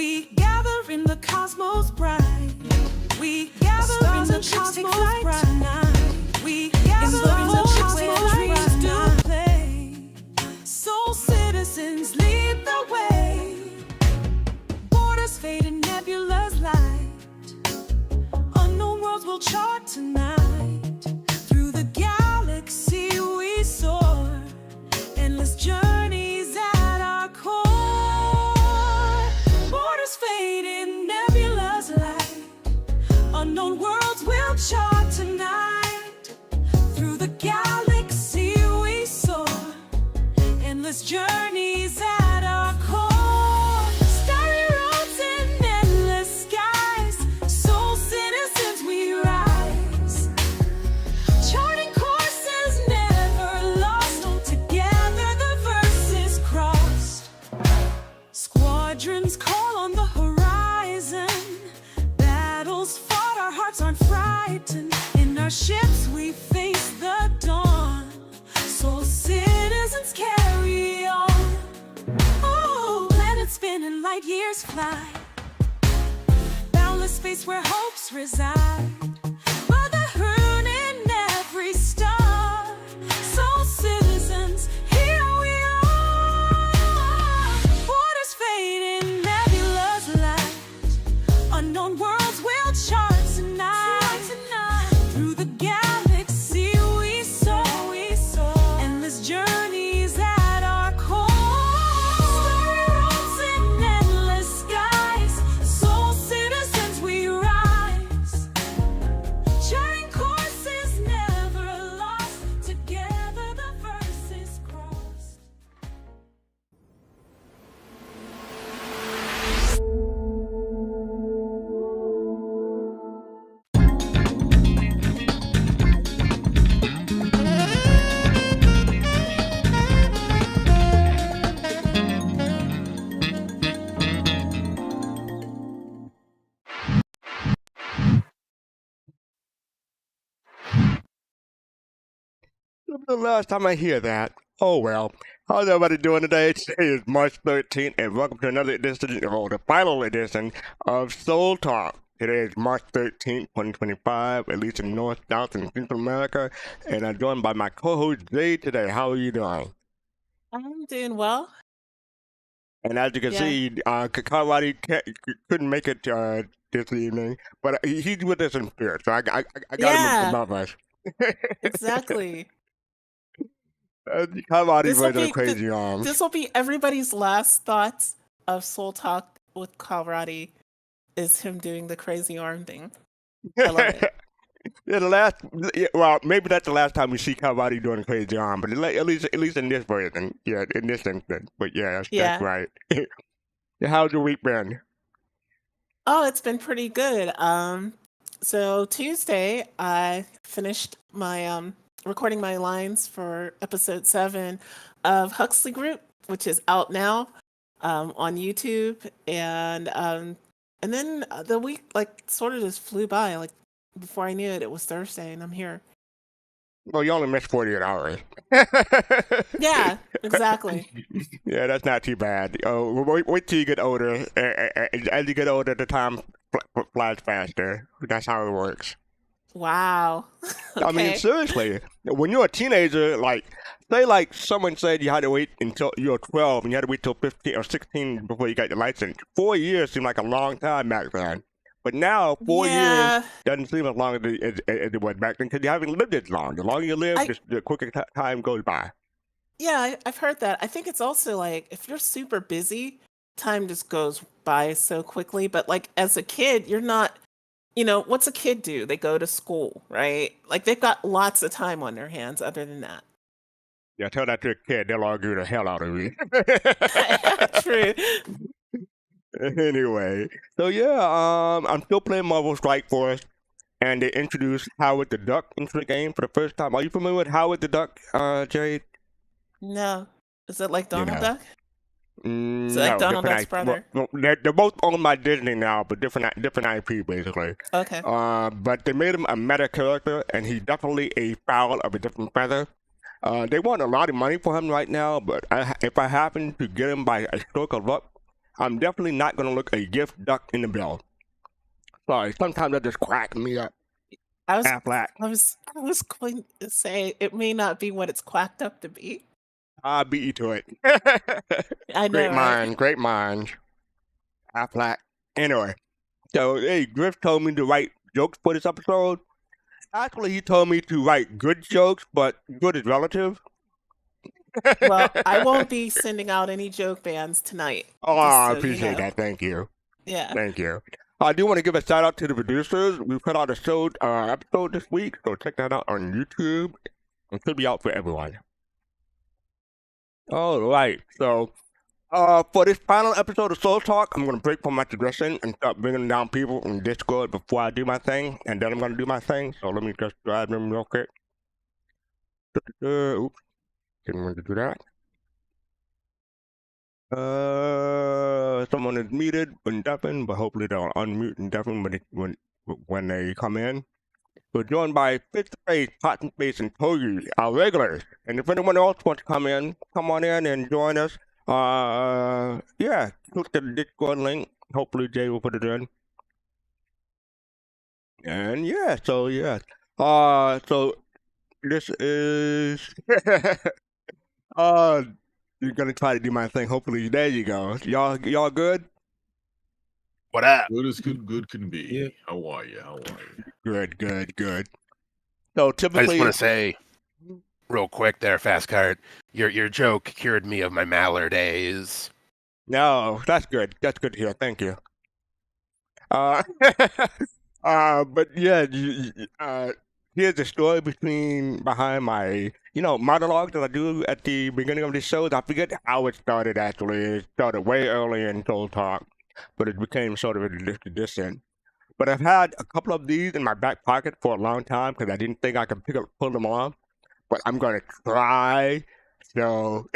We gather in the cosmos bright. We gather in the cosmos bright tonight. We gather in the cosmos bright tonight. Soul citizens lead the way. Borders fade in nebula's light. Unknown worlds will chart tonight. Through the galaxy we soar. Endless journeys at our core. Borders fade in nebula's light. Unknown worlds will chart tonight. Through the galaxy we soar. Endless journeys at our core. Starry roads in endless skies. Soul citizens we rise. Charting courses never lost. Together the verses crossed. Squadrons call on the horizon. Battles fought, our hearts aren't frightened. In our ships we face the dawn. Soul citizens carry on. Oh, planets spin and light years fly. Boundless space where hopes reside. Brotherhood in every star. Soul citizens, here we are. Borders fade in nebula's light. Unknown worlds will chart tonight. Through the galaxy we soar. Endless journeys at our core. Starry roads in endless skies. Soul citizens we rise. Charting courses never lost. Together the verses crossed. The last time I hear that, oh well. How's everybody doing today? Today is March 13th, and welcome to another edition, or the final edition, of Soul Talk. Today is March 13th, 2025, at least in North, South, and Central America, and I'm joined by my co-host Jade today. How are you doing? I'm doing well. And as you can Yeah. see, Kawadi couldn't make it this evening, but he's with us in spirit, so I got Yeah. him above us. Exactly. Kawadi's This will raising a be crazy arm. this will be everybody's last thoughts of Soul Talk with Kalrati is him doing the crazy arm thing. I love it. Well, maybe that's the last time we see Kawadi doing a crazy arm, but at least in this version, yeah, in this instance. But yeah, that's Yeah. right. How's your week been? Oh, it's been pretty good. So Tuesday I finished my recording my lines for episode 7 of Huxley Group, which is out now on YouTube, and then the week like sort of just flew by. Like before I knew it, it was Thursday, and I'm here. Well, you only missed 48 hours. Yeah, exactly. Yeah, that's not too bad. Wait till you get older. As you get older, the time flies faster. That's how it works. Wow. I mean, Okay. seriously, when you're a teenager, say someone said you had to wait until you were 12 and you had to wait till 15 or 16 before you got your license. 4 years seemed like a long time back then. But now, 4 Yeah. years doesn't seem as long as it was back then because you haven't lived as long. The longer you live, the quicker time goes by. Yeah, I've heard that. I think it's also like if you're super busy, time just goes by so quickly. But like as a kid, you're not, what's a kid do? They go to school, right? Like they've got lots of time on their hands other than that. Yeah, tell that to a kid, they'll argue the hell out of you. True. Anyway, so yeah, I'm still playing Marvel Strike Force, and they introduced Howard the Duck into the game for the first time. Are you familiar with Howard the Duck, Jade? No. Is it like Donald know. Duck? Is it like Donald Duck's brother? Well, they're both owned by Disney now, but different IP basically. Okay. But they made him a meta character, and he's definitely a fowl of a different feather. They want a lot of money for him right now, but if I happen to get him by a stroke of luck, I'm definitely not gonna look a gift duck in the bill. Sorry, sometimes that just crack me up. I was Affleck. I was going to say it may not be what it's quacked up to be. I beat you to it. I know, Great right? mind, great mind. Affleck. Anyway, so hey, Griff told me to write jokes for this episode. Actually, he told me to write good jokes, but good is relative. Well, I won't be sending out any joke bans tonight. Oh, just I so you appreciate know. that. Thank you. Yeah. Thank you. I do want to give a shout out to the producers. We put out a show episode this week, so check that out on YouTube. It should be out for everyone. All right, so for this final episode of Soul Talk, I'm going to break from my tradition and start bringing down people in Discord before I do my thing, and then I'm going to do my thing. So let me just grab them real quick. Oops, didn't want to do that. Someone is muted and deafened, but hopefully they'll unmute and deafen when they come in. We're joined by Fifth Face, Cotton Face, and Togi, our regulars. And if anyone else wants to come on in and join us. Yeah, click the Discord link. Hopefully Jay will put it in. And yeah, so so this is you're gonna try to do my thing. Hopefully, there you go. Y'all good? What up? Good as good can be. Yeah. How are you? Good. So typically, I just want to say, real quick, there, fastcart. Your joke cured me of my Maller days. No, that's good. That's good to hear. Thank you. But yeah, here's the story behind my, monologue that I do at the beginning of the shows. I forget how it started, actually. It started way early in Soul Talk, but it became sort of a tradition. But I've had a couple of these in my back pocket for a long time because I didn't think I could pull them off. But I'm going to try, so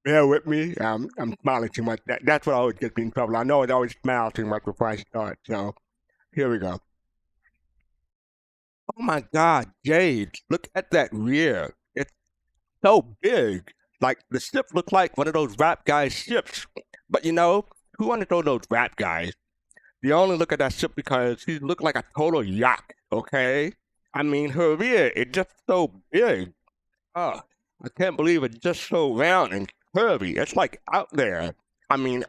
bear with me. I'm smiling too much. That's what always gets me in trouble. I know I always smile too much before I start, so here we go. Oh my God, Jade, look at that rear. It's so big. Like, the ship looks like one of those rap guys' ships. But who want to throw those rap guys? You only look at that ship because she looked like a total yacht, okay? I mean, her rear is just so big. I can't believe it's just so round and curvy. It's like out there. I mean,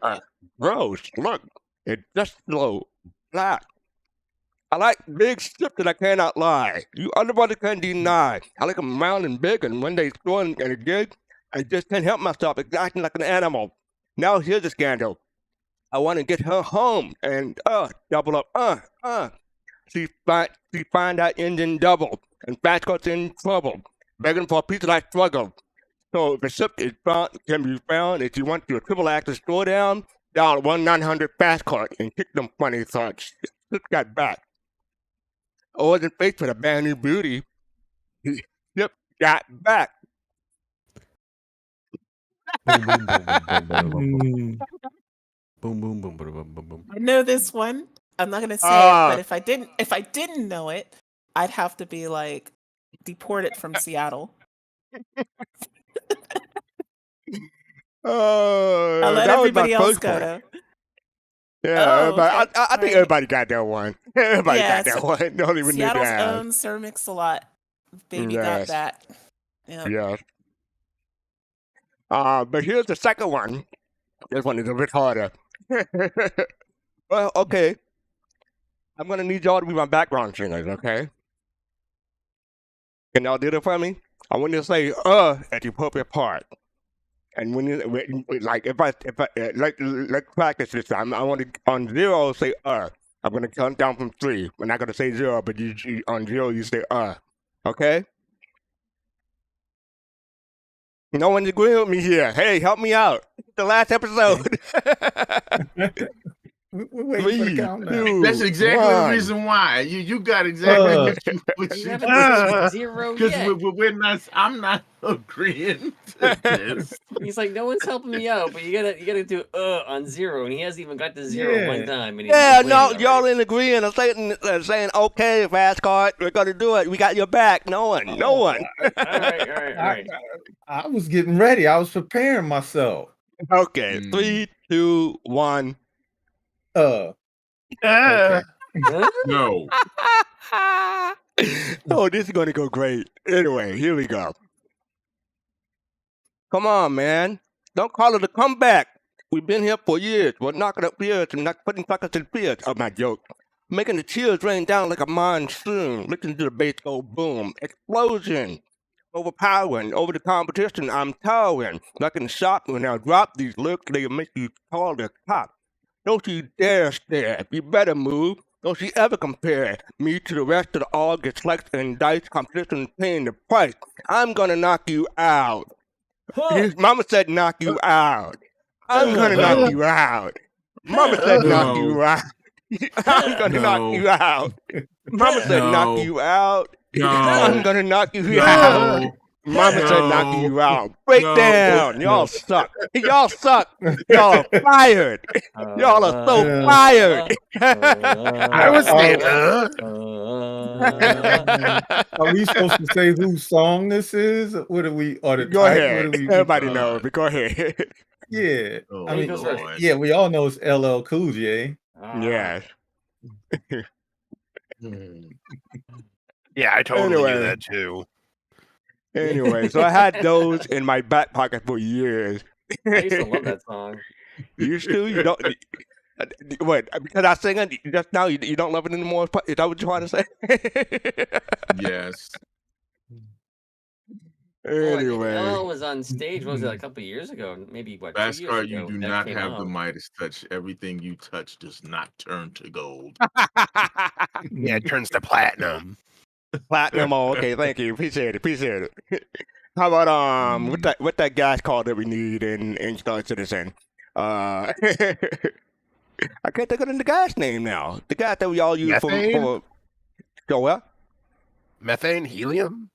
gross. Look, it's just so flat. I like big ships that I cannot lie. You underwater can't deny. I like them round and big, and when they throw in a gig, I just can't help myself. It's acting like an animal. Now here's the scandal. I want to get her home and double up. She find that engine double, and fastcart's in trouble, begging for a piece of that struggle. So if a ship can be found, if you want your triple axis store down, dial 1-900-FASTCART and kick them funny thoughts. Ship got back. I wasn't faced with a brand new beauty. Ship got back. Boom, boom, boom, boom, boom, boom, boom. I know this one. I'm not gonna say it, but if I didn't know it, I'd have to be like deported from Seattle. I'll let everybody else go though. Yeah, Oh, okay. I think everybody got that one. Everybody got that one. Don't even need Seattle's to ask. own Sir Mix-a-Lot. Baby Yes. got that. Yep. Yes. But here's the second one. This one is a bit harder. Well, okay. I'm gonna need y'all to be my background singers, okay? Can y'all do that for me? I want you to say at the appropriate part. And let's practice this time. I want to on 0 say I'm gonna count down from 3. We're not gonna say 0, but you on 0 you say okay? No one's agreeing with me here. Hey, help me out. The last episode. We're waiting for the 3, countdown. 2, That's exactly 1. the reason why. You got exactly what you Zero because yet. we're not. I'm not agreeing to this. He's like, no one's helping me out, but you gotta do on 0, and he hasn't even got to 0 Yeah. one time. And he's Yeah, no, complaining y'all already. in agreeing and saying, okay, fastcart, we're gonna do it. We got your back. No one. All right. I was getting ready. I was preparing myself. Okay, 3, 2, 1. Okay. No. Oh, this is gonna go great. Anyway, here we go. Come on, man. Don't call it a comeback. We've been here for years. We're knocking up fears and not putting suckers in fears. Oh, my joke. Making the tears rain down like a monsoon. Listen to the bass go boom. Explosion. Overpowering. Over the competition, I'm towering. Like in the shop, when I drop these looks, they make you call the cop. Don't you dare stare. You better move. Don't you ever compare me to the rest of the all get sliced and diced competition paying the price. I'm gonna knock you out. His mama said knock you out. I'm gonna knock you out. Mama said knock you out. I'm gonna knock you out. Mama said knock you out. I'm gonna knock you out. Mama said knock you out. Break down. Y'all suck. Y'all suck. Y'all are fired. Y'all are so fired. I was saying, Are we supposed to say whose song this is? What are we? Or the Go type? ahead. What are we? Everybody knows, but go ahead. Yeah. Oh, I mean, Lord. yeah, we all know it's LL Cool J. Yes. yeah, I totally Anyway. knew that too. Anyway, so I had those in my back pocket for years. I used to love that song. You used to? You don't? What? Because I sing it just now, you don't love it anymore? Is that what you're trying to say? Yes. Anyway. LL was on stage. What was it, a couple of years ago? Maybe what? 2 years Fastcart, ago. you do that not came have the out. Midas touch. Everything you touch does not turn to gold. Yeah, it turns to platinum. Platinum. Oh, okay. Thank you. Appreciate it. How about what that gas called that we need in Star Citizen? I can't think of the guy's name now. The guy that we all use Methane? for so what? Methane, helium,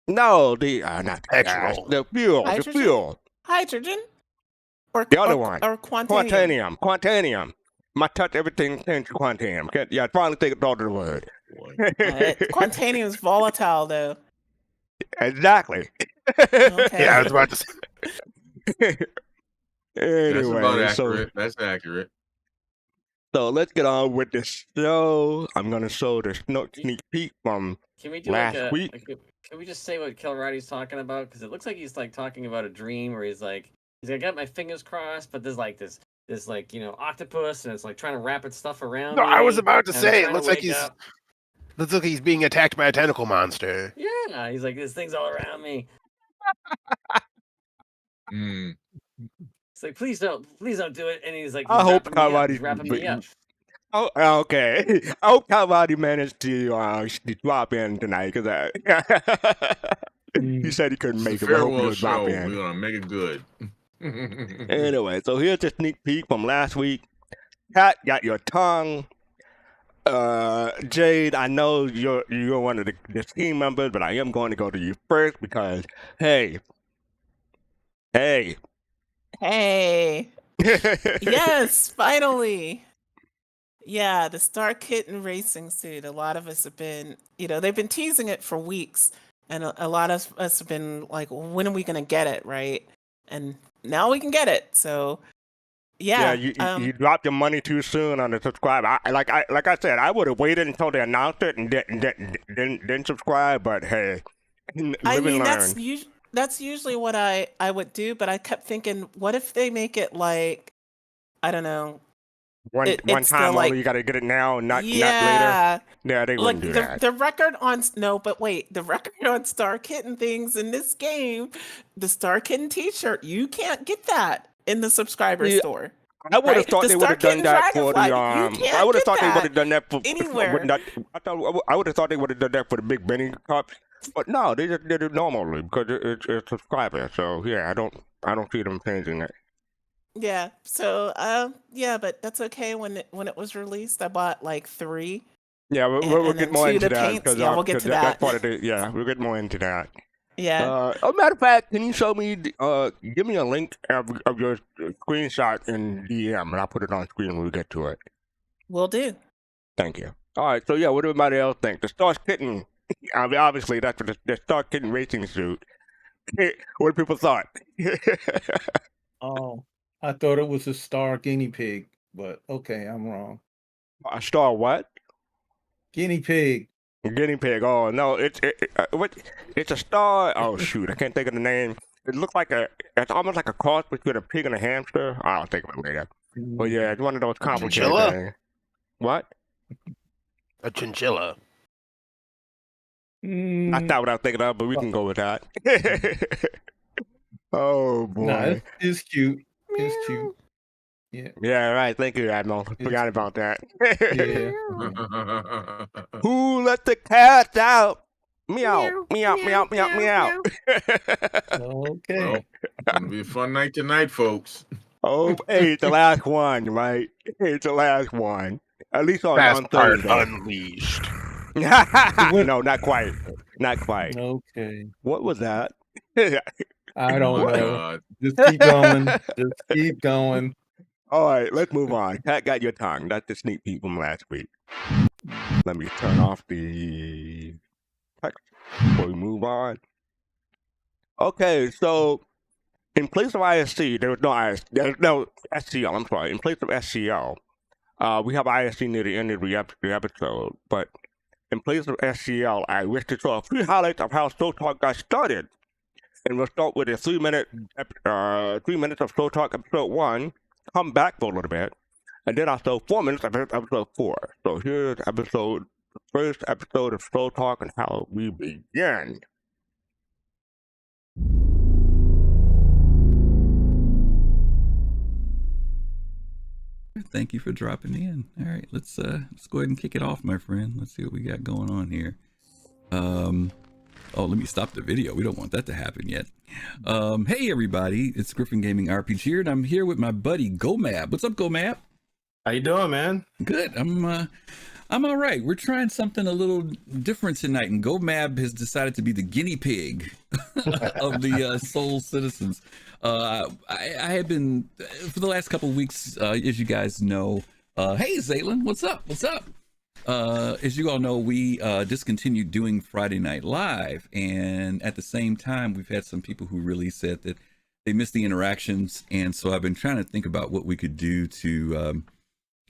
No, the not the gas, petrol. the fuel, Hydrogen? the fuel. Hydrogen? Or The other or, one. Or quantanium. Quantanium. My touch everything changed to quantanium. Yeah, I finally think about the word. Quantanium is volatile, though. Exactly. Okay. Yeah, I was about to say. That's about Anyway, accurate. That's accurate. so let's get on with the show. I'm gonna show the sneak peek from Can we do last week. Can we just say what Kilradi's talking about? Because it looks like he's like talking about a dream where he's like, I got my fingers crossed, but there's like this like octopus, and it's like trying to wrap its stuff around. No, I was me, about to and I'm say it trying looks to like wake he's up. looks like he's being attacked by a tentacle monster. Yeah, he's like, this thing's all around me. Mm. It's like, please don't do it. And he's like, I hope he's wrapping me up. Oh, okay. I hope Calvary managed to drop in tonight because he said he couldn't make It's a it. I hope farewell he'll drop show. in. We're gonna make it good. Anyway, so here's a sneak peek from last week. Kat got your tongue. Jade, I know you're one of the team members, but I am going to go to you first because hey. Yes, finally. Yeah, the Star Kitten racing suit. A lot of us have been, they've been teasing it for weeks. And a lot of us have been like, when are we going to get it, right? And now we can get it. So, yeah. You dropped your money too soon on the subscribe. Like I said, I would have waited until they announced it and then subscribe. But hey, live and learn. That's usually what I would do. But I kept thinking, what if they make it like, I don't know. One time only, like, you got to get it now, not later. Yeah, they wouldn't do that. The record on the record on Star Kitten things in this game, the Star Kitten T-shirt, you can't get that in the subscriber store. I would have thought they would have done that for the. I would have thought they would have done that for anywhere. I would have thought they would have done that for the Big Benny cups, but no, they just did it normally because it's subscriber. So yeah, I don't see them changing it. Yeah. So, but that's okay. When it was released, I bought like 3. Yeah, we'll get more into that because we'll get to that. That's part of the, we'll get more into that. Yeah. Matter of fact, can you show me? Give me a link of your screenshot in DM, and I'll put it on screen when we get to it. Will do. Thank you. All right. So yeah, what do everybody else think? The Star Kitten. Obviously, that's what the Star Kitten racing suit. What do people thought? I thought it was a star guinea pig, but okay, I'm wrong. A star what? Guinea pig. A guinea pig. Oh no, what? It's a star. Oh shoot, I can't think of the name. It looks like it's almost like a cross between a pig and a hamster. I'll think of it later. But yeah, it's one of those complicated chinchilla? things. What? A chinchilla. That's not what I was thinking of, but we can go with that. Oh boy. Nah, it's cute. It's cute. Yeah. Yeah, right. Thank you, Admiral. Forgot about that. Yeah. Who let the cats out? Meow, meow, meow, meow, meow. Okay. Well, it's gonna be a fun night tonight, folks. Oh, hey, it's the last one, right? It's the last one. At least on Fast Cart Thursday. Unleashed. No, not quite. Not quite. Okay. What was that? I don't Oh, know. God. Just keep going. Just keep going. All right, let's move on. Pat got your tongue. That's the sneak peek from last week. Let me turn off the text before we move on. Okay, so in place of ISC, there's no SCL. I'm sorry. In place of SCL, we have ISC near the end of the episode. But in place of SCL, I wish to show a few highlights of how Soul Talk got started. And we'll start with a 3 minutes of Soul Talk episode 1. Come back for a little bit, and then I'll show 4 minutes of episode 4. So here's the first episode of Soul Talk and how we begin. Thank you for dropping in. All right, let's go ahead and kick it off, my friend. Let's see what we got going on here. Oh, let me stop the video. We don't want that to happen yet. Hey everybody, it's Griffin Gaming RPG here, and I'm here with my buddy GoMab. What's up, GoMab? How you doing, man? Good. I'm all right. We're trying something a little different tonight, and GoMab has decided to be the guinea pig of the Soul citizens. I have been for the last couple of weeks, as you guys know. Hey Zaylin, what's up? What's up? As you all know, we discontinued doing Friday Night Live, and at the same time, we've had some people who really said that they missed the interactions, and so I've been trying to think about what we could do to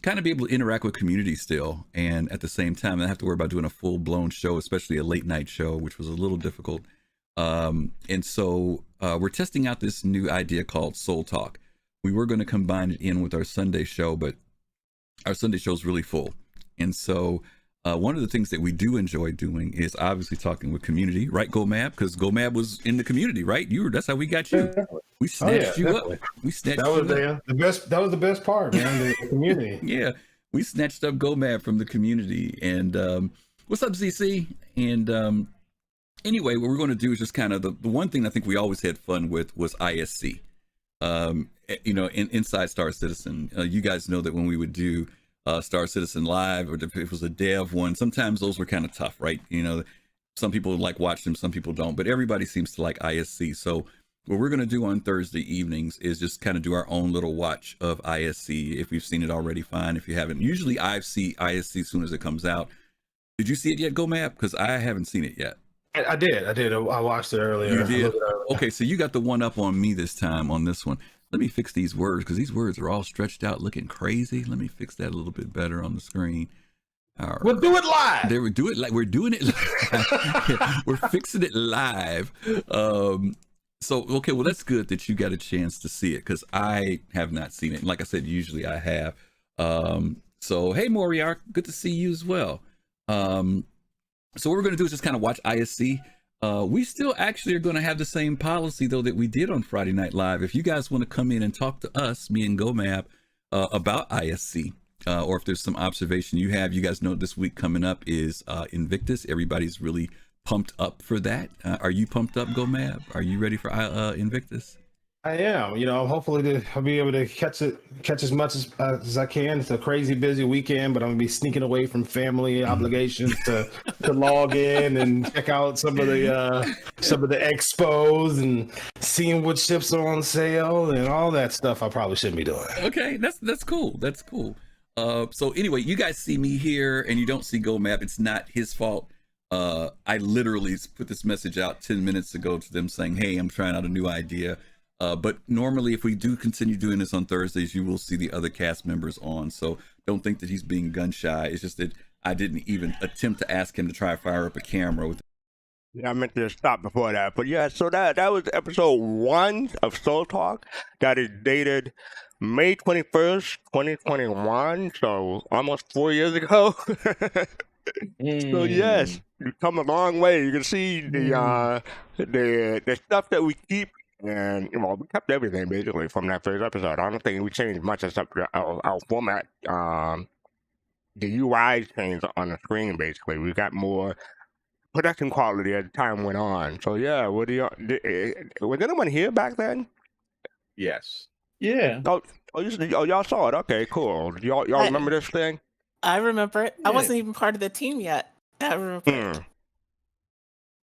kind of be able to interact with community still, and at the same time, I have to worry about doing a full-blown show, especially a late-night show, which was a little difficult. And so we're testing out this new idea called Soul Talk. We were going to combine it in with our Sunday show, but our Sunday show is really full. And so one of the things that we do enjoy doing is obviously talking with community, right, GoMab? Because GoMab was in the community, right? That's how we got you. We snatched you up. We snatched That was the best. That was the best part, man. The community. Yeah, we snatched up GoMab from the community. And what's up, ZC? And anyway, what we're going to do is just kind of the one thing I think we always had fun with was ISC. Inside Star Citizen. You guys know that when we would do Star Citizen Live, or if it was a dev one, sometimes those were kind of tough, right? Some people like watch them, some people don't, but everybody seems to like ISC. So what we're going to do on Thursday evenings is just kind of do our own little watch of ISC. If you've seen it already, fine. If you haven't, usually I see ISC as soon as it comes out. Did you see it yet, GoMab? Because I haven't seen it yet. I did. I watched it earlier. You did? Okay, so you got the one up on me this time on this one. Let me fix these words, because these words are all stretched out looking crazy. Let me fix that a little bit better on the screen. Right. We'll do it live. We're doing it live. We're fixing it live. Okay, well, that's good that you got a chance to see it, because I have not seen it. And like I said, usually I have. So, hey, Moriark, good to see you as well. So what we're going to do is just kind of watch ISC. We still actually are going to have the same policy, though, that we did on Friday Night Live. If you guys want to come in and talk to us, me and GoMab, about ISC, or if there's some observation you have, you guys know this week coming up is Invictus. Everybody's really pumped up for that. Are you pumped up, GoMab? Are you ready for Invictus? I am. Hopefully I'll be able to catch as much as I can. It's a crazy busy weekend, but I'm gonna be sneaking away from family obligations to log in and check out some of the expos and seeing what ships are on sale and all that stuff. I probably shouldn't be doing. Okay, that's cool. That's cool. So anyway, you guys see me here and you don't see GoMab. It's not his fault. I literally put this message out 10 minutes ago to them saying, hey, I'm trying out a new idea. But normally, if we do continue doing this on Thursdays, you will see the other cast members on. So don't think that he's being gun shy. It's just that I didn't even attempt to ask him to try to fire up a camera. Yeah, I meant to stop before that. But yeah, so that was episode 1 of Soul Talk. That is dated May 21st, 2021. So almost 4 years ago. So yes, we've come a long way. You can see the stuff that we keep, and we kept everything basically from that first episode. I don't think we changed much except our format. The UI changed on the screen basically. We got more production quality as time went on. So yeah, what do you? Was anyone here back then? Yes. Yeah. Y'all saw it. Okay, cool. Y'all remember this thing? I remember it. I Yeah. wasn't even part of the team yet. I remember it.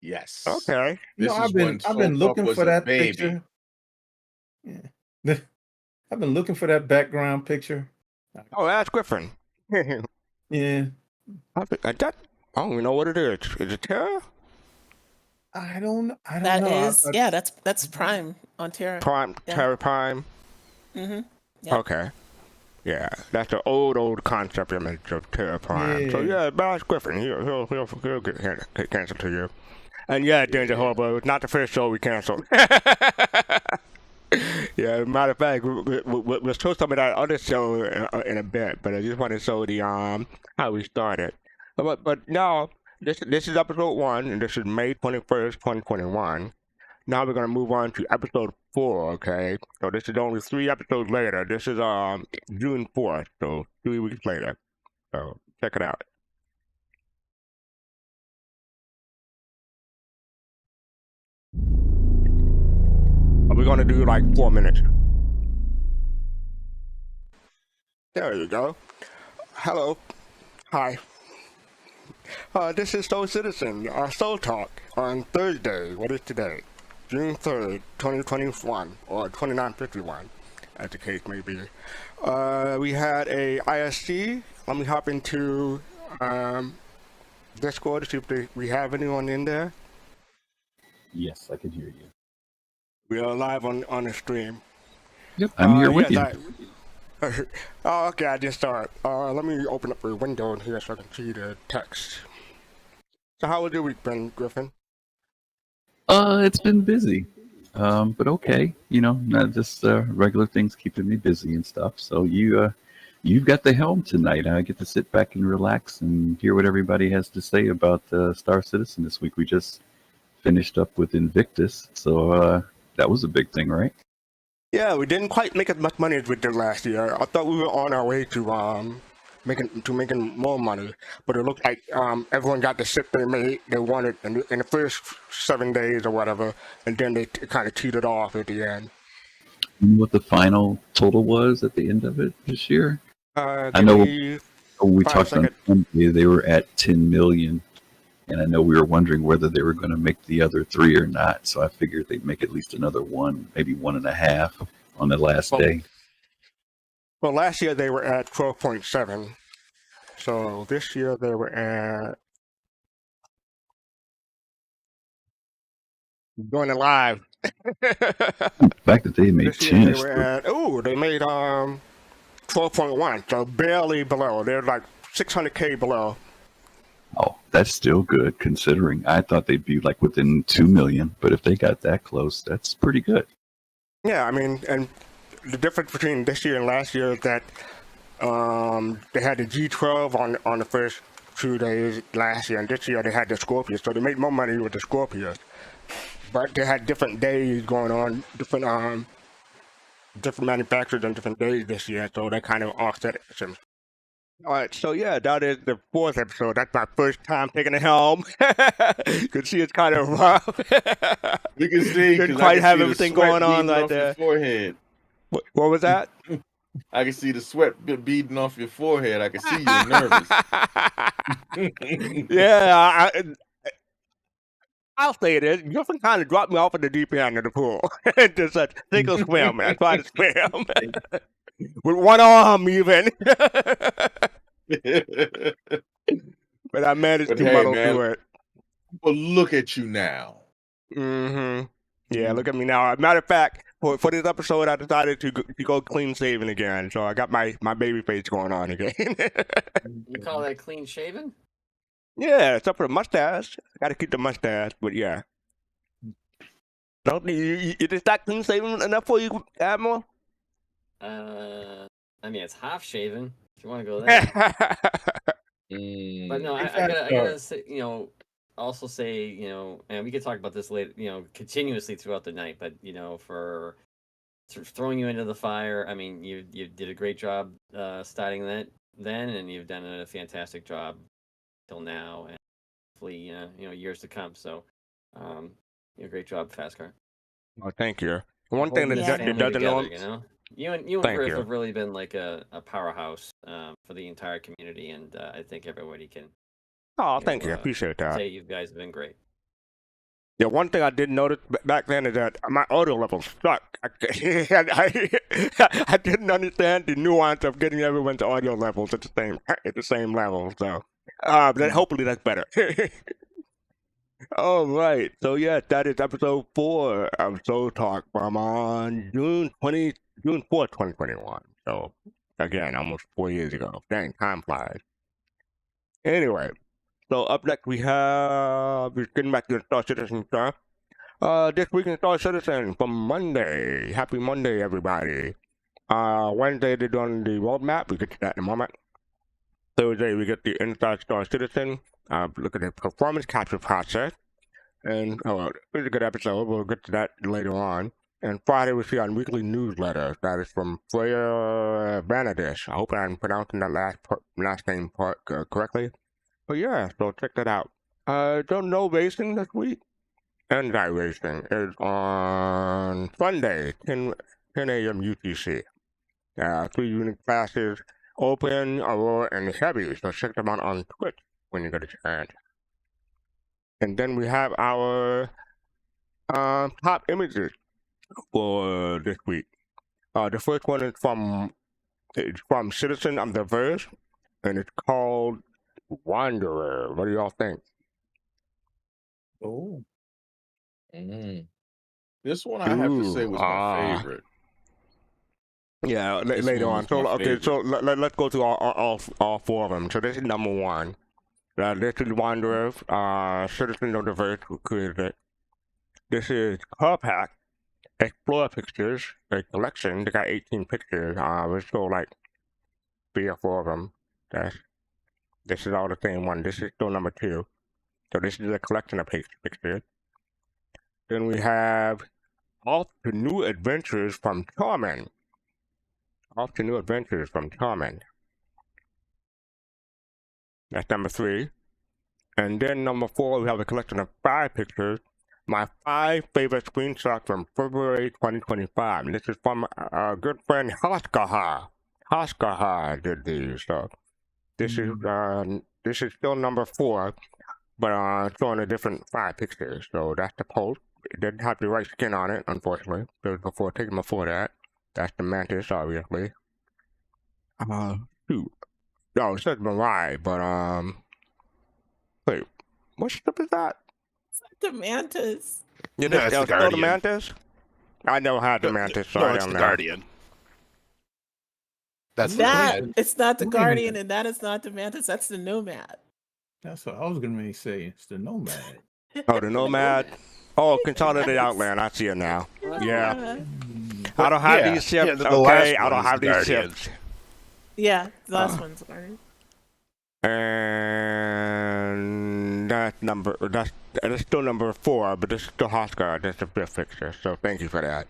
Yes. Okay. This is I've when been Soul Talk looking was for a that baby. picture. Yeah. I've been looking for that background picture. Oh, that's Griffin. Yeah. I don't even know what it is. Is it Terra? I don't know. That is, that's Prime on Terra. Prime, Yeah. Terra Prime. Mm-hmm. Yeah. Okay. Yeah, that's the old concept image of Terra Prime. So Yeah. yeah, Bash Griffin, he'll get canceled to you. And yeah, Danger Hobo, it's not the first show we canceled. Yeah, matter of fact, we'll show some of that other show in a bit, but I just want to show the how we started. But now this is episode 1, and this is May 21st, 2021. Now we're gonna move on to episode 4. Okay, so this is only 3 episodes later. This is June 4th, so 3 weeks later. So check it out. We're gonna do like 4 minutes. There you go. Hello. Hi. This is Soul Citizen, Soul Talk on Thursday. What is today? June 3rd, 2021, or 2951, as the case may be. We had a ISC. Let me hop into Discord to see if we have anyone in there. Yes, I can hear you. We are live on the stream. Yep, I'm here with you. Oh, okay, I just saw it. Let me open up a window in here so I can see the text. So how was your week been, Griffin? It's been busy, but okay. Not just regular things keeping me busy and stuff. So you've got the helm tonight. I get to sit back and relax and hear what everybody has to say about Star Citizen this week. We just finished up with Invictus, so that was a big thing, right? Yeah, we didn't quite make as much money as we did last year. I thought we were on our way to making more money, but it looked like everyone got the shit they wanted in the first 7 days or whatever, and then they kind of teetered off at the end. You know what the final total was at the end of it this year? I know we talked on Sunday, they were at 10 million, and I know we were wondering whether they were going to make the other 3 or not. So I figured they'd make at least another 1, maybe 1.5 on the last day. Well, last year they were at 12.7. So this year they were at going live. The fact that they made This 10 year is they were at, they made 12.1, so barely below. They're like 600K below. oh, that's still good considering. I thought they'd be like within 2 million, but if they got that close, that's pretty good. Yeah, I mean, and the difference between this year and last year is that they had the G12 on the first 2 days last year, and this year they had the Scorpius, so they made more money with the Scorpius. But they had different days going on, different manufacturers on different days this year, so they kind of offset it. All right, so yeah, that is the 4th episode. That's my first time taking the helm. You can see it's kind of rough. We can see. Didn't quite have everything going on right there. Forehead. What was that? I can see the sweat beading off your forehead. I can see you nervous. Yeah, I'll say it is. Griffin kind of dropped me off at the deep end of the pool. Just a single swim. I tried to swim. With one arm, even. But I managed to muddle through it. Well, look at you now. Mm-hmm. Yeah, look at me now. Matter of fact, for this episode, I decided to go clean saving again. So I got my baby face going on again. You call that clean shaven? Yeah, except for the mustache. I got to keep the mustache, but yeah. Don't you? Is that clean saving enough for you, Admiral? I mean, it's half shaven. If you want to go there. But no, I gotta say, also say, and we could talk about this later, continuously throughout the night. But for sort of throwing you into the fire, I mean, you did a great job starting that then, and you've done a fantastic job till now, and hopefully, years to come. So, great job, fastcart. Oh, thank you. One thing that doesn't know, you and Griff have really been like a powerhouse for the entire community, and I think everybody can. Oh, thank you. I appreciate that. Say you guys have been great. Yeah, one thing I did notice back then is that my audio levels suck. I didn't understand the nuance of getting everyone's audio levels at the same level. So, but hopefully that's better. All right. So yeah, that is episode 4 of Soul Talk from on June 4th, 2021. So again, almost 4 years ago. Dang, time flies. Anyway, so up next we have getting back to the Star Citizen stuff. This week in Star Citizen from Monday. Happy Monday, everybody. Wednesday they're doing the roadmap. We get to that in a moment. Thursday we get the Inside Star Citizen. Look at the performance capture process. And, it was a good episode. We'll get to that later on. And Friday we see our weekly newsletter. That is from Freya Vanadish. I hope I'm pronouncing that last name part correctly. But yeah, so check that out. Don't know racing this week. Enzyme racing is on Sunday, 10 a.m. UTC. 3 unique classes, Open, Aurora, and Heavy. So check them out on Twitch when you get a chance. And then we have our top images for this week. The first one is from Citizen of the Verse, and it's called Wanderer. What do y'all think? Oh. This one I have to say was my favorite. Yeah, later on. So okay, so let's go through all 4 of them. So this is number 1. This is Wanderer, Citizen of the Verse, who created it. This is Carpack, Explore Pictures, a collection. They got 18 pictures. There's still like 3 or 4 of them. This is all the same one. This is still number 2. So this is a collection of pictures. Then we have Off to New Adventures from Charmin. Off to New Adventures from Charmin. That's number 3. And then number 4, we have a collection of 5 pictures. My 5 favorite screenshots from February 2025. And this is from our good friend Haskahar. Haskahar did these. So this is still number 4, but showing a different 5 pictures. So that's the post. It didn't have the right skin on it, unfortunately. It was taken before that. That's the Mantis, obviously. Shoot. No, it says Mirai, but wait, what ship is that? It's not the Mantis. Yeah, No, it's the still the Guardian. Mantis? I never had the Mantis, so No, I it's don't the know. Guardian. That's That the it's not the Wait a Guardian, minute. and that is not the Mantis. That's the Nomad. That's what I was gonna say. It's the Nomad. Oh, the Nomad? Oh, Consolidated Outland. I see it now. Yeah. I don't have these ships. the Okay, last I don't one is have the these Guardian. ships. Yeah, the last one's Guardian. And that's still number 4, but this is still Oscar. That's the 5th fixture. So thank you for that.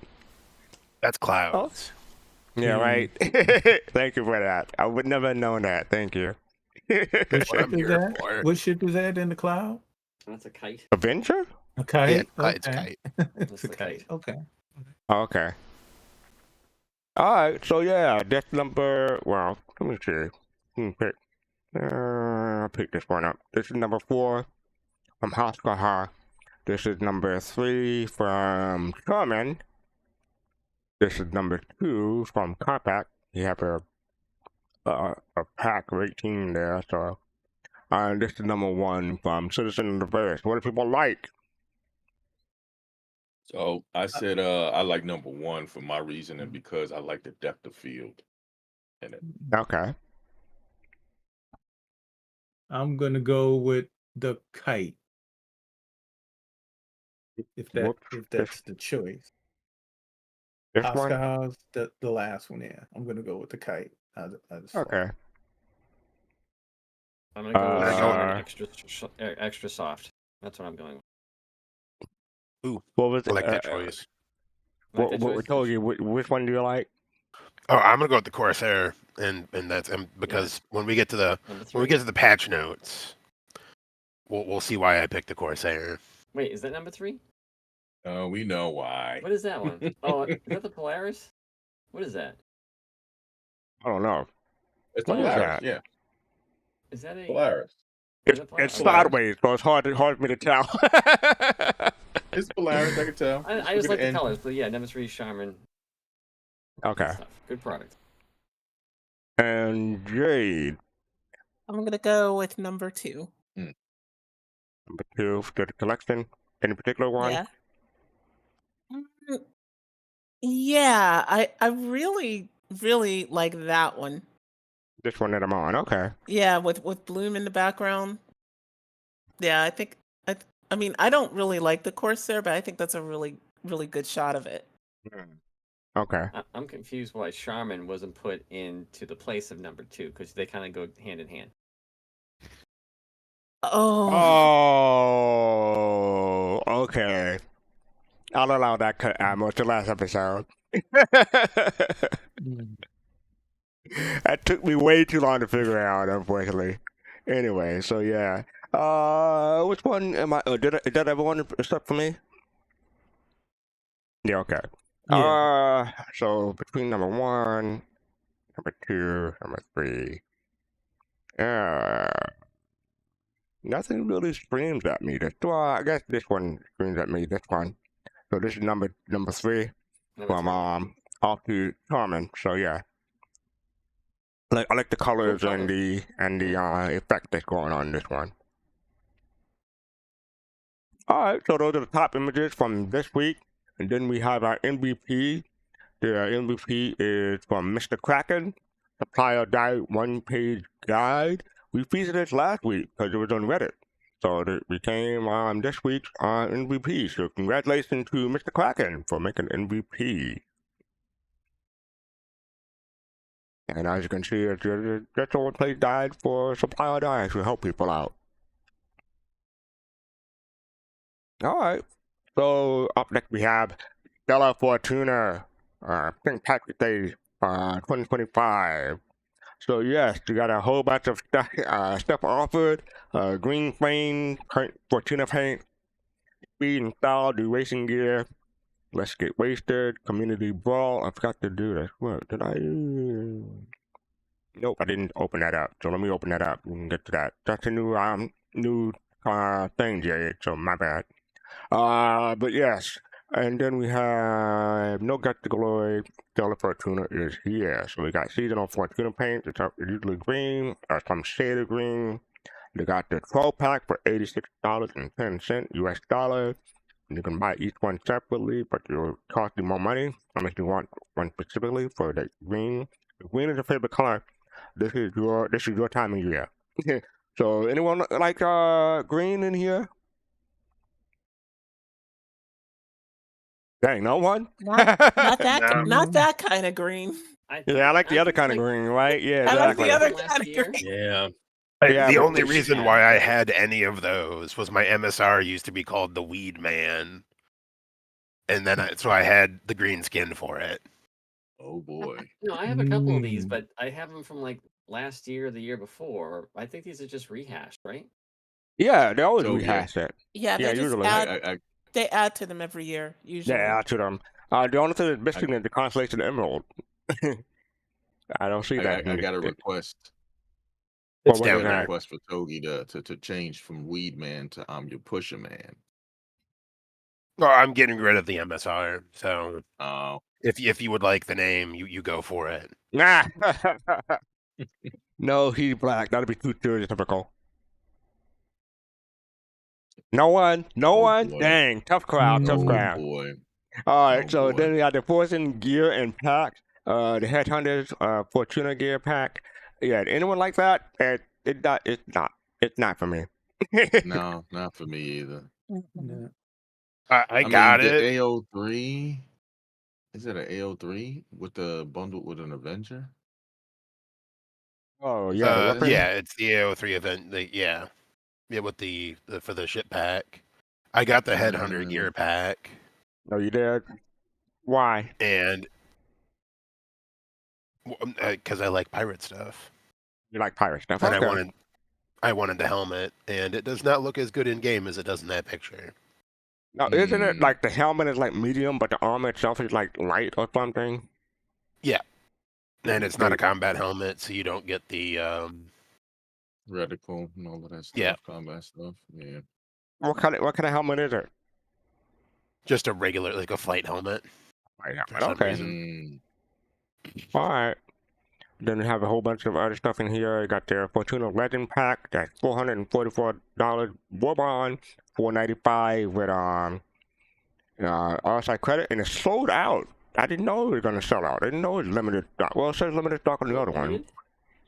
That's Cloud. Yeah, right. Thank you for that. I would never have known that. Thank you. What What ship I'm is here that? for. What ship is that in the cloud? That's a kite. Avenger? A kite. Yeah, it's Okay. Kite. It's a kite. Okay. Oh, okay. All right. So yeah, that's number. Well, let me see. Pick. I'll pick this one up. This is number 4 from Haskahar. This is number 3 from Charmin. This is number 2 from Carpack. You have a pack of 18 there. So, this is number 1 from Citizen of the Verse. What do people like? So I said I like number one for my reasoning because I like the depth of field in it. Okay. I'm gonna go with the kite. If Whoops. that's the choice. This Oscar one? House, the last one, yeah. I'm gonna go with the kite. I just thought. Okay. I'm gonna go with Sharman Uh, extra soft. That's what I'm going with. Ooh, What was I it? like that choice. Like that What we choice? told you? Which one do you like? Oh, I'm gonna go with the Corsair, and that's because when we get to the patch notes, we'll see why I picked the Corsair. Wait, is that number 3? We know why. What is that one? Oh, is that the Polaris? What is that? I don't know. It's What is Polaris, that? yeah. Is that a Polaris. It's sideways, so it's hard for me to tell. It's Polaris, I can tell. I just like the colors, but yeah, number 3 Charmin. Okay. Good product. And Jade. I'm gonna go with number 2. Number 2 for the collection. Any particular one? Yeah. Mm, Yeah, I really like that one. This one that I'm on. Okay. Yeah, with Bloom in the background. Yeah, I think I mean I don't really like the Corsair, but I think that's a really good shot of it. Okay. I'm confused why Charmin wasn't put into the place of number 2 because they kind of go hand in hand. Oh. Okay. I'll allow that cut ammo to last episode. That took me way too long to figure out, unfortunately. Anyway, so yeah. Which one am I? Did everyone except for me? Yeah. Okay. Yeah. So between number 1, number 2, number 3. Nothing really screams at me. Well, I guess this one screams at me. This one. So this is number 3 from off to Carmen. So yeah. I like the colors and the effect that's going on in this one. Alright, so those are the top images from this week. And then we have our MVP. The MVP is from Mr. Kraken, Supplier Guide 1-page guide. We featured this last week because it was on Reddit. So it became this week's MVP. So congratulations to Mr. Kraken for making MVP. And as you can see, that's a 1-page guide for Supplier Guides to help people out. Alright, so up next we have Stella Fortuna, St. Patrick's Day 2025. So yes, you got a whole bunch of stuff offered. Green flame, Fortuna paint, speed and style, do racing gear. Let's get wasted, community brawl. I forgot to do this. What did I? Nope, I didn't open that up. So let me open that up and get to that. That's a new thing, Jade. So my bad. But yes, and then we have No Gut to Glory. Stella Fortuna is here. So we got seasonal Fortuna paint. It's usually green, or some shade of green. They got the 12-pack for $86.10 US dollars. You can buy each one separately, but it'll cost you more money unless you want one specifically for the green. If green is your favorite color, this is your time of year. So anyone like green in here? Dang, no one? Not that kind of green. Yeah, I like the other kind of green, right? Yeah, exactly. I like the other kind of green. Yeah. Yeah, the but only reason why I had any of those was my MSR used to be called the Weed Man, and then so I had the green skin for it. Oh boy. No, I have a couple of these, but I have them from like last year or the year before. I think these are just rehashed, right? Yeah, they always rehash it. Yeah, they just usually. they add to them every year, usually. They add to them. The only thing that's missing is the Constellation Emerald. I don't see that. I got a request. It's I down got a there. request for Togi to change from Weed Man to your Pusher Man. Well, I'm getting rid of the MSR, so Oh. if you would like the name, you go for it. Nah. No, he's black. That'd be too stereotypical. No one? No Oh one? boy. Dang, tough crowd, tough Oh crowd. boy. All right, Oh so boy. then we got the Forcing gear and pack, the Headhunters Fortuna gear pack. Yeah, anyone like that? It's not for me. No, not for me either. Yeah. I I mean, got the it. AO3. Is it an AO3 with the bundled with an Avenger? Oh yeah, the weapon. Yeah, it's the AO3 event. Yeah, with the for the ship pack. I got the Headhunter gear pack, No, you did. Why? and because I like pirate stuff, You like pirate stuff? and Okay. I wanted the helmet, and it does not look as good in game as it does in that picture. Now, isn't it like the helmet is like medium, but the armor itself is like light or something? Yeah, and it's not a combat helmet, so you don't get the Reticle and all of that stuff. Yeah. Combat stuff. Yeah. What kind of helmet is it? just a regular like a flight helmet. Right, For some okay. reason. All right. Then we have a whole bunch of other stuff in here. You got their Fortuna Legend Pack. That's $444. Warbond, $495 with RSI credit, and it's sold out. I didn't know it was gonna sell out. I didn't know it was limited stock. Well, it says limited stock on the other one.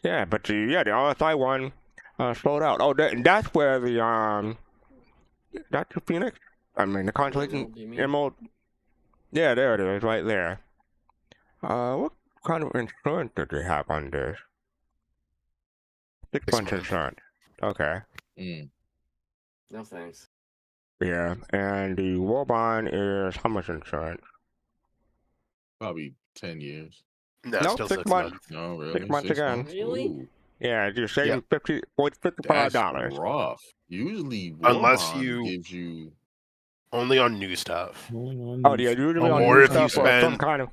Yeah, but the RSI one sold out. Oh, that's where the that's the Phoenix. I mean the Constellation Emerald. Yeah, there it is, right there. What kind of insurance did they have on this? 6 months insurance. Okay. No thanks. Yeah, and the war bond is how much insurance? Probably 10 years. No, No, still 6 6 months. months. No, really? 6 months 6 again. months? Really? Ooh, Yeah, you're saving Yeah. $55. that's rough. Usually, Unless Warbond you- gives you. Only on new stuff. Oh, yeah, usually Oh, on or new if you stuff or some spend- kind of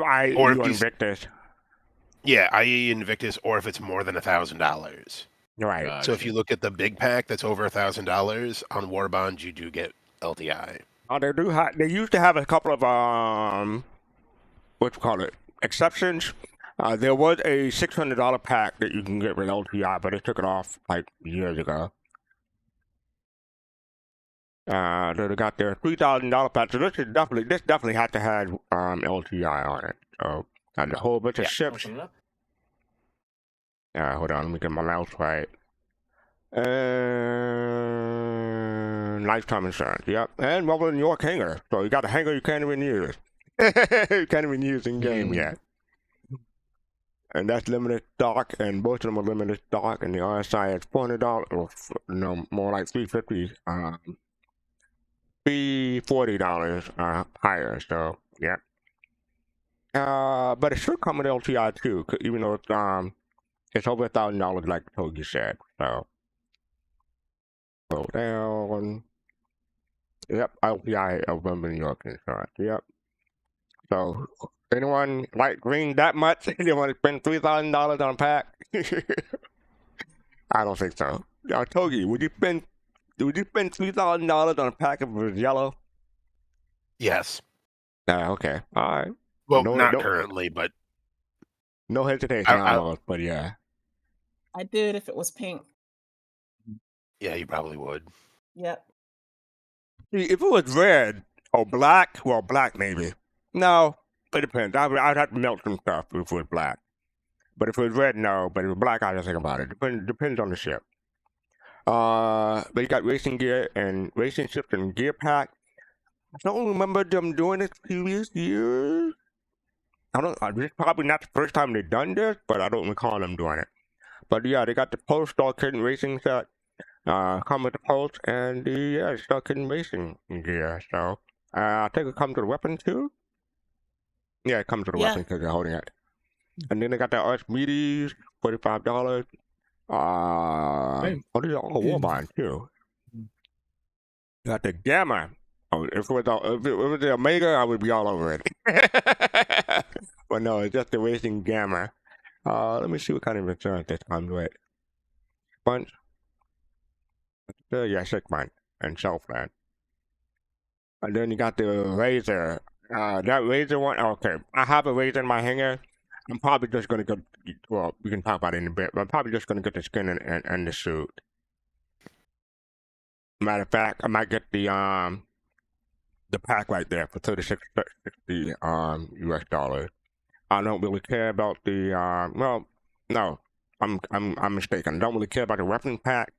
IE or if on you- Invictus. Yeah, IE Invictus, or if it's more than $1,000. Right. So if you look at the big pack that's over $1,000 on Warbond, you do get LTI. Oh, they do have. They used to have a couple of what you call it, exceptions. There was a $600 pack that you can get with LTI, but they took it off like years ago. They got their $3,000 pack. So this definitely had to have LTI on it. So got a whole bunch of ships. Open it up. Hold on, let me get my mouse right. And lifetime insurance, yep. And Mobile New York hangar. So you got a hangar you can't even use. You can't even use in game yet. And that's limited stock, and both of them are limited stock, and the RSI is $400, or no, more like $350, $340 higher. So yeah. But it should come with LTI too, even though it's over $1,000, like Togi said. So go down. Yep, LTI of New York insurance. Yep. So anyone like green that much? They want to spend $3,000 on a pack? I don't think so. Now, Togi, would you spend $3,000 on a pack if it was yellow? Yes. Okay. All right. Well, No- not no- currently, but No hesitation I- almost, but yeah. I'd do it if it was pink. yeah, you probably would. Yep. See, if it was red or black, well, black maybe. No, it depends. I'd have to melt some stuff if it was black. But if it was red, no. But if it was black, I just think about it. Depends on the ship. But you got racing gear and racing ships and gear pack. I don't remember them doing this previous years. This is probably not the first time they've done this, but I don't recall them doing it. But yeah, they got the Pulse Star Kitten Racing set. Come with the Pulse and the Star Kitten Racing gear. So I think it comes with a weapon too. Yeah, it comes with a Yeah. weapon because they're holding it. And then they got the Archimedes, $45. These are all Warbond too. You got the Gamma. Oh, if it was the Omega, I would be all over it. But no, it's just the Racing Gamma. Let me see what kind of insurance this comes with. Bunch. Yeah, 6 months and Southland. And then you got the Razor. That Razor one, okay. I have a Razor in my hangar. I'm probably just gonna go. Well, we can talk about it in a bit. But I'm probably just gonna get the skin and the suit. Matter of fact, I might get the pack right there for 60 US dollars. I don't really care about the well, no, I'm mistaken. I don't really care about the weapon pack.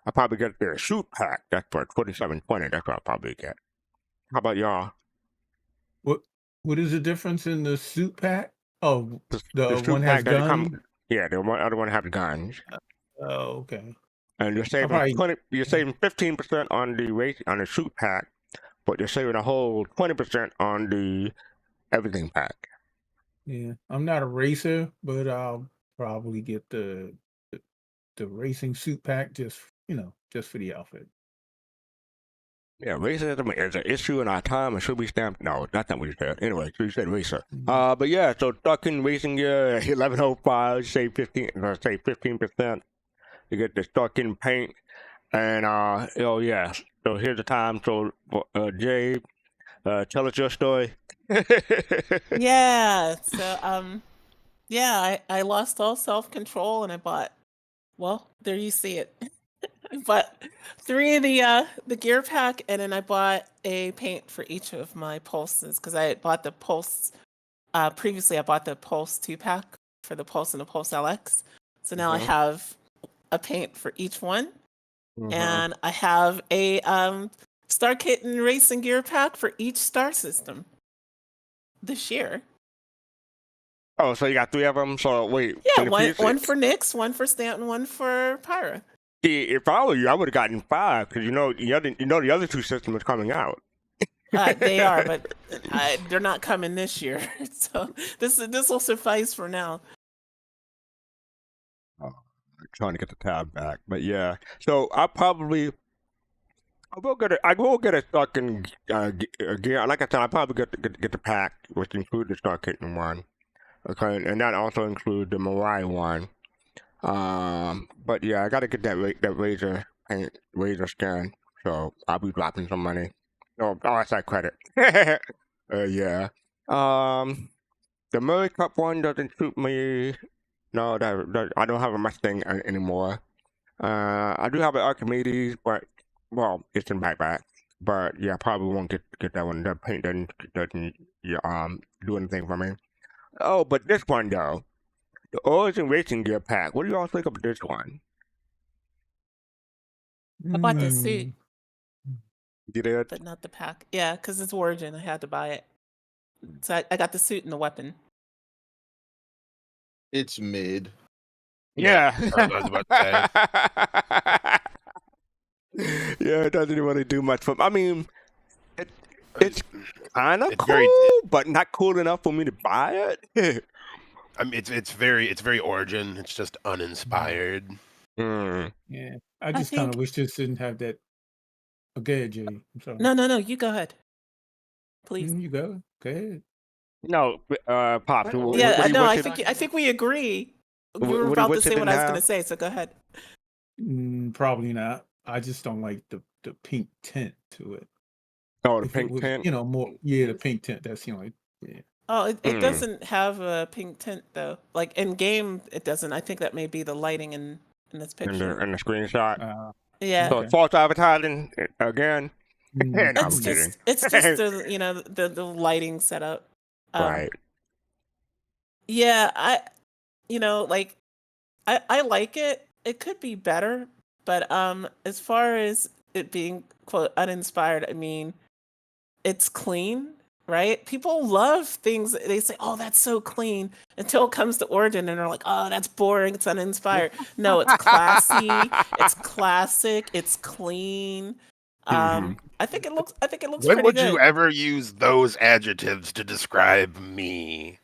I'll probably get the shoot pack. That's for 27.20. That's what I'll probably get. How about y'all? What is the difference in the suit pack? Oh, the suit one has pack doesn't come. guns. Yeah, the other one has guns. Oh, okay. And you're saving probably- You're saving 15% on the shoot pack, but you're saving a whole 20% on the everything pack. Yeah, I'm not a racer, but I'll probably get the racing suit pack just for the outfit. Yeah, racism is an issue in our time. It should be stamped. No, that's not what you said. Anyway, so you said racer. But yeah, so stuck in racing gear 1105, save 15%. You get the stuck in paint, and oh yeah. So here's the time. So Jade, tell us your story. Yeah. So yeah, I lost all self-control and I bought, well, there you see it. I bought 3 of the gear pack, and then I bought a paint for each of my pulses because I had bought the pulse previously. I bought the pulse 2-pack for the pulse and the pulse LX. So now I have a paint for each one, and I have a Star Kitten racing gear pack for each star system this year. Oh, so you got 3 of them. So wait. Yeah, one for Nyx, one for Stanton, one for Pyra. See, if I were you, I would have gotten 5 because the other 2 systems are coming out. They are, but they're not coming this year. So this will suffice for now. Oh, I'm trying to get the tab back, but yeah. So I will get a fucking gear. Like I said, I probably get the pack, which includes the Star Kitten one. Okay, and that also includes the Mirai one. But yeah, I gotta get that razor paint, razor skin. So I'll be dropping some money. Oh, that's that credit. Yeah. The Murray Cup one doesn't suit me. No, that I don't have a Mustang anymore. I do have an Archimedes, but well, it's in backpack. But yeah, I probably won't get that one. The paint doesn't do anything for me. Oh, but this one though, the Origin Racing Gear pack. What do y'all think of this one? I bought the suit, You did? but not the pack. Yeah, because it's Origin. I had to buy it. So I got the suit and the weapon. It's mid. Yeah. I was about to Yeah, it doesn't really do much for. I mean, it's kind of cool, very- but not cool enough for me to buy it. I mean, it's very Origin. It's just uninspired. Mm. Yeah, I just kind of think- wish this didn't have that. Okay, Jay. I'm sorry. No, you go ahead. Please. You go. Go ahead. No, Pops. Yeah, no, I think we agree. You were What do you about to wish it say what didn't I was have? going to say, so go ahead. Probably not. I just don't like the pink tint to it. Oh, the If it pink was, tint. more. Yeah, the pink tint. That's the only. Yeah. Oh, it Hmm. doesn't have a pink tint though. Like in game, it doesn't. I think that may be the lighting in this In picture. the screenshot. Yeah, So it's false advertising again. No, I'm it's kidding. just the the lighting setup. Right. Yeah, I like it. It could be better, but as far as it being quote uninspired, I mean, it's clean, right? People love things. They say, "Oh, that's so clean," until it comes to Origin, and they're like, "Oh, that's boring. It's uninspired." No, it's classy. It's classic. It's clean. I think it looks. When pretty would good. you ever use those adjectives to describe me?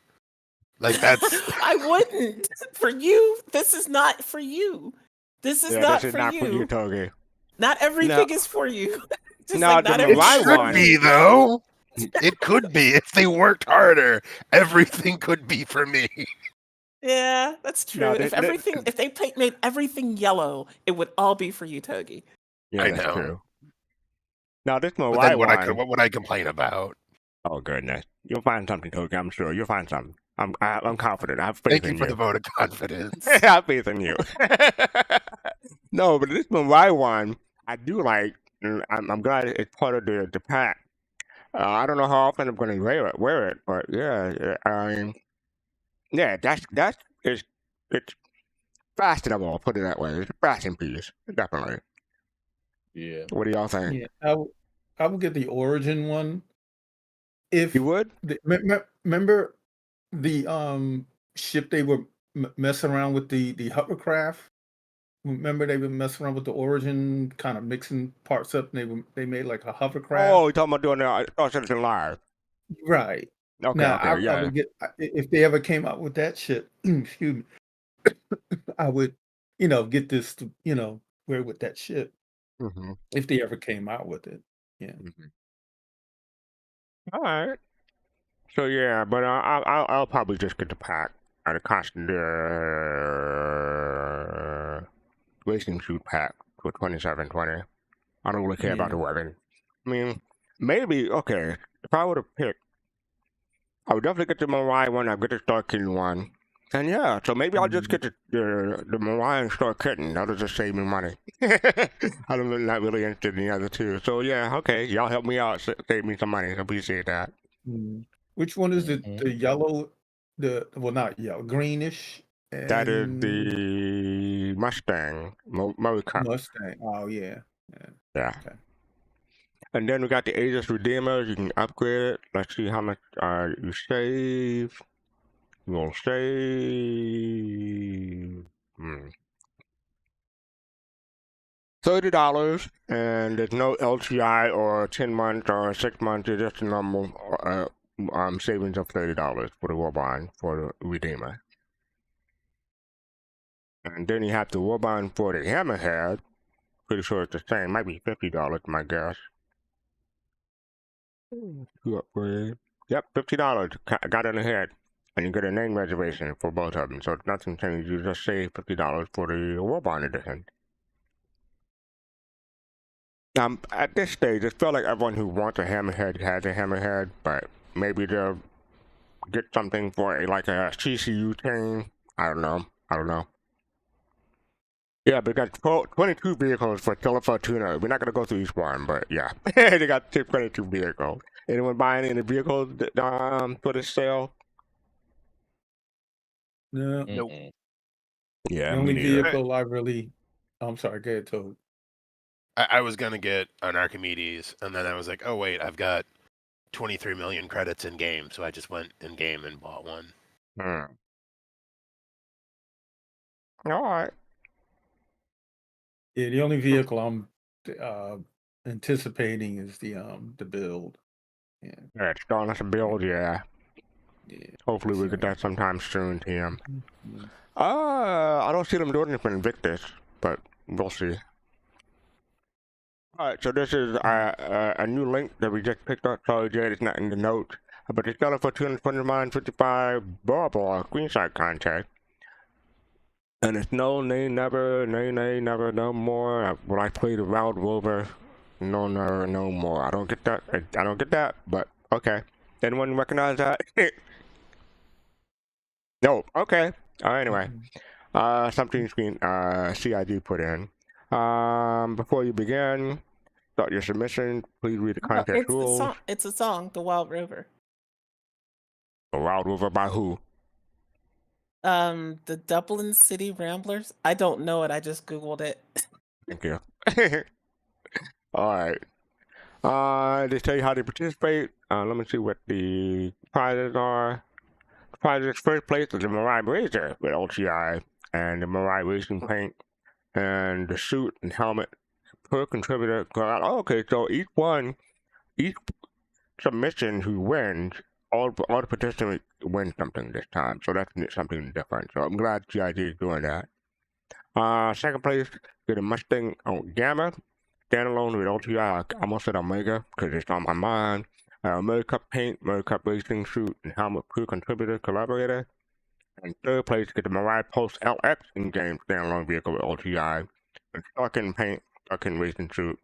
Like that's I wouldn't. For you, this is not for you. This is not this is for not you. for you, Togi. Not everything is for you. Just No, like the not it Mirai everything. one. should be though. It could be if they worked harder. Everything could be for me. Yeah, that's true. No, If they made everything yellow, it would all be for you, Togi. Yeah, I that's know. true. Now this But Mirai then one. what would I complain about? Oh goodness, you'll find something, Togi. I'm sure you'll find something. I'm confident. I have faith Thank you in for the vote of confidence. I have faith in you. No, but this Mirai one, I do like I'm glad it's part of the pack. I don't know how often I'm going to wear it, but yeah, I mean, yeah, it's fashionable. I'll put it that way. It's a fashion piece, definitely. Yeah. What do y'all think? Yeah, I would get the Origin one. If You would? remember the ship they were messing around with the hovercraft. Remember they were messing around with the Origin, kind of mixing parts up, and they made like a hovercraft. Oh, you're talking about doing the Star Citizen Live. Right. Okay, Now, okay, I yeah. would get if they ever came out with that shit. Excuse me. I would, get this to, wear with that shit Mm-hmm. if they ever came out with it. Yeah. Mm-hmm. All right. So yeah, but I'll probably just get the pack at a constant racing suit pack for $27.20. I don't really care about the Yeah. weapon. I mean, maybe okay. If I were to pick, I would definitely get the Mirai one. I'd get the Star Kitten one. And yeah, so maybe I'll just get the Mirai and Star Kitten. That'll just save me money. I'm not really interested in the other two. So yeah, okay, y'all help me out, save me some money. I appreciate that. Which one is the yellow? Not yellow, greenish. That is And the Mustang Murray Cup. Mustang. Oh yeah. Yeah. Okay. And then we got the Aegis Redeemers. You can upgrade it. Let's see how much you save. You'll save $30, and there's no LTI or 10 months or 6 months. It's just a normal savings of $30 for the Warbond for the Redeemer. And then you have the Warbond for the Hammerhead. Pretty sure it's the same. Might be $50, my guess. You upgrade. Yep, $50. Got it ahead. And you get a name reservation for both of them. So nothing changed. You just save $50 for the Warbond edition. At this stage, it felt like everyone who wants a Hammerhead has a Hammerhead, but maybe they'll get something for like a CCU chain. I don't know. Yeah, but they got 22 vehicles for Stella Fortuna. We're not going to go through each one, but yeah. They got 22 vehicles. Anyone buying any vehicles for this sale? No. Nope. Yeah, The only vehicle I'm sorry, go ahead, Toad. I was gonna get an Archimedes, and then I was like, oh wait, I've got 23 million credits in game, so I just went in game and bought one. All right. Yeah, the only vehicle I'm anticipating is the build. Yeah. Yeah, it's starting us a build, yeah. Hopefully we get that sometime soon, TM. I don't see them doing it for Invictus, but we'll see. Alright, so this is a new link that we just picked up. Sorry, Jade, it's not in the notes. But it's Stella Fortuna 2955 Barbara screenshot contest. And it's no, nay, never, no more. Will I play the Round Rover? No, never, no more. I don't get that, but okay. Anyone recognize that? No, okay. Anyway, something CID put in. Before you begin, start your submission. Please read the contest rules. It's a song, The Wild Rover. The Wild Rover by who? The Dublin City Ramblers. I don't know it. I just Googled it. Thank you. All right. They tell you how to participate. Let me see what the prizes are. The prizes first place is the Mirai Razor with LTI and the Mirai Racing Paint and the suit and helmet per contributor. Oh, okay, so each submission who wins, all the participants win something this time. So that's something different. So I'm glad GIG is doing that. Second place, get a Mustang Gamma, standalone with LTI. I almost said Omega because it's on my mind. Murray Cup paint, Murray Cup racing suit, and helmet per contributor collaborator. And third place, get the Mirai Pulse LX in-game standalone vehicle with LTI, and Starkin paint, Starkin racing suit,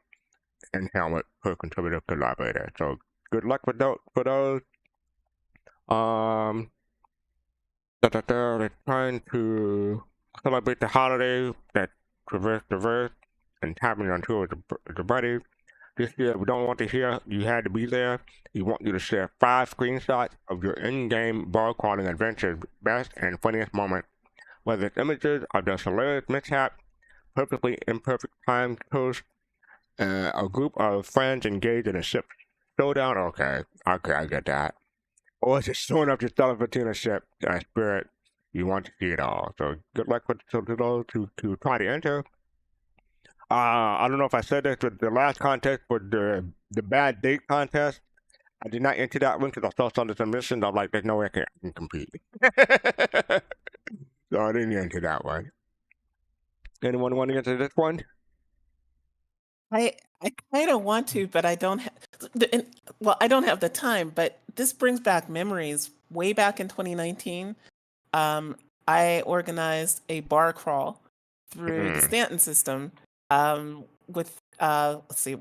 and helmet per contributor collaborator. So good luck with for those. They're trying to celebrate the holiday that traverse and tapping on tour with the buddies. This year, we don't want to hear you had to be there. We want you to share 5 screenshots of your in-game bar crawling adventures, best and funniest moment. Whether it's images of the hilarious mishap, perfectly imperfect time toast, a group of friends engaged in a ship showdown. Okay, I get that. Or just showing up to Stella Fortuna ship spirit. You want to see it all. So good luck with to those to try to enter. I don't know if I said this, but the last contest was the bad date contest. I did not enter that one because I saw some of the submissions. I'm like, there's no way I can compete. So I didn't enter that one. Anyone want to enter this one? I kind of want to, but I don't have. Well, I don't have the time. But this brings back memories. Way back in 2019, I organized a bar crawl through the Stanton system. With let's see,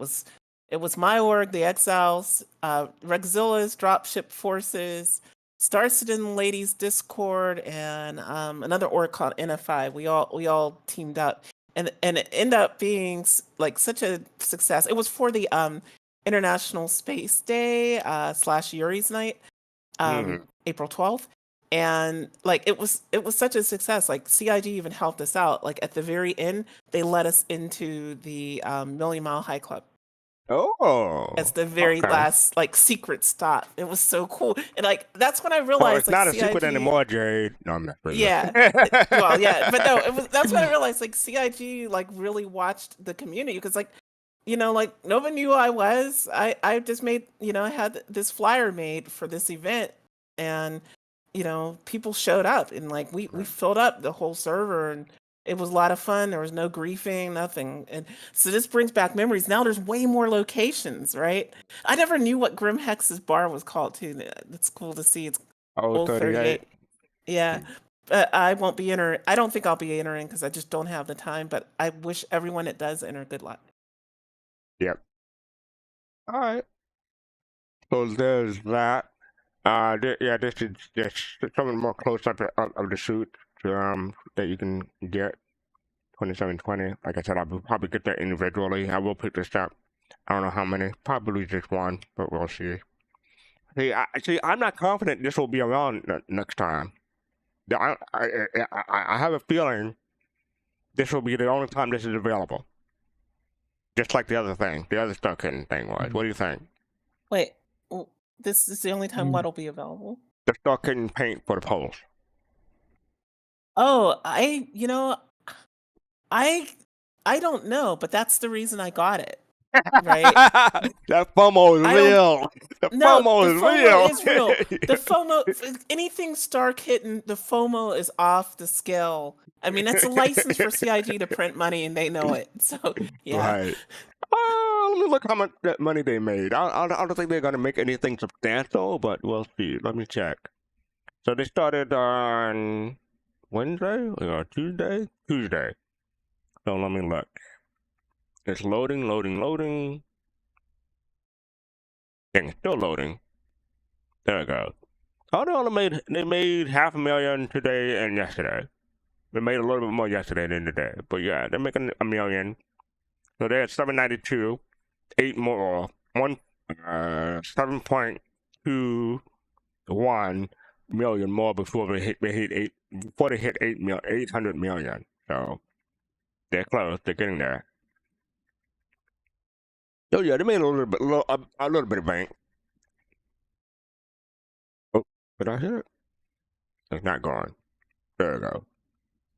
it was my org, the Exiles, Regzilla's Dropship Forces, Star Citizen Ladies Discord, and another org called NFI. We all teamed up. And it ended up being like such a success. It was for the International Space Day / Yuri's Night, April 12th, and like it was such a success. Like CIG even helped us out. Like at the very end, they let us into the Million Mile High Club. Oh, as the very last like secret stop. It was so cool, and like that's when I realized. Well, it's like, not a CIG, secret anymore, Jade. No, I'm not. Yeah, well, yeah, but no, that's when I realized like CIG like really watched the community because like, like nobody knew who I was. I just made I had this flyer made for this event, and people showed up, and like we filled up the whole server, and it was a lot of fun. There was no griefing, nothing. And so this brings back memories. Now there's way more locations, right? I never knew what Grim Hex's bar was called too. It's cool to see. It's Old 38. Yeah. But I won't be entering. I don't think I'll be entering because I just don't have the time. But I wish everyone that does enter good luck. Yep. All right. So there's that. This is just some more close up of the shoot that you can get 2720. Like I said, I'll probably get that individually. I will pick this up. I don't know how many. Probably just one, but we'll see. I'm not confident this will be around next time. I have a feeling this will be the only time this is available. Just like the other Star Kitten thing was. What do you think? Wait, this is the only time what'll be available? The Star Kitten paint for the poles. Oh, I don't know, but that's the reason I got it. Right? That FOMO is real. The FOMO is real. The FOMO, anything Star Kitten, the FOMO is off the scale. I mean, it's a license for CIG to print money, and they know it. So, yeah. Right. Let me look how much money they made. I don't think they're going to make anything substantial, but we'll see. Let me check. So they started on Wednesday or Tuesday? Tuesday. So let me look. It's loading. Dang, it's still loading. There it goes. Oh, they made $500,000 today and yesterday. They made a little bit more yesterday than today. But yeah, they're making $1 million. So they're at 792, 8 more, 7.21 million more before they hit 800 million. So they're close. They're getting there. Oh yeah, they made a little bit of bank. Oh, did I hear it? It's not gone. There we go.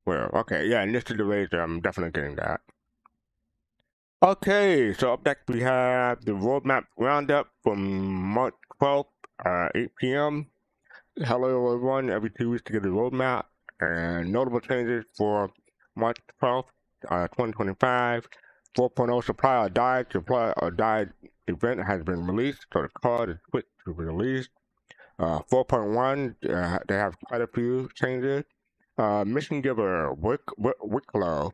Well, okay, yeah, and this is the rate I'm definitely getting that. Okay, so up next we have the roadmap roundup from March 12th, 8 p.m. Hello everyone, every 2 weeks to get a roadmap and notable changes for March 12th, 2025. 4.0 supply or died event has been released, so the card is quick to be released. 4.1, they have quite a few changes. Mission Giver Wicklow.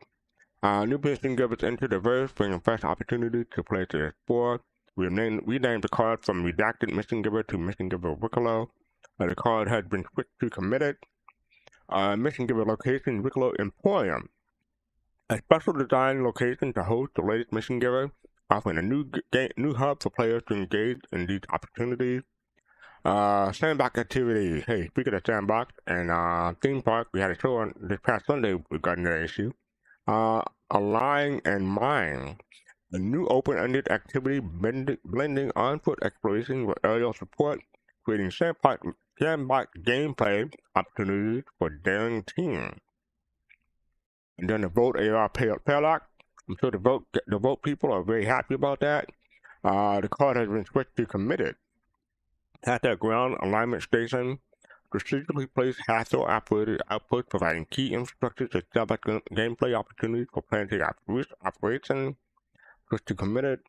New mission givers enter the verse, bringing fresh opportunity to play to explore. We named the card from Redacted Mission Giver to Mission Giver Wicklow. The card has been switched to Committed. Mission Giver location, Wicklow Emporium. A special design location to host the latest Mission Giver. offering a new hub for players to engage in these opportunities. Sandbox activities. Hey, speaking of sandbox and theme park, we had a show on this past Sunday regarding that issue. Align and Mine, a new open-ended activity blending on-foot exploration with aerial support, creating sandbox gameplay opportunities for daring teams. And then the vote AR Paylock. I'm sure the vote people are very happy about that. The card has been switched to committed. At that ground alignment station, strategically placed Hassel-operated outputs providing key infrastructure to establish gameplay opportunities for planetary operation. Switch to committed.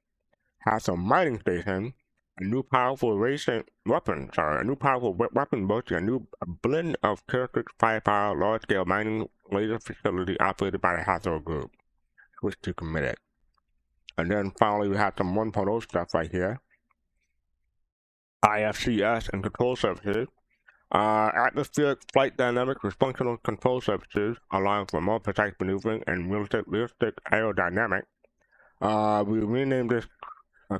Hassel mining station, a new powerful weapon boasting a new blend of characters, firepower, large-scale mining laser facility operated by the Hassel Group. Switch to committed. And then finally we have some 1.0 stuff right here. IFCS and control services. Atmospheric flight dynamics with functional control services allowing for more precise maneuvering and realistic aerodynamic. We renamed this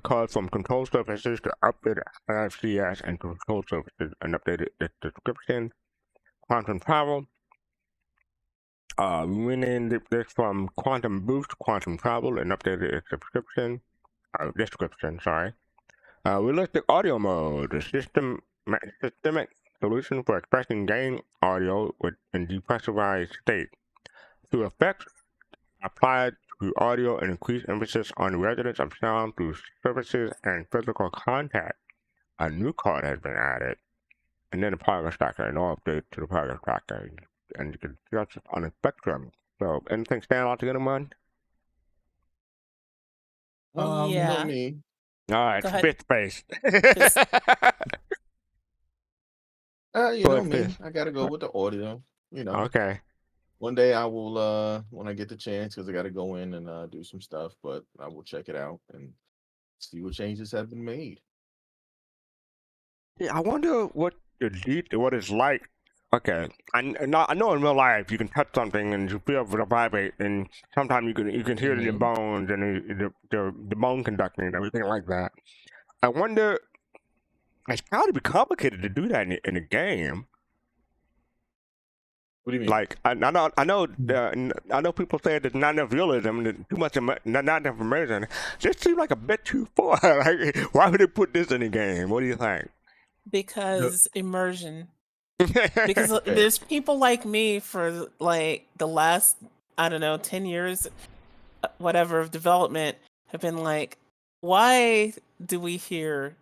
card from control services to update IFCS and control services and updated its description. Quantum travel. We renamed this from Quantum Boost, Quantum Travel, and updated its description. Realistic audio mode, a systemic solution for expressing game audio in depressurized state. Through effects applied to audio and increased emphasis on resonance of sound through surfaces and physical contact, a new card has been added. And then the progress tracker, no update to the progress tracker. And you can judge it on a spectrum. So, anything stand out to anyone? Yeah. Me. All right, Go ahead. fifth space. You Go know ahead, me. Fizz. I gotta go with the audio. You know. Okay. One day I will, when I get the chance, because I got to go in and do some stuff, but I will check it out and see what changes have been made. Yeah, I wonder what it's like. Okay, I know in real life you can touch something and you feel the vibrate, and sometimes you can hear it in your bones and the bone conducting and everything like that. I wonder, it's got to be complicated to do that in a game. What do you mean? Like I know people say there's not enough realism, there's too much, not enough immersion. This seems like a bit too far. Like, why would they put this in a game? What do you think? Because immersion. Because there's people like me for like the last, I don't know, 10 years, whatever, of development have been like, why do we hear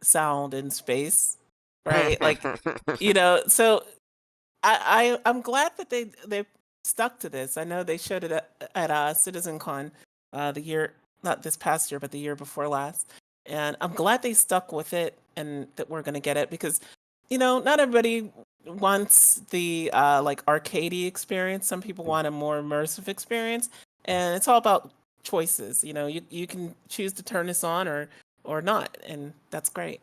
sound in space? Right? Like, so I'm glad that they stuck to this. I know they showed it at CitizenCon the year, not this past year, but the year before last. And I'm glad they stuck with it and that we're going to get it because, not everybody wants the like arcadey experience. Some people want a more immersive experience, and it's all about choices. You can choose to turn this on or not, and that's great.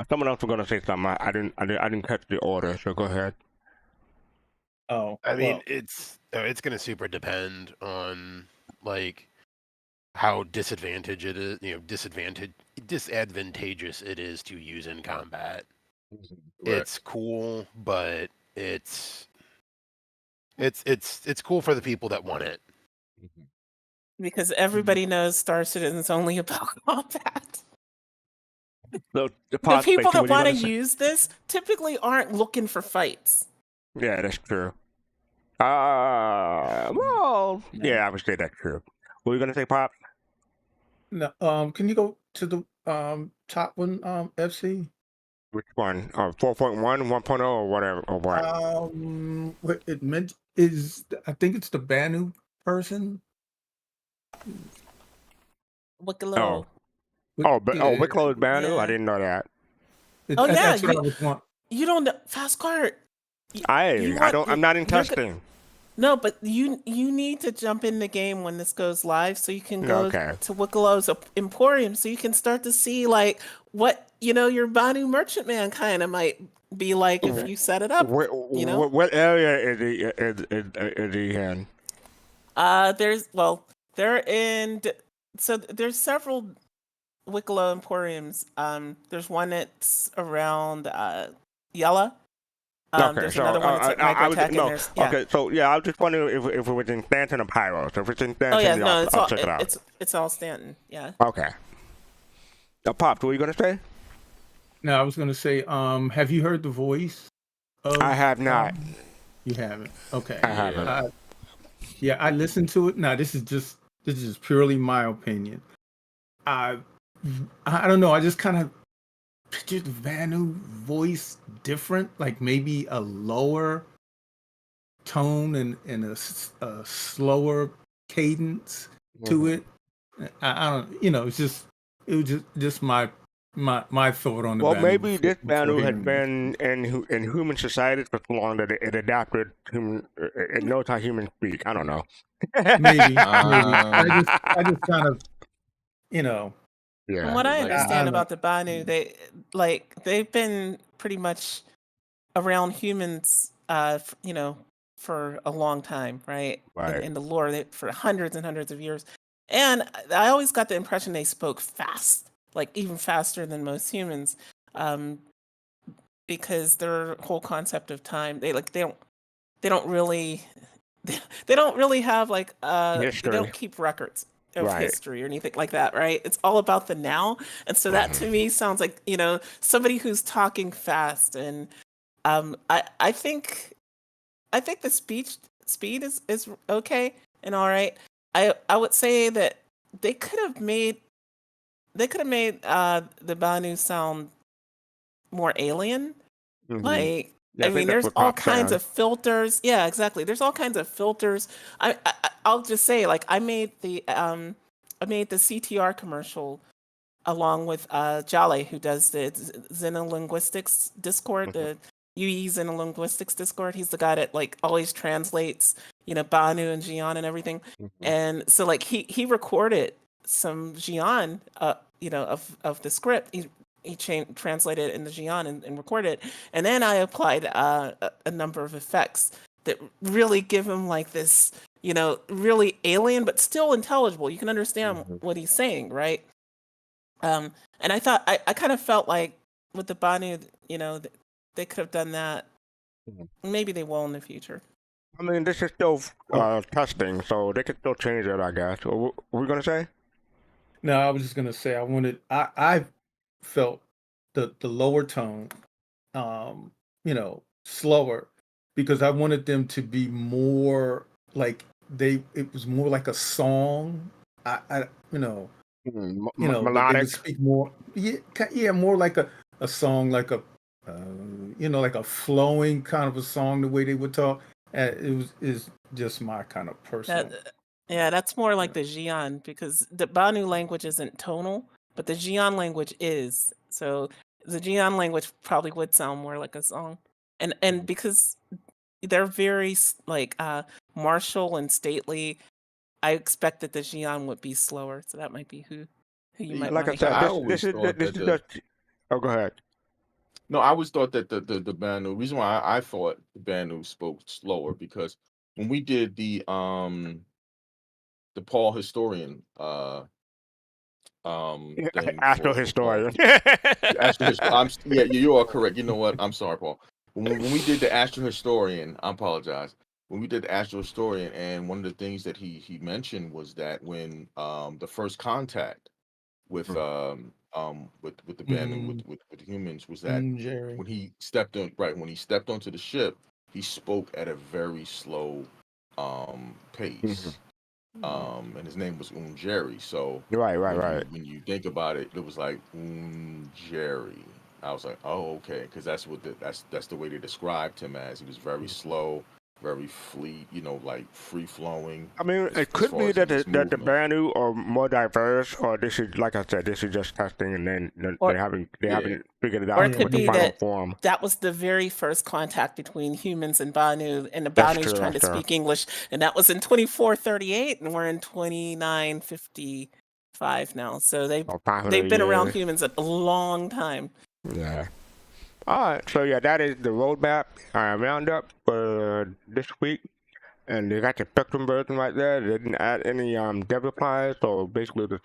Someone else was going to say something. I didn't catch the order, so go ahead. Oh, I mean, it's going to super depend on like how disadvantageous it is to use in combat. Right. It's cool, but it's cool for the people that want it. Because everybody knows Star Citizen's only about combat. So The people that want to use this typically aren't looking for fights. Yeah, that's true. Well, yeah, I would say that's true. What were you gonna say, Pop? no. Can you go to the top one, FC? Which one? 4.1, 1.0, or whatever, or what? What it meant is, I think it's the Banu person. Wicklow. Wicklow's Banu? I didn't know that. Oh, yeah, That's what I was want. You don't know fastcart. I'm not in testing. No, but you need to jump in the game when this goes live so you can go to Wicklow's Emporium so you can start to see like what your Banu Merchantman kind of might be like if you set it up. What area is he in? They're in there's several Wicklow Emporiums. There's one that's around Yella. Okay, There's so another one that's at I was Microtech, and no. there's Okay, so yeah, I was just wondering if it was in Stanton or Pyro. So if it's in Oh Stanton, yeah, yeah, no, it's I'll all check it out. it's all Stanton. Yeah. Okay. Now, Pops, what were you gonna say? No, I was gonna say, have you heard the voice of? I have not. You haven't. Okay. I haven't. Yeah, I listened to it. Now this is just purely my opinion. I don't know. I just kind of pictured the Vanu voice different, like maybe a lower tone and a slower cadence to it. I don't. It was just my thought on the. Well, Vanu maybe this before Banu had hearing been in human society for so long that it adapted human. It knows how humans speak. I don't know. Maybe. I just kind of, From Yeah. what I Like, understand I about the Banu, they've been pretty much around humans, for a long time, right? Right. In the lore, for hundreds and hundreds of years, and I always got the impression they spoke fast, like even faster than most humans, because their whole concept of time, they don't really they don't really have they History. don't keep records of Right. history or anything like that, right? It's all about the now. And so that to me sounds like, somebody who's talking fast. And I think the speed is okay and all right. I would say that they could have made the Banu sound more alien. Mhm. Like, Yeah, I think mean, that's there's what all Pop kinds said. of filters. Yeah, exactly. There's all kinds of filters. I'll just say, like, I made the CTR commercial along with Jale, who does the Xenolinguistics Discord, the UE Xenolinguistics Discord. He's the guy that like always translates, Banu and Xi'an and everything. And so like he recorded some Xi'an, of the script. He translated it into Xi'an and recorded it. And then I applied a number of effects that really give him like this, really alien but still intelligible. You can understand what he's saying, right? And I thought I kind of felt like with the Banu, they could have done that. Maybe they will in the future. I mean, this is still testing, so they could still change it, I guess. What were we gonna say? No, I was just gonna say I felt the lower tone, slower, because I wanted them to be more like it was more like a song. That they Melodic. would speak more, more like a song, like a like a flowing kind of a song, the way they would talk. Is just my kind of personal. That's more like the Xi'an, because the Banu language isn't tonal, but the Xi'an language is. So the Xi'an language probably would sound more like a song, and because they're very martial and stately, I expected the Xi'an would be slower. So that might be who you might Like I want to said, hear. I always thought this that is just. Oh, go ahead. No, I always thought that the Banu, reason why I thought the Banu spoke slower, because when we did the Paul Historian thing Astro for Paul. historian. Yeah, you are correct. You know what? I'm sorry, Paul. When we did the Astro Historian, I apologize. When we did the Astro Historian, and one of the things that he mentioned was that when the first contact with the Banu with humans was that Jerry. when he stepped onto the ship, he spoke at a very slow pace. And his name was Jerry. So Right. when you think about it, it was like Jerry. I was like, oh, okay, because that's the way they described him as. He was very slow, very fleet, like free flowing. I mean, it could be that the Banu are more diverse, or this is, like I said, this is just testing, and then they haven't figured it out. Or it could in the be final form. that was the very first contact between humans and Banu, and the That's Banu's true, trying to that's true. speak English, and that was in 2438, and we're in 2955 now. So they've 500 been around years. humans a long time. Yeah. All right. So yeah, that is the roadmap roundup for this week. and they got the Spectrum version right there. They didn't add any devil files, so basically the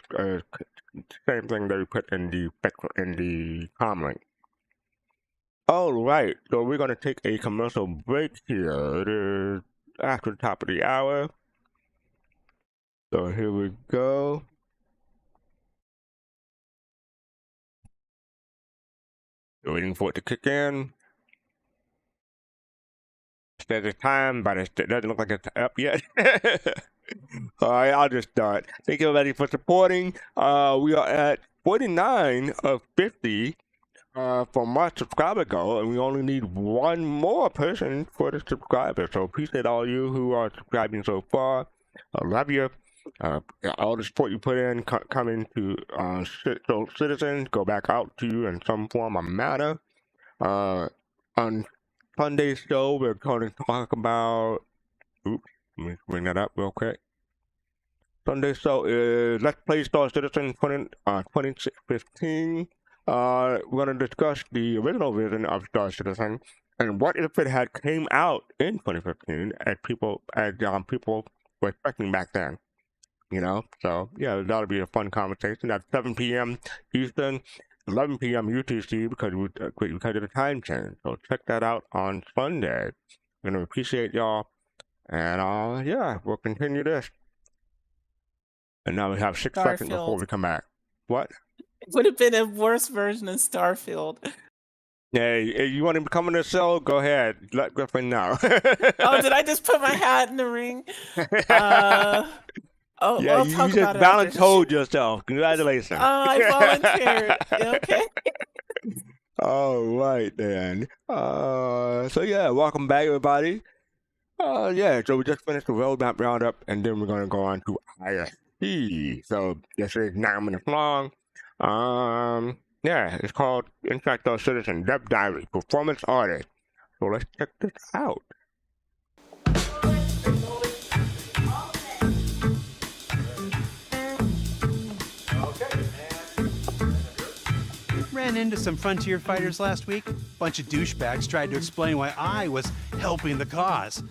same thing that we put in the Spectrum in the comlink. All right, so we're gonna take a commercial break here. It is after the top of the hour. So here we go. Waiting for it to kick in. Says it's time, but it doesn't look like it's up yet. Alright, I'll just start. Thank you everybody for supporting. We are at 49 of 50 from our subscriber goal, and we only need one more person for the subscriber. So appreciate all you who are subscribing so far. I love you. All the support you put in coming to citizens go back out to you in some form or manner. On Sunday's show, we're going to talk about. Oops, let me bring that up real quick. Sunday's show is Let's Play Star Citizen 2015. We're going to discuss the original version of Star Citizen and what if it had came out in 2015 as people were expecting back then. You know, so yeah, that'll be a fun conversation at 7 p.m. Eastern, 11 p.m. UTC because of the time change. So check that out on Sunday. I'm gonna appreciate y'all, and yeah, we'll continue this. And now we have 6 seconds before we come back. What? It would have been a worse version of Starfield. Hey, if you want to come on the show, go ahead. Let Griffin know. Oh, did I just put my hat in the ring? Oh, yeah, we'll you talk just about it balance after. hold yourself. Congratulations. Oh, I volunteered. Okay. All right then. So yeah, welcome back everybody. Yeah, so we just finished the roadmap roundup, and then we're gonna go on to ISP. So this is 9 minutes long. Yeah, it's called Inside Star Citizen Dev Diary Performance Artist. So let's check this out. Ran into some frontier fighters last week. Bunch of douchebags tried to explain why I was helping the cause.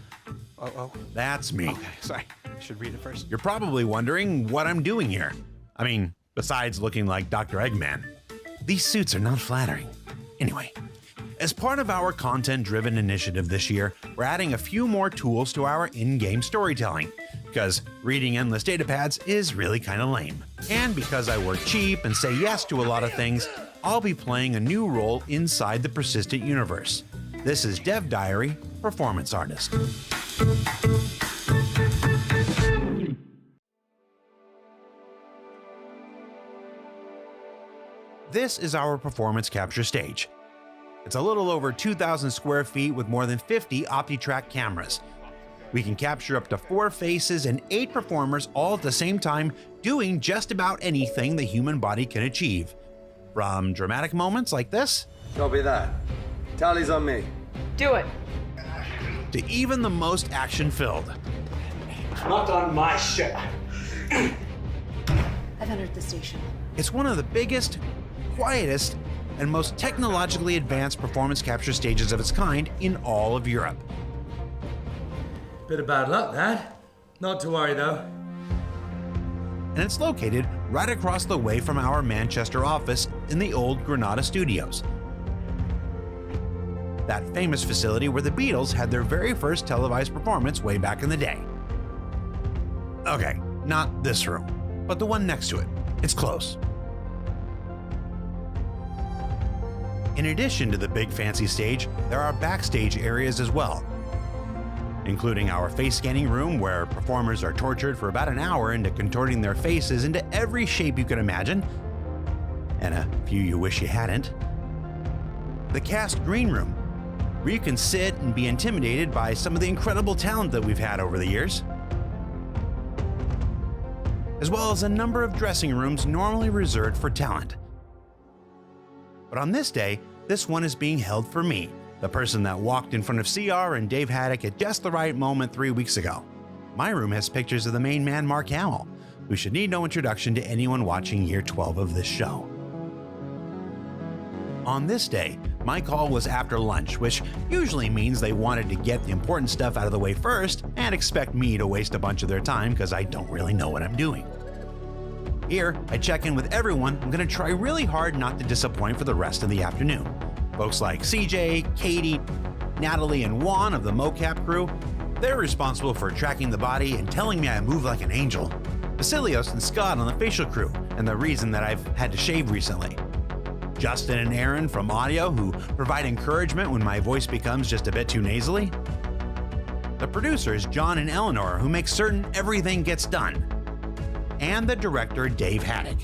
Oh, That's me. okay, sorry. I should read it first. You're probably wondering what I'm doing here. I mean, besides looking like Dr. Eggman. These suits are not flattering. Anyway, as part of our content-driven initiative this year, we're adding a few more tools to our in-game storytelling, because reading endless datapads is really kind of lame. And because I work cheap and say yes to a lot of things, I'll be playing a new role inside the Persistent universe. This is Dev Diary Performance Artist. This is our performance capture stage. It's a little over 2,000 square feet with more than 50 OptiTrack cameras. We can capture up to 4 faces and 8 performers all at the same time, doing just about anything the human body can achieve. From dramatic moments like this, Copy that. Tally's on me. Do it. to even the most action-filled. Not on my ship. I've entered the station. It's one of the biggest, quietest, and most technologically advanced performance capture stages of its kind in all of Europe. Bit of bad luck, that. Not to worry, though. And it's located right across the way from our Manchester office in the old Granada Studios. That famous facility where the Beatles had their very first televised performance way back in the day. Okay, not this room, but the one next to it. It's close. In addition to the big fancy stage, there are backstage areas as well, including our face scanning room where performers are tortured for about an hour into contorting their faces into every shape you can imagine, and a few you wish you hadn't. The cast green room, where you can sit and be intimidated by some of the incredible talent that we've had over the years, as well as a number of dressing rooms normally reserved for talent. But on this day, this one is being held for me, the person that walked in front of CR and Dave Haddock at just the right moment 3 weeks ago. My room has pictures of the main man, Mark Hamill, who should need no introduction to anyone watching year 12 of this show. On this day, My call was after lunch, which usually means they wanted to get the important stuff out of the way first and expect me to waste a bunch of their time because I don't really know what I'm doing. Here, I check in with everyone. I'm going to try really hard not to disappoint for the rest of the afternoon. Folks like CJ, Katie, Natalie, and Juan of the mocap crew, they're responsible for tracking the body and telling me I move like an angel. Basilios and Scott on the facial crew, and the reason that I've had to shave recently. Justin and Aaron from audio, who provide encouragement when my voice becomes just a bit too nasally. The producers, John and Eleanor, who make certain everything gets done. And the director, Dave Haddock.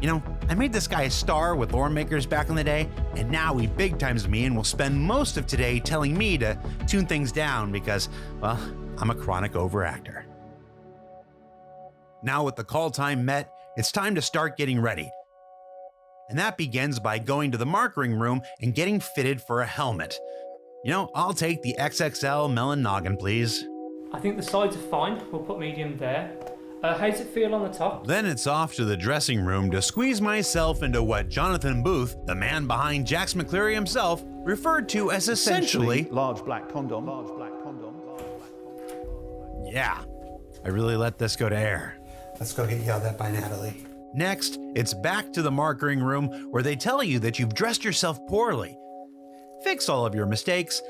You know, I made this guy a star with Lore Makers back in the day, and now he big times me and will spend most of today telling me to tune things down because, well, I'm a chronic overactor. Now with the call time met, it's time to start getting ready. And that begins by going to the markering room and getting fitted for a helmet. You know, I'll take the XXL melon noggin, please. I think the sides are fine. We'll put medium there. How does it feel on the top? Then it's off to the dressing room to squeeze myself into what Jonathan Booth, the man behind Jax McCleary himself, referred to as essentially large black condom. Yeah, I really let this go to air. Let's go get yelled at by Natalie. Next, it's back to the markering room where they tell you that you've dressed yourself poorly. Fix all of your mistakes,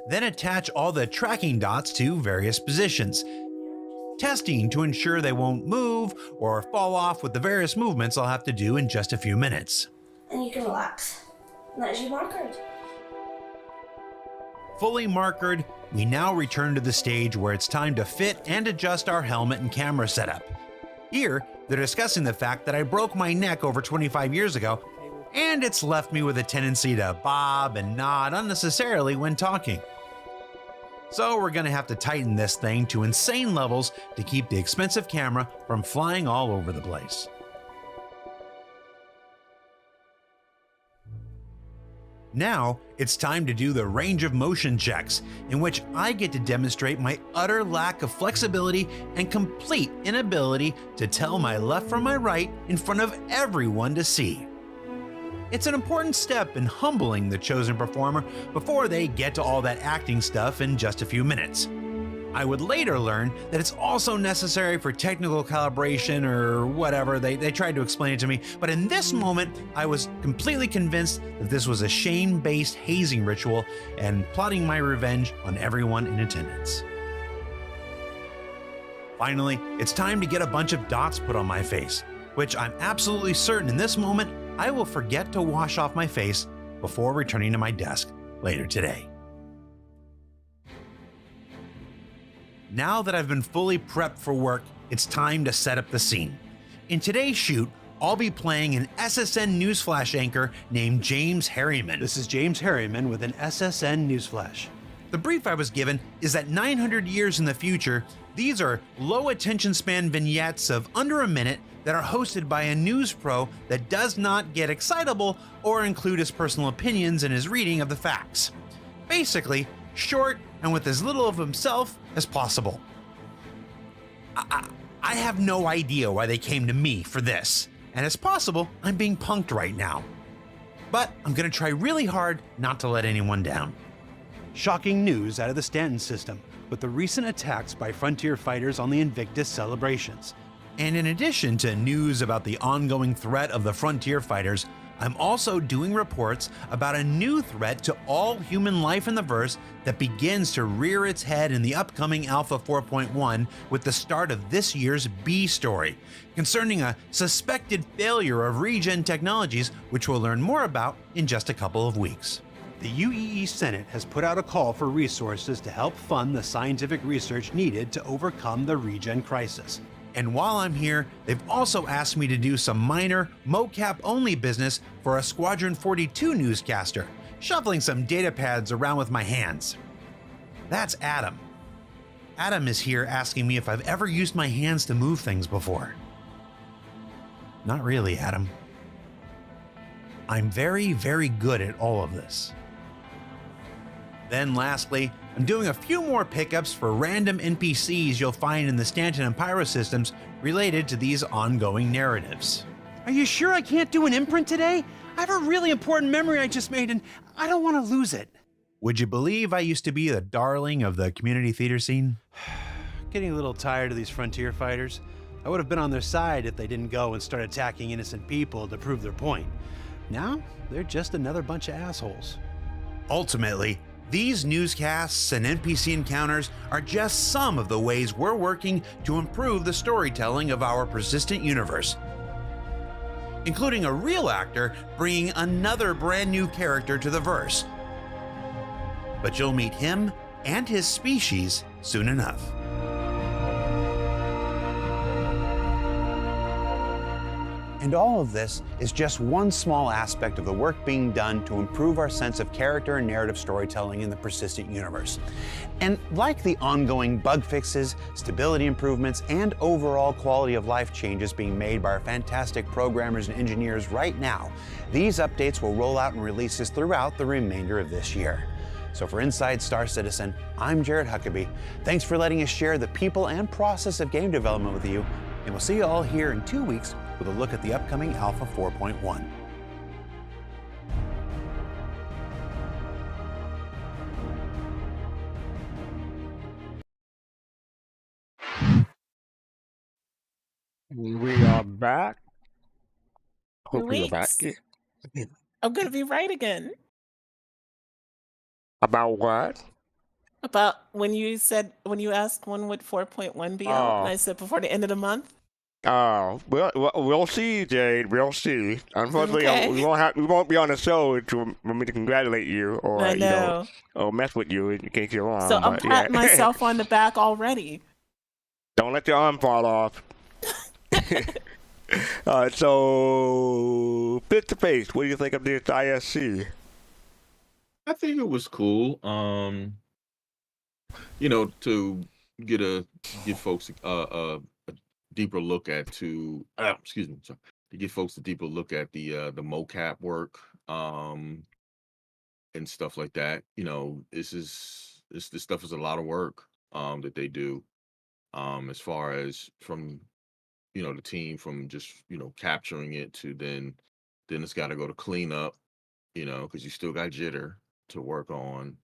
then attach all the tracking dots to various positions. Testing to ensure they won't move or fall off with the various movements I'll have to do in just a few minutes. And you can relax. And that's your markered. Fully markered, we now return to the stage where it's time to fit and adjust our helmet and camera setup. Here, they're discussing the fact that I broke my neck over 25 years ago, and it's left me with a tendency to bob and nod unnecessarily when talking. So we're gonna have to tighten this thing to insane levels to keep the expensive camera from flying all over the place. Now, it's time to do the range of motion checks, in which I get to demonstrate my utter lack of flexibility and complete inability to tell my left from my right in front of everyone to see. It's an important step in humbling the chosen performer before they get to all that acting stuff in just a few minutes. I would later learn that it's also necessary for technical calibration or whatever, they tried to explain it to me, but in this moment, I was completely convinced that this was a shame-based hazing ritual and plotting my revenge on everyone in attendance. Finally, it's time to get a bunch of dots put on my face, which I'm absolutely certain in this moment, I will forget to wash off my face before returning to my desk later today. Now that I've been fully prepped for work, it's time to set up the scene. In today's shoot, I'll be playing an SSN newsflash anchor named James Harriman. This is James Harriman with an SSN newsflash. The brief I was given is that 900 years in the future, these are low attention span vignettes of under a minute that are hosted by a news pro that does not get excitable or include his personal opinions in his reading of the facts. Basically, short and with as little of himself as possible. I have no idea why they came to me for this, and it's possible I'm being punked right now. But I'm gonna try really hard not to let anyone down. Shocking news out of the Stanton system with the recent attacks by Frontier fighters on the Invictus celebrations. And in addition to news about the ongoing threat of the Frontier fighters, I'm also doing reports about a new threat to all human life in the verse that begins to rear its head in the upcoming Alpha 4.1 with the start of this year's B story, concerning a suspected failure of regen technologies, which we'll learn more about in just a couple of weeks. The UEE Senate has put out a call for resources to help fund the scientific research needed to overcome the regen crisis. And while I'm here, they've also asked me to do some minor, mocap-only business for a Squadron 42 newscaster, shuffling some data pads around with my hands. That's Adam. Adam is here asking me if I've ever used my hands to move things before. Not really, Adam. I'm very, very good at all of this. Then lastly, I'm doing a few more pickups for random NPCs you'll find in the Stanton and Pyro systems related to these ongoing narratives. Are you sure I can't do an imprint today? I have a really important memory I just made and I don't want to lose it. Would you believe I used to be the darling of the community theater scene? Getting a little tired of these frontier fighters. I would have been on their side if they didn't go and start attacking innocent people to prove their point. Now, they're just another bunch of assholes. Ultimately, these newscasts and NPC encounters are just some of the ways we're working to improve the storytelling of our persistent universe, including a real actor bringing another brand new character to the verse. But you'll meet him and his species soon enough. And all of this is just one small aspect of the work being done to improve our sense of character and narrative storytelling in the persistent universe. And like the ongoing bug fixes, stability improvements, and overall quality of life changes being made by our fantastic programmers and engineers right now, these updates will roll out in releases throughout the remainder of this year. So for Inside Star Citizen, I'm Jared Huckabee. Thanks for letting us share the people and process of game development with you, and we'll see you all here in 2 weeks with a look at the upcoming Alpha 4.1. We are back. Hope you're Weeks. back. I'm gonna be right again About what? about when you asked when would 4.1 be out, and I said before the end of the month. Oh, we'll see, Jade. We'll see. Unfortunately, Okay. we won't be on the show for me to congratulate you or I know. or mess with you in case you're wrong. So I'm but, patting myself on the back already. Don't let your arm fall off. So Fit to Face, what do you think of this ISC? I think it was cool. To give folks a deeper look at to give folks a deeper look at the mocap work and stuff like that. This stuff is a lot of work that they do as far as from the team from just capturing it to then it's got to go to cleanup, because you still got jitter to work on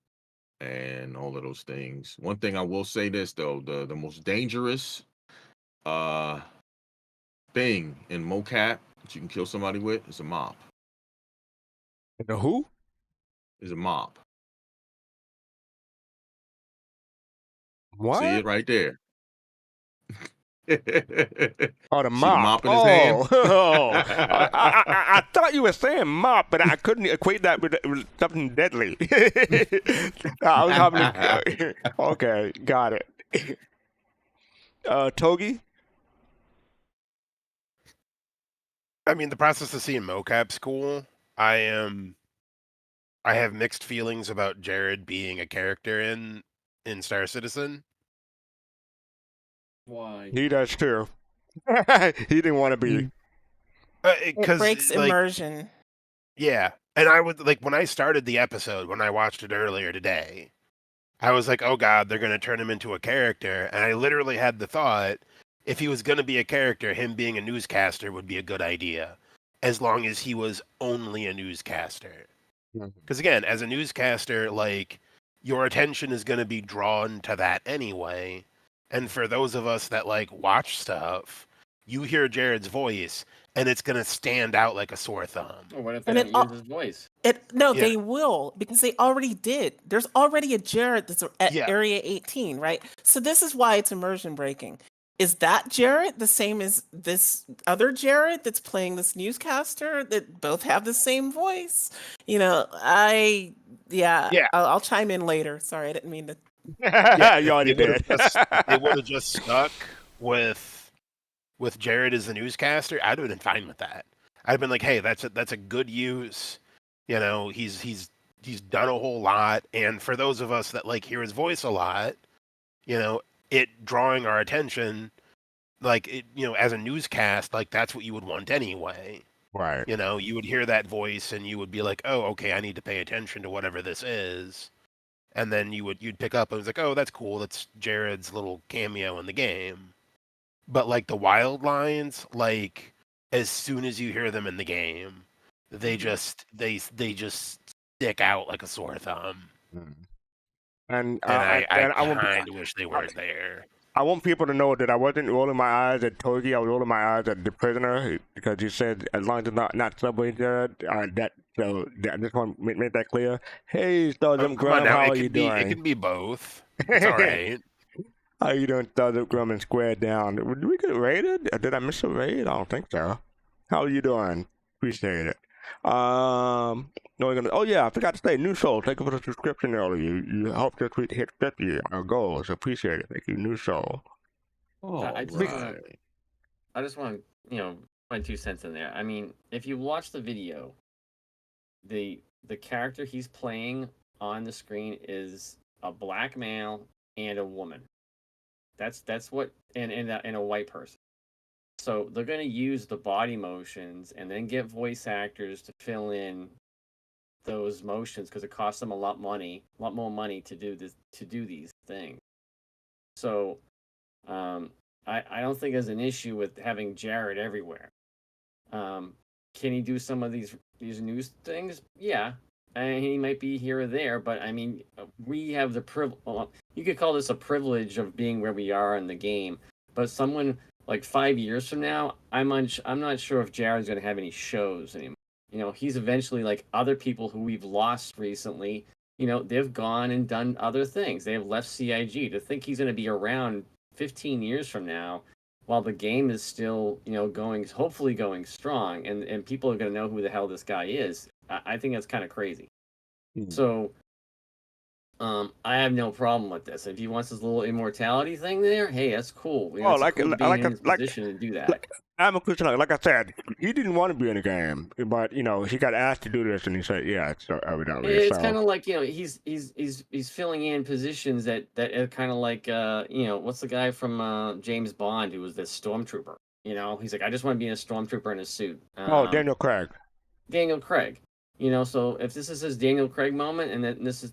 and all of those things. One thing I will say this though, the most dangerous thing in mocap that you can kill somebody with is a mop. The who? Is a mop. What? See it right there. Oh, the See mop. the mop in his hand? Oh. I thought you were saying mop, but I couldn't equate that with something deadly. I was having okay, got it. Togi? I mean, the process of seeing mocap's cool. I have mixed feelings about Jared being a character in Star Citizen. Why? He does too. He didn't want to be. It breaks immersion. Yeah. And I would when I started the episode, when I watched it earlier today, I was like, oh God, they're going to turn him into a character. And I literally had the thought, if he was going to be a character, him being a newscaster would be a good idea, as long as he was only a newscaster. Because again, as a newscaster, your attention is going to be drawn to that anyway. And for those of us that watch stuff, you hear Jared's voice, and it's going to stand out like a sore thumb. Well, what if they don't use his voice? They will, because they already did. There's already a Jared that's at Area 18, right? So this is why it's immersion breaking. Is that Jared the same as this other Jared that's playing this newscaster that both have the same voice? I'll chime in later. Sorry, I didn't mean to. You already did. They would have just stuck with Jared as the newscaster. I'd have been fine with that. I'd have been like, hey, that's a good use. He's done a whole lot, and for those of us that hear his voice a lot, it drawing our attention, as a newscast, that's what you would want anyway. Right. You would hear that voice and you would be like, oh, okay, I need to pay attention to whatever this is. And then you'd pick up and it was like, oh, that's cool. That's Jared's little cameo in the game. But the wild lines, as soon as you hear them in the game, they just stick out like a sore thumb. And I I want kind of wish they weren't there. I want people to know that I wasn't rolling my eyes at Togi. I was rolling my eyes at the prisoner because he said as long as it's not Subway Jared, I just want to make that clear. Hey, Stardom Come on Grum, now, how it are you can be doing? both. It's all right. How you doing, Stardom Grum and Square Down? Did we get raided? Did I miss a raid? I don't think so. How are you doing? Appreciate it. No, oh yeah, I forgot to say, New Soul, thank you for the subscription earlier. You helped us hit 50 our goals. Appreciate it. Thank you, New Soul. I just want to, my 2 cents in there. I mean, if you watch the video, the character he's playing on the screen is a black male and a woman. That's what and a white person. So they're going to use the body motions and then get voice actors to fill in those motions because it costs them a lot more money to do these things. So I don't think there's an issue with having Jared everywhere. Can he do some of these news things? Yeah. And he might be here or there, but I mean, we have the privilege. You could call this a privilege of being where we are in the game. But someone like 5 years from now, I'm not sure if Jared's going to have any shows anymore. He's eventually like other people who we've lost recently. They've gone and done other things. They have left CIG. To think he's going to be around 15 years from now, while the game is still, hopefully going strong, and people are going to know who the hell this guy is. I think that's kind of crazy. So, I have no problem with this. If he wants his little immortality thing there, hey, that's cool. Oh, it's like cool to be in his position to do that. I'm a Christian. Like I said, he didn't want to be in the game, but he got asked to do this, and he said, "Yeah, it's evidently." It's kind of like he's filling in positions that are kind of like what's the guy from James Bond who was the stormtrooper? He's like, I just want to be in a stormtrooper in a suit. Daniel Craig. Daniel Craig. So if this is his Daniel Craig moment, and that's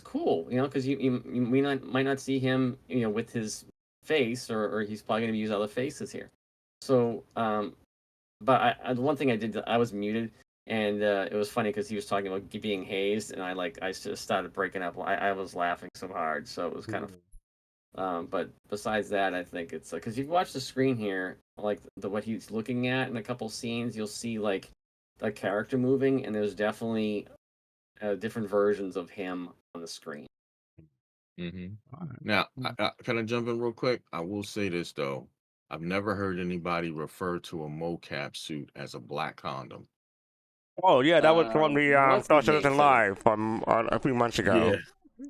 cool. Because you might not see him with his face, or he's probably going to use other faces here. So, but the one thing I did, I was muted, and it was funny because he was talking about being hazed, and I just started breaking up. I was laughing so hard, so it was kind of. But besides that, I think it's because you watch the screen here, like what he's looking at in a couple scenes, you'll see like a character moving, and there's definitely different versions of him on the screen. Now, can I jump in real quick? I will say this though. I've never heard anybody refer to a mocap suit as a black condom. Oh yeah, that was from the Star Citizen Live from a few months ago.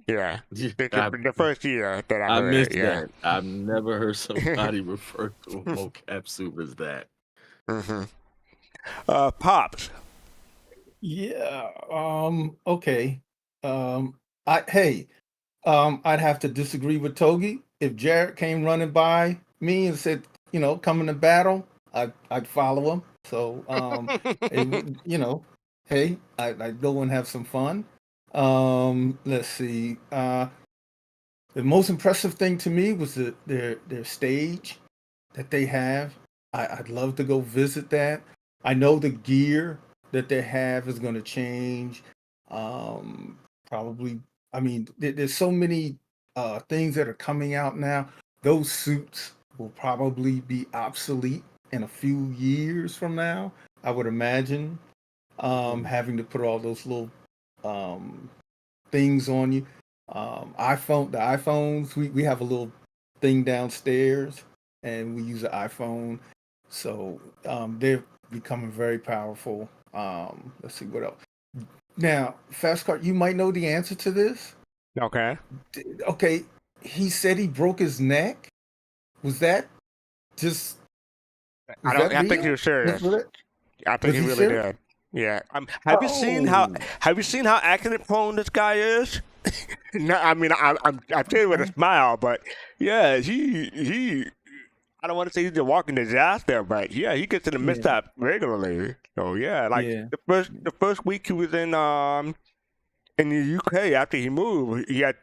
Yeah. The first year that I I heard missed it. Yeah. that. I've never heard somebody refer to a mocap suit as that. Pops. Yeah. Okay. I'd have to disagree with Togi. If Jared came running by me and said, come into battle, I'd follow him. So, hey, I'd go and have some fun. Let's see. The most impressive thing to me was their stage that they have. I'd love to go visit that. I know the gear that they have is going to change. Probably. I mean, there's so many things that are coming out now. Those suits will probably be obsolete in a few years from now, I would imagine. Having to put all those little things on you. The iPhones, we have a little thing downstairs, and we use an iPhone. So they're becoming very powerful. Let's see what else. Now, Fastcart, you might know the answer to this. Okay. Okay, he said he broke his neck. Was that just? I think he was serious. I think he really did. Yeah. Have you seen how accident prone this guy is? No, I mean I say it with a smile, but yeah, he. I don't want to say he's a walking disaster, but yeah, he gets in the mishap regularly. So yeah, the first week he was in the UK after he moved, he had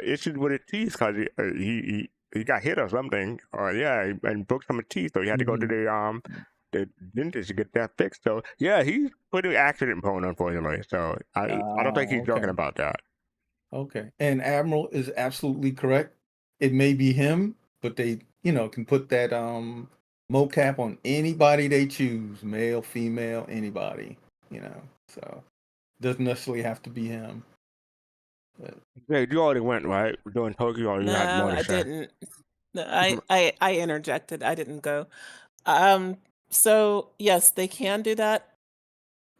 issues with his teeth because he got hit or something. And broke some of his teeth, so he had to go to didn't just get that fixed. So yeah, he's pretty accident prone, unfortunately. So I don't think he's joking Okay. about that. Okay. And Admiral is absolutely correct. It may be him, but they, can put that mocap on anybody they choose, male, female, anybody, So doesn't necessarily have to be him. But Yeah, you already went, right? Doing Tokyo, or you had No, more to I say? didn't. No, I interjected. I didn't go. So yes, they can do that.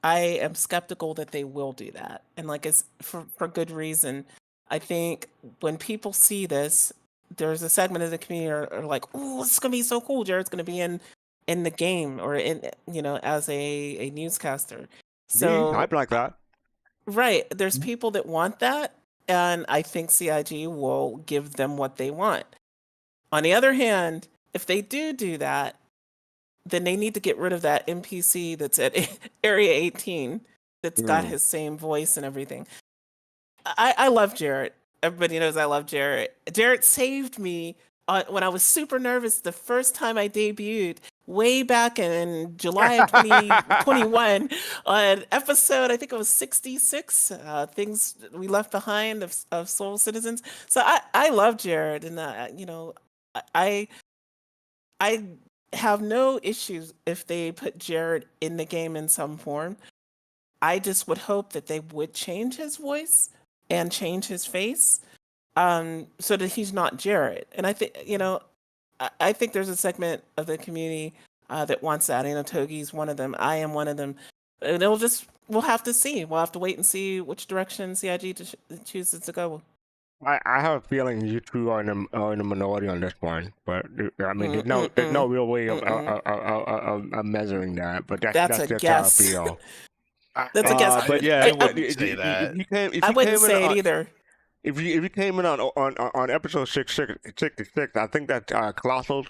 I am skeptical that they will do that, and like it's for good reason. I think when people see this, there's a segment of the community are like, "Oh, it's gonna be so cool! Jared's gonna be in the game or in as a newscaster." Me, So I'd like that. right, there's people that want that, and I think CIG will give them what they want. On the other hand, if they do that, then they need to get rid of that NPC that's at Area 18 that's got his same voice and everything. I love Jarrett. Everybody knows I love Jarrett. Jarrett saved me when I was super nervous the first time I debuted way back in July of 2021 on episode, I think it was 66, Things We Left Behind of Soul Citizens. So I love Jarrett, and I have no issues if they put Jared in the game in some form. I just would hope that they would change his voice and change his face, so that he's not Jared. And I think I think there's a segment of the community that wants that. Togi's one of them. I am one of them. And we'll have to see. We'll have to wait and see which direction CIG chooses to go. I have a feeling you two are in the minority on this one, but I mean, there's no real way of measuring that. But that's a just guess. how I feel. That's a guess. But yeah, I wouldn't say that. I wouldn't say it either. If you came in on episode 66, I think that's Colossal's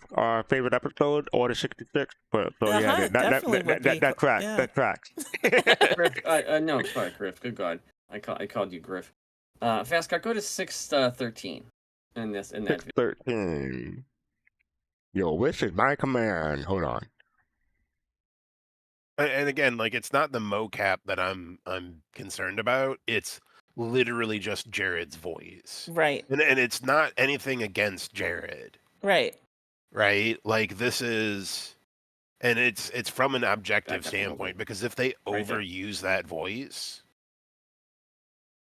favorite episode, Order 66. So yeah, that tracks. Yeah. That tracks. Griff, no, sorry, Griff. Good God, I called you Griff. Fastcart, go to 613 in that. 613. Your wish is my command. Hold on. And again, like, it's not the mocap that I'm concerned about. It's literally just Jared's voice. Right. And it's not anything against Jared. Right. Right? Like, this is, and it's from an objective standpoint, because if they overuse that voice,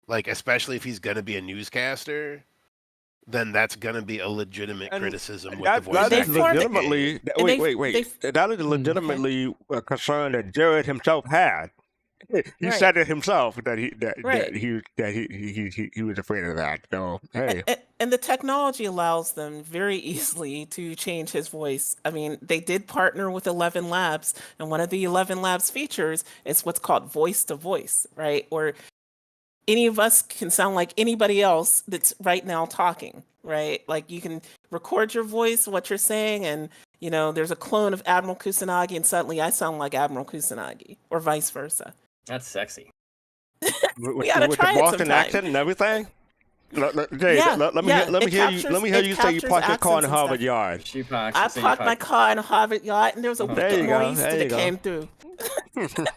like, especially if he's going to be a newscaster, then that's going to be a legitimate criticism with the voice. That is legitimately, wait. That is legitimately a concern that Jared himself had. He said it himself that he was afraid of that. So hey, and the technology allows them very easily to change his voice. I mean, they did partner with 11 Labs, and one of the 11 Labs features is what's called voice to voice, right? Or any of us can sound like anybody else that's right now talking, right? Like you can record your voice, what you're saying, and there's a clone of Admiral Kusanagi, and suddenly I sound like Admiral Kusanagi, or vice versa. That's sexy. with the Boston accent and everything. Let me hear you say you parked your car in Harvard Yard. I parked my car in Harvard Yard, and there was a wicked nor'easter that came through.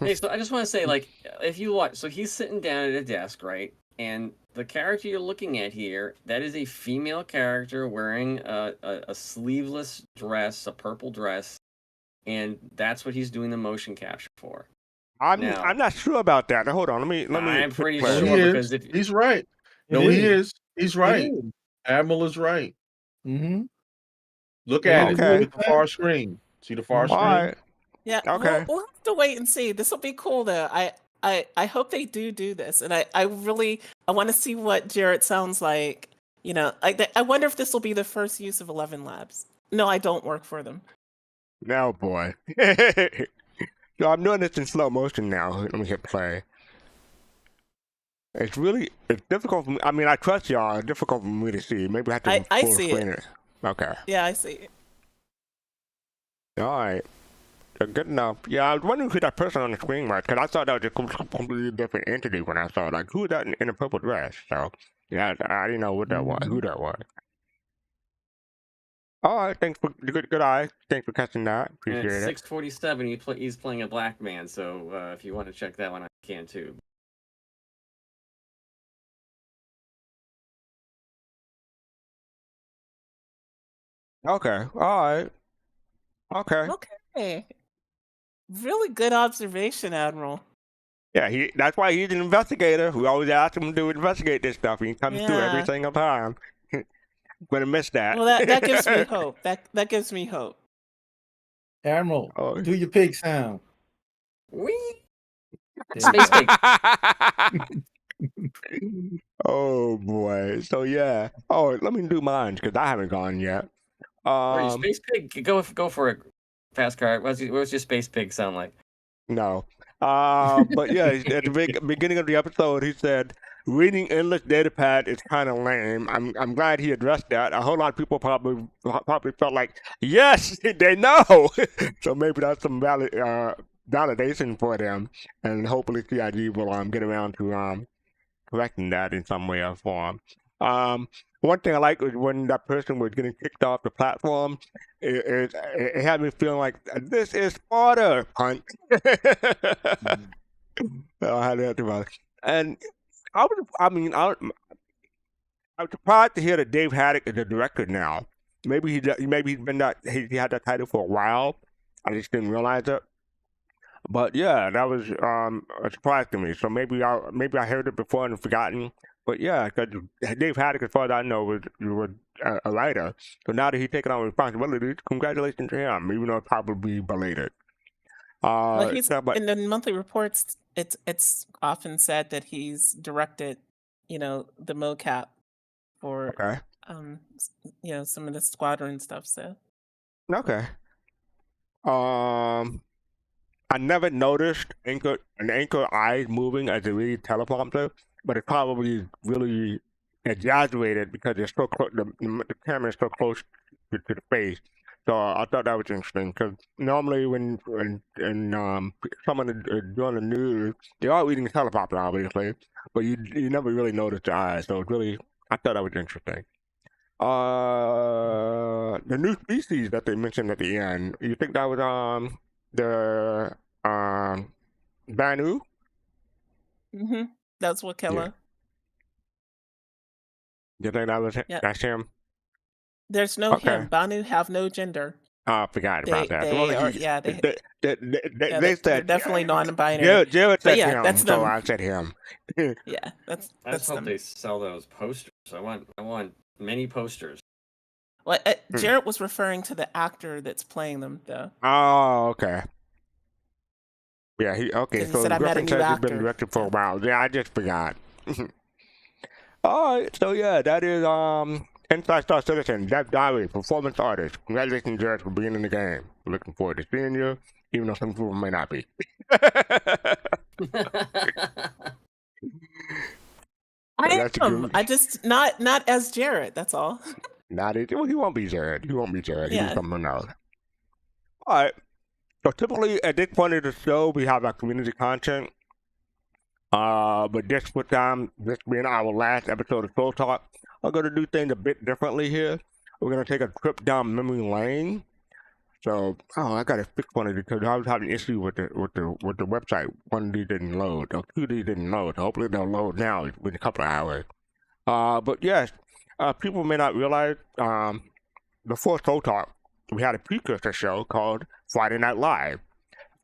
Hey, so I just want to say, like, if you watch, so he's sitting down at a desk, right? And the character you're looking at here, that is a female character wearing a sleeveless dress, a purple dress, and that's what he's doing the motion capture for. I'm not sure about that. Now, hold on, let me. I'm pretty sure because he's right. No, he is. He's right. Admiral is right. Mm-hmm. Look at it. Look at the far screen. See the far screen? Right. Yeah. Okay. We'll have to wait and see. This will be cool, though. I hope they do this, and I want to see what Jared sounds like. I wonder if this will be the first use of 11 Labs. No, I don't work for them. No, boy. So I'm doing this in slow motion now. Let me hit play. It's difficult for me. I mean, I trust y'all. It's difficult for me to see. Maybe I have to I full see screen it. Okay. Yeah, I see it. All right. Good enough. Yeah, I was wondering who that person on the screen was, because I thought that was a completely different entity when I saw it. Like, who is that in a purple dress? So, yeah, I didn't know what that was, who that was. All right, thanks for good eye. Thanks for catching that. And Appreciate at it. 6:47, he's playing a black man. So if you want to check that one, I can too. Okay. All right. Okay. Okay. Really good observation, Admiral. Yeah, that's why he's an investigator. We always ask him to investigate this stuff. He comes through every Yeah. single time. Gonna miss that. Well, that gives me hope. That gives me hope. Admiral, Oh. do your pig sound. Wee. There Space you pig. Oh boy. So yeah. Oh, let me do mine because I haven't gone yet. Or your space pig? Go for it. Fast car. What's your space pig sound like? No. But yeah, at the beginning of the episode, he said, "Reading endless data pad is kind of lame." I'm glad he addressed that. A whole lot of people probably felt like, yes, they know. So maybe that's some validation for them, and hopefully CIG will get around to correcting that in some way or form. One thing I like was when that person was getting kicked off the platform. It had me feeling like this is Sparta, punt. So I had to think about it. And I was surprised to hear that Dave Haddock is the director now. Maybe he's been he had that title for a while. I just didn't realize it. But yeah, that was a surprise to me. So maybe I heard it before and forgotten. But yeah, because Dave Haddock, as far as I know, was a writer. So now that he's taking on responsibilities, congratulations to him, even though it's probably belated. Well, he's in the monthly reports. It's often said that he's directed, the mocap for some of the Squadron stuff. So Okay. I never noticed an anchor eyes moving as they read teleprompter, but it's probably really exaggerated because it's so close. The camera is so close to the face. So I thought that was interesting because normally when someone is doing the news, they are reading the teleprompter, obviously, but you never really notice the eyes. So it's really, I thought that was interesting. The new species that they mentioned at the end, you think that was the Banu? that's what Kella. You think that was Yep. that's him? There's no Okay. him. Banu have no gender. Oh, I forgot They about that. they Well, are he- yeah they they're said definitely non-binary. Jared But said yeah, him, that's so them. I said him. Yeah, that's I just hope them. they sell those posters. I want many posters. Well, Jared was referring to the actor that's playing them, though. Oh, okay. Yeah, okay. 'Cause he So said, "I met a Griffin new says he's been actor." directed for a while. Yeah, I just forgot. All right, so yeah, that is Inside Star Citizen, Dev Diary, performance artist. Congratulations, Jared, for being in the game. Looking forward to seeing you, even though some people may not be. I That's a am. good- I just not as Jared. That's all. Not it. Well, he won't be Jared. He won't be Jared. He'll be Yeah. someone else. All right. So typically at this point of the show, we have our community content. But this being our last episode of Soul Talk, I'm gonna do things a bit differently here. We're gonna take a trip down memory lane. So, I gotta fix one of these because I was having issues with the website. One of these didn't load, or two of these didn't load. So hopefully they'll load now in a couple of hours. But yes, people may not realize before Soul Talk, we had a precursor show called Friday Night Live.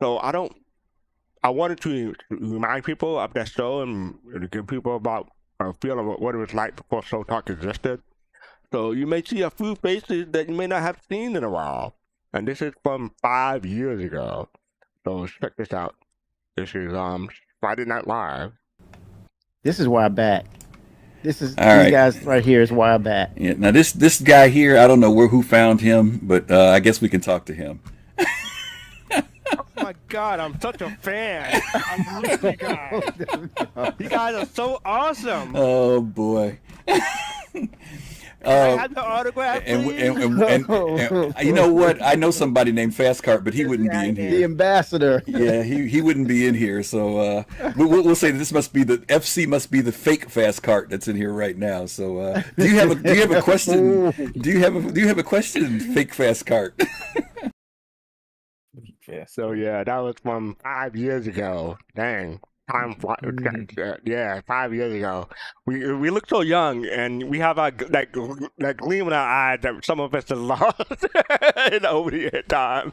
So I wanted to remind people of that show and to give people about a feel of what it was like before Soul Talk existed. So you may see a few faces that you may not have seen in a while. And this is from 5 years ago. So check this out. This is Friday Night Live. This is why I'm back. These All right. guys right here is why I'm back. Yeah. Now this guy here, I don't know who found him, but I guess we can talk to him. Oh my God, I'm such a fan. I love you guys. You guys are so awesome. Oh boy. I have the autograph, and please? you know what? I know somebody named Fastcart, but he wouldn't be in The here. ambassador. Yeah, he wouldn't be in here. So we'll say this must be the FC must be the fake Fastcart that's in here right now. So do you have a question? Do you have a question, fake Fastcart? So yeah, that was from 5 years ago. Dang. Time flies. Yeah, 5 years ago. We look so young, and we have our that gleam in our eyes that some of us have lost over the time.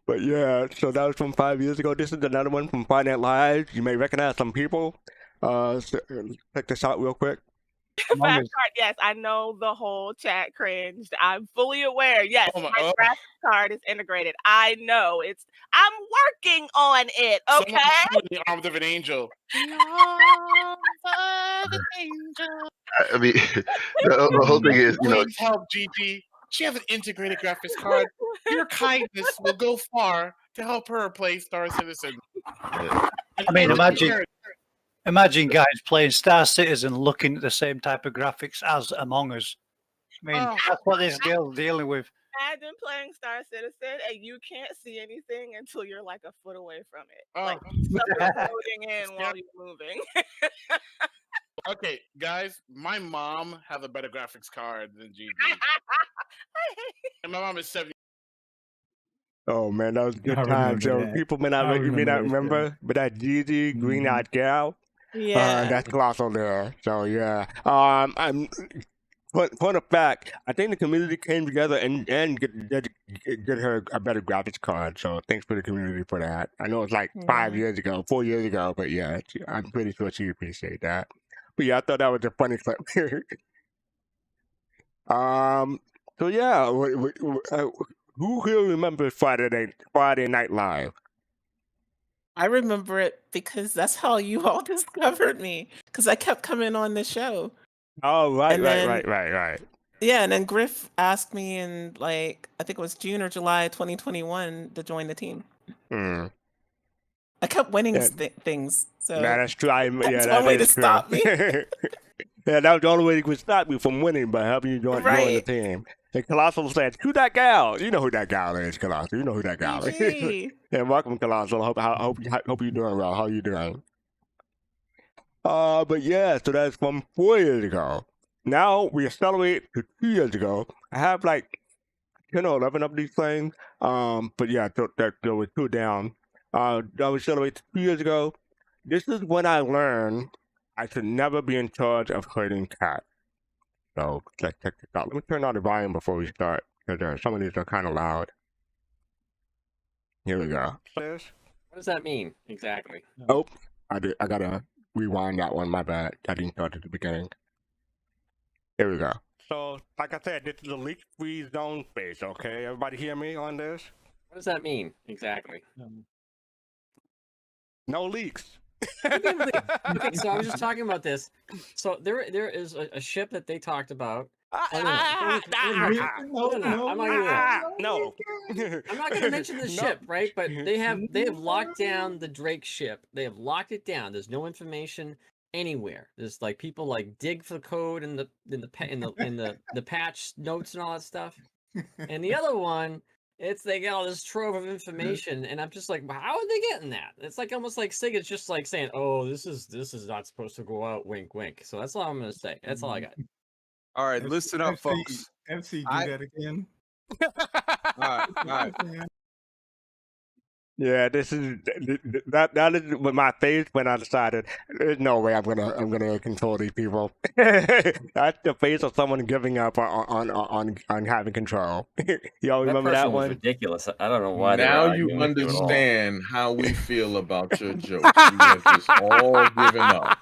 But yeah, so that was from 5 years ago. This is another one from Friday Night Live. You may recognize some people. So, check this out real quick. Fastcart, yes, I know the whole chat cringed. I'm fully aware. Yes, my graphics card is integrated. I know I'm working on it. Okay. The arms of an angel. I mean, the whole thing is, you know, Please help Gigi. She has an integrated graphics card. Your kindness will go far to help her play Star Citizen. I mean, imagine guys playing Star Citizen looking at the same type of graphics as Among Us. I mean, that's what this girl's dealing with. Imagine playing Star Citizen and you can't see anything until you're like a foot away from it. Like stuff is loading in while you're moving. Okay, guys, my mom has a better graphics card than Gigi. And my mom is 70. Oh man, that was a good I time. remember So that. people may I not remember remember, but that Gigi green-eyed gal, Yeah. that's Colossal there. So yeah, I'm point of fact, I think the community came together and get her a better graphics card. So thanks for the community for that. I know it's like 5 years ago, 4 years ago, but yeah, I'm pretty sure she appreciate that. But yeah, I thought that was a funny clip. So yeah, who here remembers Friday Night Live? I remember it because that's how you all discovered me. Because I kept coming on the show. Oh, right, And right, then- right. Yeah, and then Griff asked me in I think it was June or July 2021 to join the team. Mm. I kept winning Yeah. things. So Yeah, that's true. that's one way to stop me. Yeah, that was the only way you could stop me from winning by helping you join the Right. team. And Colossal said, "Who that gal?" You know who that gal is, Colossal. You know who that gal is. Gigi. Yeah, welcome, Colossal. Hope you're doing well. How are you doing? But yeah, so that's from 4 years ago. Now we accelerate to 2 years ago. I have like 10 or 11 of these things. But yeah, there were two down. Now we accelerate to 2 years ago. This is when I learned I should never be in charge of herding cats. So check this out. Let me turn down the volume before we start, because some of these are kind of loud. Here we go. What does that mean exactly? Oh, I gotta rewind that one. My bad. I didn't start at the beginning. Here we go. So, like I said, this is a leak-free zone space. Okay, everybody hear me on this? What does that mean exactly? No leaks. Okay, so I was just talking about this. So there is a ship that they talked about. I'm not going to mention the ship, right? But they have locked down the Drake ship. They have locked it down. There's no information anywhere. There's like people like dig for the code in the patch notes and all that stuff. And the other one, they got all this trove of information, and I'm just like, how are they getting that? It's like almost like Sega's just like saying, "Oh, this is not supposed to go out." Wink, wink. So that's all I'm gonna say. That's all I got. All right, listen up, folks. MC, do I- that again. All right. Yeah, this is that is with my face when I decided there's no way I'm gonna control these people. That's the face of someone giving up on having control. Y'all remember that person was one? ridiculous. I don't know why. Now you understand how we feel about your jokes. We have just all given up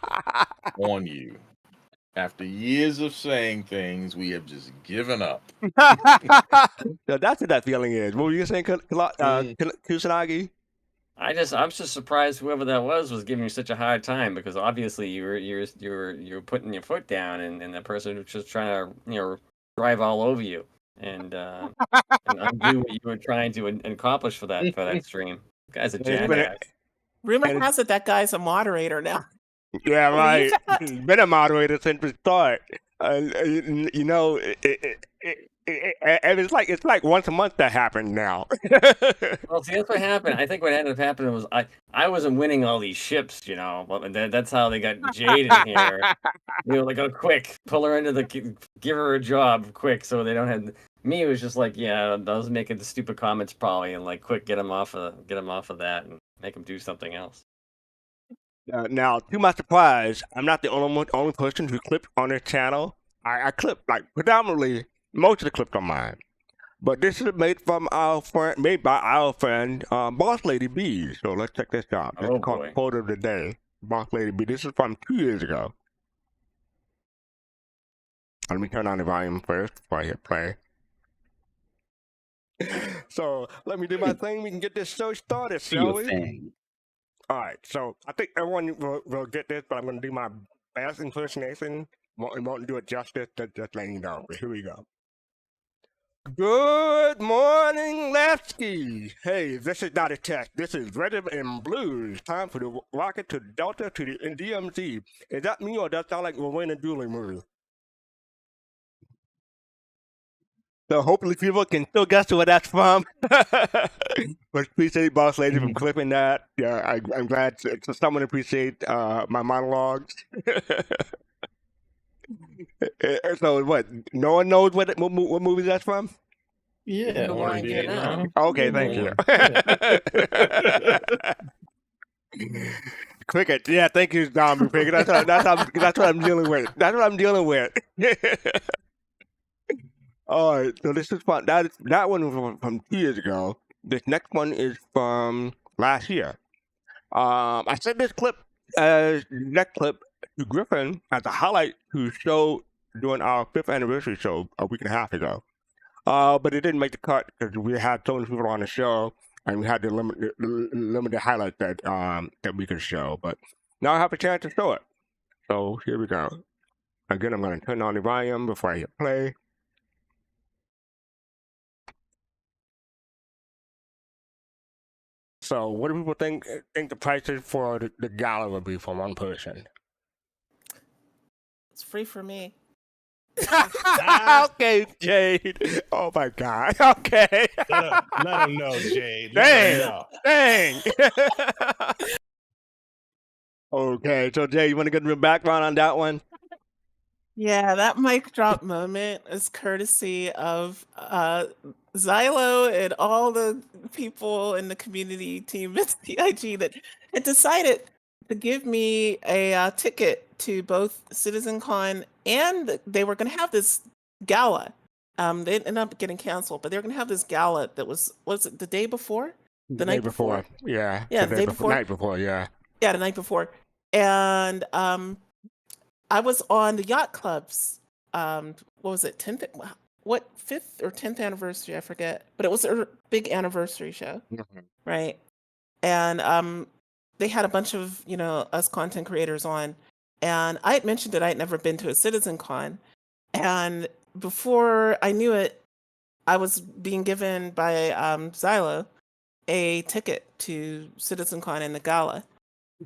on you. After years of saying things, we have just given up. So that's what that feeling is. What were you saying, Kusanagi? I'm just surprised whoever that was giving you such a hard time, because obviously you were putting your foot down, and that person was just trying to drive all over you and undo what you were trying to accomplish for that stream. Guy's a jackass. Rumor has it that guy's a moderator now. Yeah, right. He's been a moderator since the start. You know, and it's like once a month that happened now. Well, see, that's what happened. I think what ended up happening was I wasn't winning all these ships, you know. But that's how they got Jade in here. You know, like, oh, quick, pull her into give her a job, quick, so they don't have. Me, it was just like, yeah, I was making the stupid comments probably, and like, quick, get him off of that, and make him do something else. Now, to my surprise, I'm not the only person who clipped on this channel. I clipped like predominantly most of the clips on mine, but this is made by our friend, Boss Lady B. So let's check this out. This is called Quote of the Day. Boss Lady B. This is from 2 years ago. Let me turn on the volume first before I hit play. So let me do my thing. We can get this show started, shall we? All right. So I think everyone will get this, but I'm going to do my best impersonation. Won't do it justice. Just letting you know. But here we go. Good morning, Lasky. Hey, this is not a test. This is Rhythm and Blues. Time for the rocket to Delta to the DMZ. Is that me or does that sound like Rowena Dooley movie? So hopefully people can still guess where that's from. But appreciate Boss Lady from clipping that. Yeah, I'm glad someone appreciate my monologues. So what? No one knows what movie that's from? Yeah. Okay, thank you. Cricket. Yeah, thank you, Zombie Pig. That's what I'm dealing with. That's what I'm dealing with. All right, so this is fun. That one was from 2 years ago. This next one is from last year. I sent this clip next clip to Griffin as a highlight to show during our 5th anniversary show a week and a half ago. But it didn't make the cut because we had so many people on the show and we had to limit the highlights that we could show. But now I have a chance to show it. So here we go. Again, I'm going to turn on the volume before I hit play. So, what do people think the prices for the gala would be for one person? It's free for me. Okay, Jade. Oh my God. Okay. Let him know, Jade. Dang. Okay, so Jade, you want to get the background on that one? Yeah, that mic drop moment is courtesy of Xylo and all the people in the community team at CIG that had decided to give me a ticket to both CitizenCon, and they were going to have this gala. They ended up getting canceled, but they were going to have this gala that was it the day before? The night before. Yeah. Yeah, the day before. Night before, yeah. Yeah, the night before. And I was on the yacht club's, what was it, 5th or 10th anniversary, I forget. But it was a big anniversary show, right? And they had a bunch of, us content creators on. And I had mentioned that I had never been to a CitizenCon. And before I knew it, I was being given by Xylo a ticket to CitizenCon and the gala.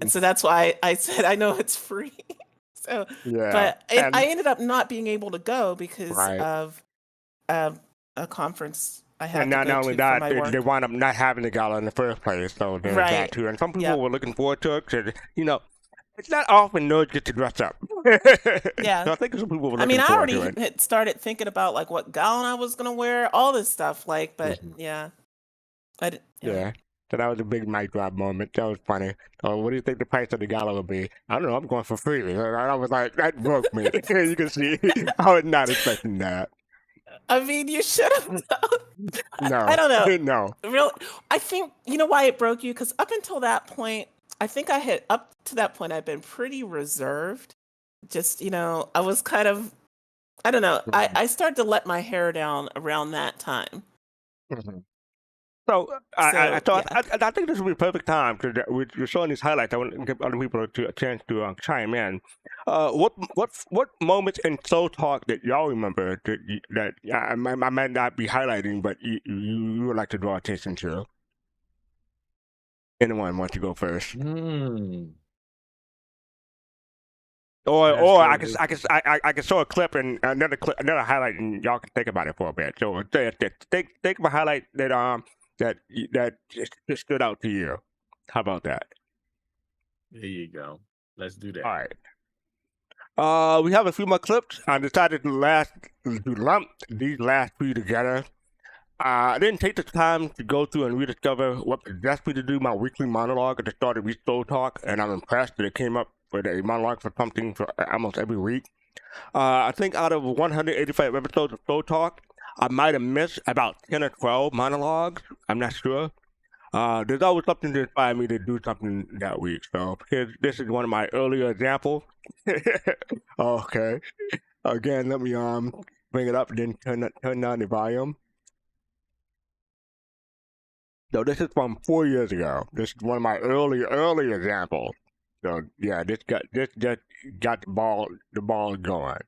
And so that's why I said I know it's free. So, yeah, but I ended up not being able to go because of a conference I had and to go not to only for that, my work. they wound up not having the gala in the first place. So there's that too. And some people were looking forward to it because, it's not often nerds get to dress up. Yeah. So I think some people were I looking mean, I forward already to it. had started thinking about like what gown I was gonna wear, all this stuff. But yeah, Yeah. So that was a big mic drop moment. That was funny. What do you think the price of the gala would be? I don't know. I'm going for free. I was like, that broke me. You can see, I was not expecting that. I mean, you should have. No. I don't know. No. Really, I think you know why it broke you, because up until that point, I think up to that point I'd been pretty reserved. Just I was kind of, I don't know. I started to let my hair down around that time. So I think this would be a perfect time because we're showing these highlights. I want to give other people a chance to chime in. What moments in Soul Talk that y'all remember that I might not be highlighting, but you would like to draw attention to? Anyone want to go first? Or I can show a clip and another highlight, and y'all can think about it for a bit. So think of a highlight that just stood out to you. How about that? There you go. Let's do that. All right. We have a few more clips. I decided to lump these last few together. I didn't take the time to go through and rediscover what possessed me to do my weekly monologue at the start of each Soul Talk, and I'm impressed that it came up with a monologue for something for almost every week. I think out of 185 episodes of Soul Talk, I might have missed about 10 or 12 monologues. I'm not sure. There's always something to inspire me to do something that week. So this is one of my earlier examples. Okay. Again, let me bring it up and then turn down the volume. So this is from 4 years ago. This is one of my early examples. So yeah, this just got the ball going.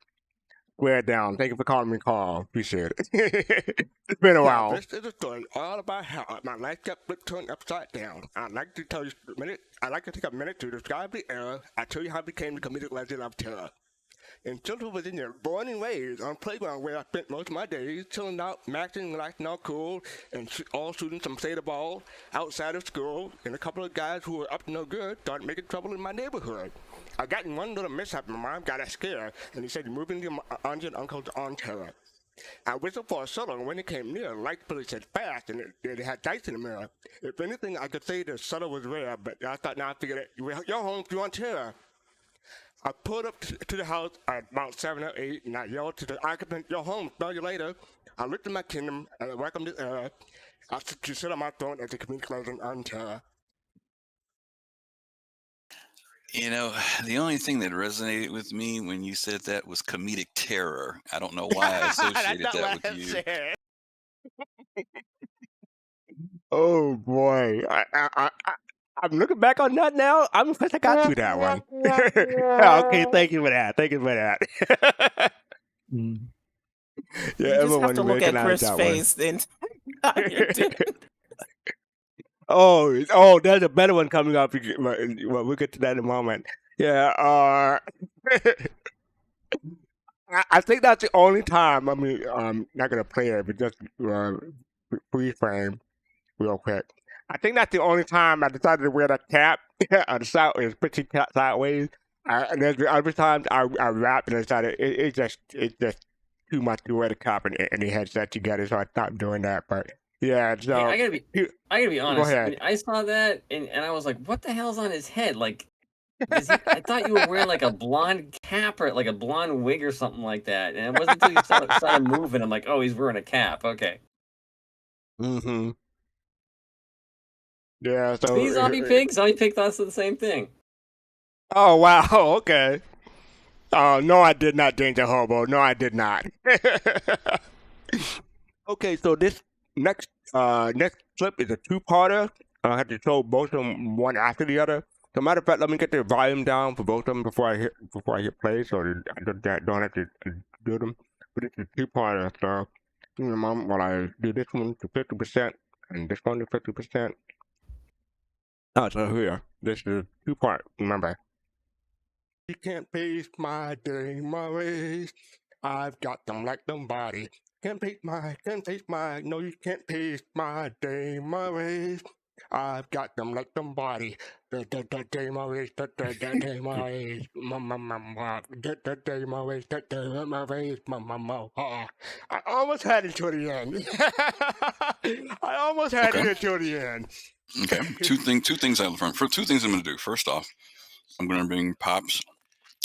Square down. Thank you for calling me Carl. Appreciate it. It's been a while. This is a story all about how my life got turned upside down. I'd like to take a minute to describe the era. I'll tell you how I became the comedic legend of terror. In Central Virginia, born and raised on a playground where I spent most of my days chilling out, maxing, acting all cool, and all shooting some Seder ball outside of school, and a couple of guys who were up to no good started making trouble in my neighborhood. I got in one little mishap, and my mom got a scare, and he said, "You're moving your auntie and uncle's on terror." I whistled for a shuttle, and when it came near, the light bullet said fast, and it had dice in the mirror. If anything, I could say the shuttle was rare, but I thought, now I figured it, you're home, you're on terror. I pulled up to the house at about 7 or 8, and I yelled to the occupant, "You're home, smell you later." I looked at my kingdom, and I welcomed this era. I to sit on my throne as a comedic legend on terror. You know, the only thing that resonated with me when you said that was comedic terror. I don't know why I associated that with you. Oh boy, I'm looking back on that now. I'm impressed I got through that one. Okay, thank you for that. Thank you for that. You just have to look at Chris' face then. Oh, there's a better one coming up. Well, we'll get to that in a moment. Yeah, I think that's the only time. I mean, I'm not gonna play it, but just freeze frame real quick. I think that's the only time I decided to wear that cap. The side is pitching sideways. And there's the other times I rap and I decided it's just too much to wear the cap and the headset together, so I stopped doing that. But yeah, so I gotta be honest. Go ahead. I saw that and I was like, "What the hell's on his head?" Like, I thought you were wearing like a blonde cap or like a blonde wig or something like that. And it wasn't until you started moving, I'm like, "Oh, he's wearing a cap." Okay. Mm-hmm. Yeah. So See, Zombie Pig thought the same thing. Oh wow. Okay. Oh no, I did not, Danger Hobo. No, I did not. Okay, so this next clip is a two-parter. I have to show both of them one after the other. So, matter of fact, let me get the volume down for both of them before I hit play, so I don't have to do them. But it's a two-parter, so while I do this one to 50% and this one to 50%. Oh, so here, this is two-part. Remember, you can't pace my day, my ways. I've got them like somebody. Can't pace my, no, you can't pace my day, my ways. I've got them like somebody. The day, my ways, the day, my ways, the day, my ways, the day, my ways, I almost had it to the end. I almost had it until the end. Okay, two things I learned. For two things I'm going to do. First off, I'm going to bring Pops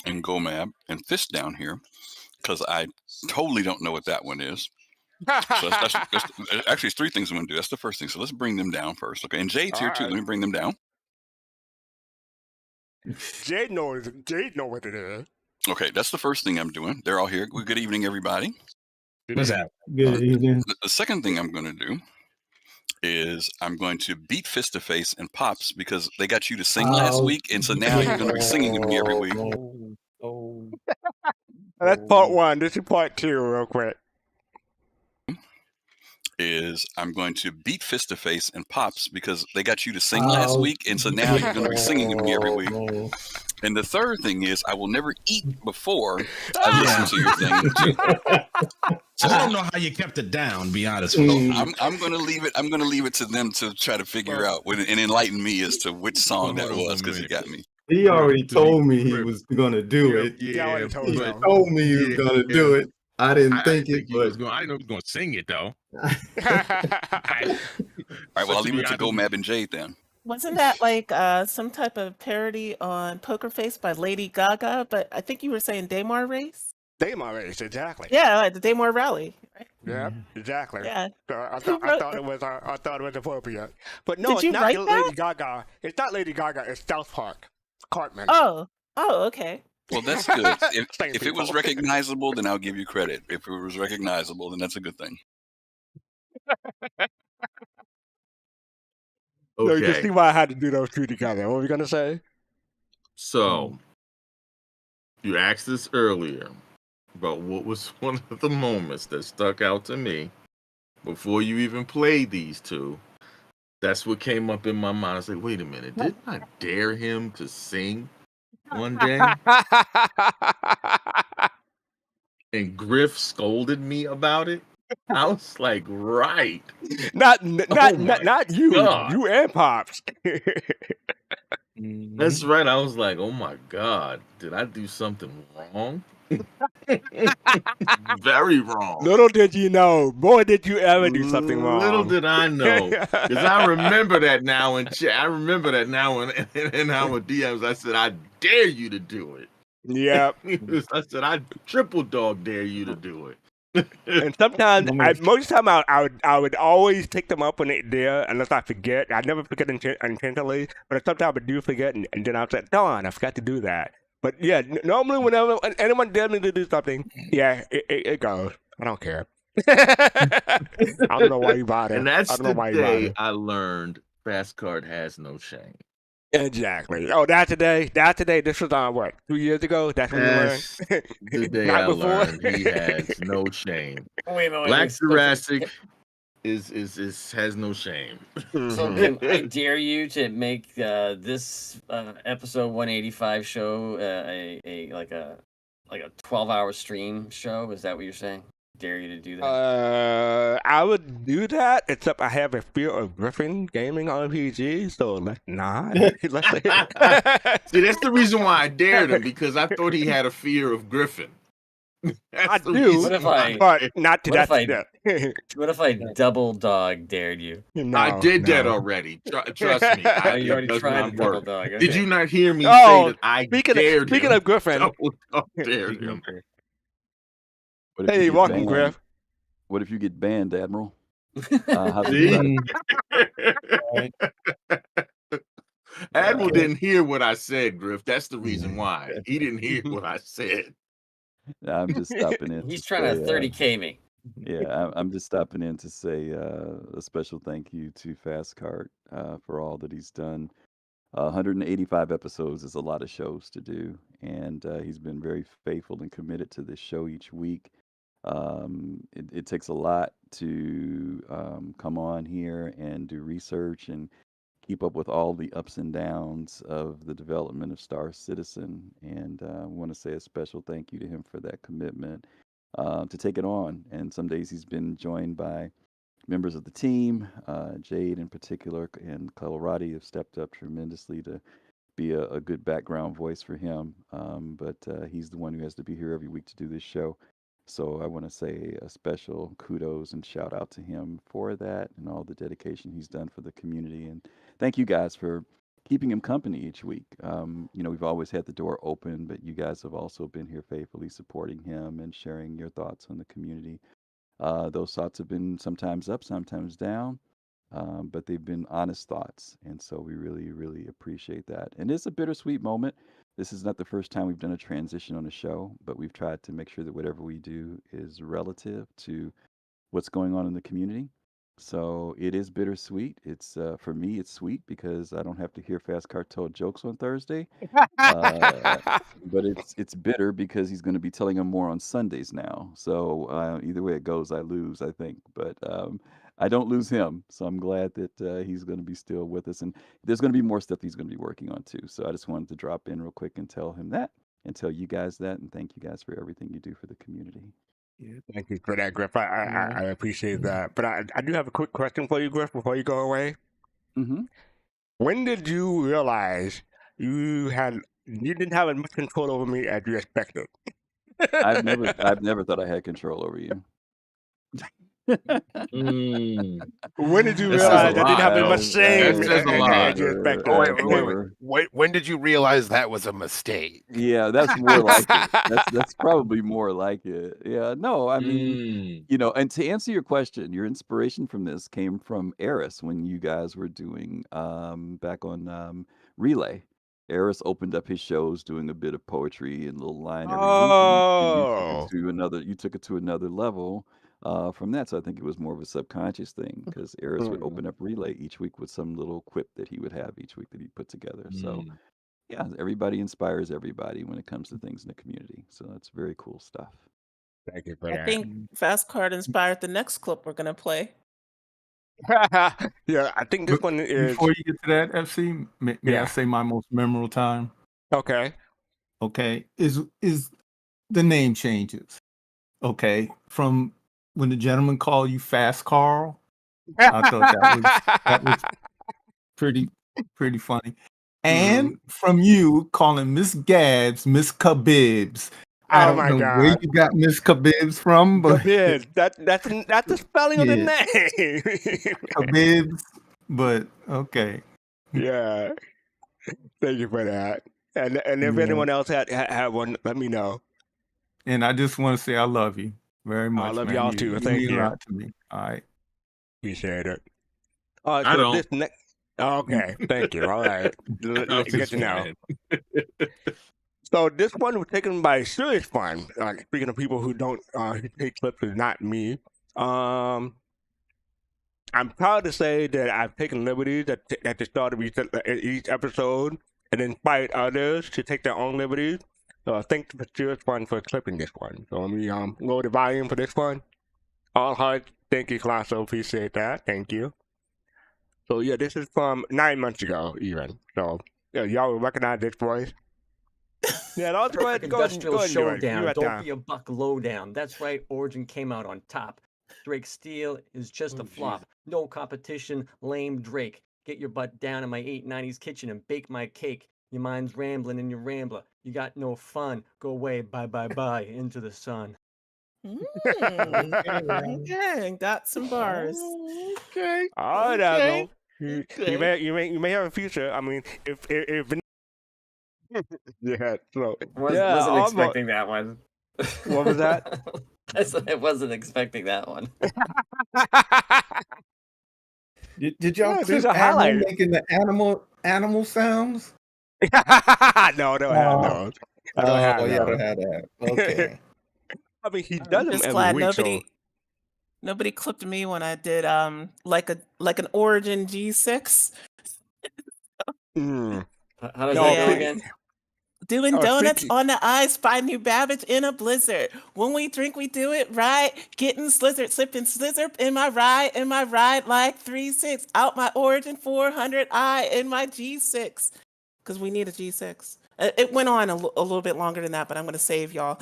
and Gomab and Fist down here because I totally don't know what that one is. So that's actually, it's three things I'm going to do. That's the first thing. So let's bring them down first. Okay, and Jade's here too. Let me bring them down. Jade knows what it is. Okay, that's the first thing I'm doing. They're all here. Good evening, everybody. What's that? Good evening. The second thing I'm going to do is I'm going to beat Fist to Face and Pops because they got you to sing last week, and so now you're going to be singing to me every week. That's part one. This is part two, real quick. Is I'm going to beat Fist to Face and Pops because they got you to sing last week, and so now you're going to be singing to me every week. And the third thing is, I will never eat before I listen to your thing. So I don't know how you kept it down. Be honest with you. I'm gonna leave it. I'm gonna leave it to them to try to figure out and enlighten me as to which song that was, because it got me. He already told me he was gonna do it. Yeah, He told you. told me he was gonna do it. I didn't think it, he was going. I didn't know he was going to sing it though. All right, well, I'll leave it to Go Mab and Jade then. Wasn't that like some type of parody on Poker Face by Lady Gaga? But I think you were saying Daymar Race? Daymar Race, exactly. Yeah, the Daymar Rally. Right? Yeah, exactly. Yeah. So I thought it was appropriate. But no, Did it's you not write Lady Gaga. It's not Lady Gaga, it's South Park. Cartman. Oh, okay. Well, that's good. If it was recognizable, then I'll give you credit. If it was recognizable, then that's a good thing. So you can Okay. see why I had to do those two together. What were we gonna say? So, you asked this earlier about what was one of the moments that stuck out to me before you even played these two. That's what came up in my mind. I was like, wait a minute, didn't I dare him to sing one day? And Griff scolded me about it. I was like, right. Not you. God. You and Pops. That's right. I was like, oh my God, did I do something wrong? Very wrong. Little did you know. Boy, did you ever do something wrong. Little did I know. Because I remember that now in chat. I remember that now in our DMs. I said, I dare you to do it. Yep. I said, I triple dog dare you to do it. And sometimes, most of the time, I would always take them up when they're there, unless I forget. I never forget intentionally, but sometimes I do forget, and then I'll say, darn, I forgot to do that. But yeah, normally whenever anyone dares me to do something, yeah, it goes. I don't care. I don't know why you bother. And that's I don't know the why you day bother. I learned Fastcart has no shame. Exactly. Oh, that's today. That's today. This was on what? 2 years ago. That's when That's you learned. the day Not I before. learned he has no shame. Wait, Black Jurassic is has no shame. So Kim, I dare you to make this episode 185 show a 12-hour stream show. Is that what you're saying? Dare you to do that? I would do that, except I have a fear of Griffin gaming on PG, so let's not. See, that's the reason why I dared him, because I thought he had a fear of Griffin. I do, What if I? but not to What that if I? step. What if I double dog dared you? I did that already. Trust me. You already does tried not the double work. dog. Did okay. you not hear me Oh, say that I speaking dared of Griffin. Dared him. What if Hey, you get welcome, banned? Griff. What if you get banned, Admiral? How's See? it? Admiral didn't hear what I said, Griff. That's the reason why. He didn't hear what I said. I'm just stopping in. He's to trying to say, 30K me. Yeah, I'm just stopping in to say a special thank you to Fastcart for all that he's done. 185 episodes is a lot of shows to do, and he's been very faithful and committed to this show each week. It takes a lot to come on here and do research and keep up with all the ups and downs of the development of Star Citizen. And I want to say a special thank you to him for that commitment to take it on. And some days he's been joined by members of the team, Jade in particular, and Colorado have stepped up tremendously to be a good background voice for him. But he's the one who has to be here every week to do this show. So I want to say a special kudos and shout out to him for that and all the dedication he's done for the community. And thank you guys for keeping him company each week. We've always had the door open, but you guys have also been here faithfully supporting him and sharing your thoughts on the community. Those thoughts have been sometimes up, sometimes down, but they've been honest thoughts. And so we really, really appreciate that. And it's a bittersweet moment. This is not the first time we've done a transition on a show, but we've tried to make sure that whatever we do is relative to what's going on in the community. So it is bittersweet. It's for me, it's sweet because I don't have to hear Fast Car tell jokes on Thursday. But it's bitter because he's going to be telling them more on Sundays now. So either way it goes, I lose, I think. But I don't lose him. So I'm glad that he's going to be still with us. And there's going to be more stuff he's going to be working on too. So I just wanted to drop in real quick and tell him that, and tell you guys that, and thank you guys for everything you do for the community. Yeah, thank you for that, Griff. I appreciate that. But I do have a quick question for you, Griff, before you go away. Mm-hmm. When did you realize you didn't have as much control over me as you expected? I've never thought I had control over you. When did you realize I didn't have as much say as you expected? Wait, when did you realize that was a mistake? Yeah, that's more like it. That's probably more like it. Yeah, no, I mean, and to answer your question, your inspiration from this came from Eris when you guys were doing back on Relay. Eris opened up his shows doing a bit of poetry and a little line every week, and you took it to another level from that. So I think it was more of a subconscious thing because Eris would open up Relay each week with some little quip that he would have each week that he put together. So yeah, everybody inspires everybody when it comes to things in the community. So that's very cool stuff. Thank you for I that. think Fast Card inspired the next clip we're gonna play. Yeah, I think this one is. Before you get to that, FC, may I say my most memorable time? Okay. Okay. Is the name changes. Okay. From when the gentleman called you Fast Carl. I thought that was pretty funny. And from you calling Miss Gabs Miss Kabibs. I don't know where you got Miss Kabibs from, but Kabibs. That's the spelling of the name. Kabibs, but okay. Yeah. Thank you for that. And if anyone else had one, let me know. And I just want to say I love you very much. I love man. y'all too. Thank mean you. a lot to me. All right. Appreciate it. All right, I so don't. this next. Okay, thank you. All right, let's get to know. So this one was taken by Serious Fun. Speaking of people who don't take clips, is not me. I'm proud to say that I've taken liberties at the start of each episode and inspired others to take their own liberties. So thanks to Serious Fun for clipping this one. So let me lower the volume for this one. All hearts. Thank you, Colosso. Appreciate that. Thank you. So yeah, this is from 9 months ago, even. So y'all will recognize this voice. Yeah, that's Perfect right. Go ahead industrial and do it. showdown. You got Don't time. be a buck low down. That's right. Origin came out on top. Drake Steele is just a flop. No competition. Lame Drake. Get your butt down in my 890s kitchen and bake my cake. Your mind's rambling and you're rambler. You got no fun. Go away. Bye bye bye into the sun. Okay, got some bars. Okay. All right, you may have a future. I mean, if yeah. So Wasn't expecting that one. What was that? I wasn't expecting that one. Did y'all these clip are Animal highlights. making the animal sounds? no. I don't have those. Had that. Okay. I mean, he does them Just every glad week. nobody clipped me when I did like an Origin G6. How does that go Yeah. again? Doing Oh, donuts speaking- on the ice by New Babbage in a blizzard. When we drink, we do it right. Getting slizzard, sipping slizzard in my ride like 3-6. Out my Origin 400i in my G6. Because we need a G6. It went on a little bit longer than that, but I'm going to save y'all.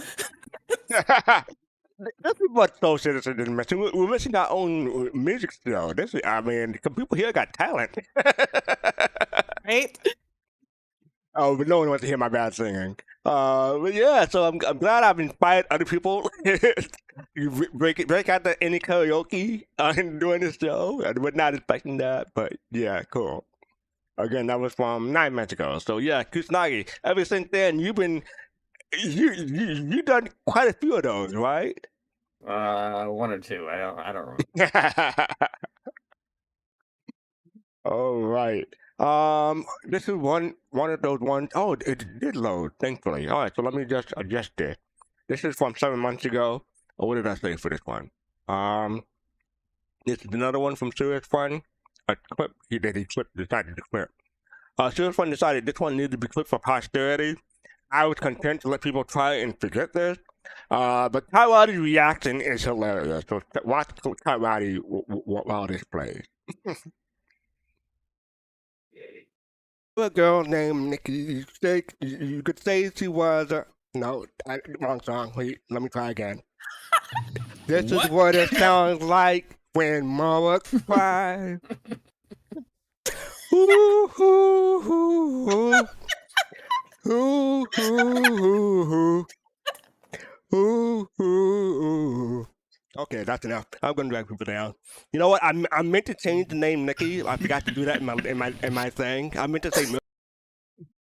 This is what Soul Citizen is missing. We're missing our own music still. I mean, people here got talent. Right? Oh, but no one wants to hear my bad singing. But yeah, so I'm glad I've inspired other people. You break out the any karaoke doing this show. I was not expecting that, but yeah, cool. Again, that was from 9 months ago. So yeah, Kusanagi. Ever since then, you've been you done quite a few of those, right? One or two. I don't remember. All right. This is one of those ones. Oh, it did load, thankfully. All right, so let me just adjust it. This is from 7 months ago. Oh, what did I say for this one? This is another one from Serious Fun. A clip decided to clip. Serious Fun decided this one needed to be clipped for posterity. I was content to let people try and forget this. But Kyradi's reaction is hilarious. So watch Kyradi while this plays. A girl named Nikki. You could say she was no, wrong song. Wait, let me try again. This is what it sounds like when Mara cries. Ooh, ooh, ooh, ooh, ooh, ooh, ooh. Okay, that's enough. I'm gonna drag people down. You know what? I meant to change the name Nikki. I forgot to do that in my thing. I meant to say.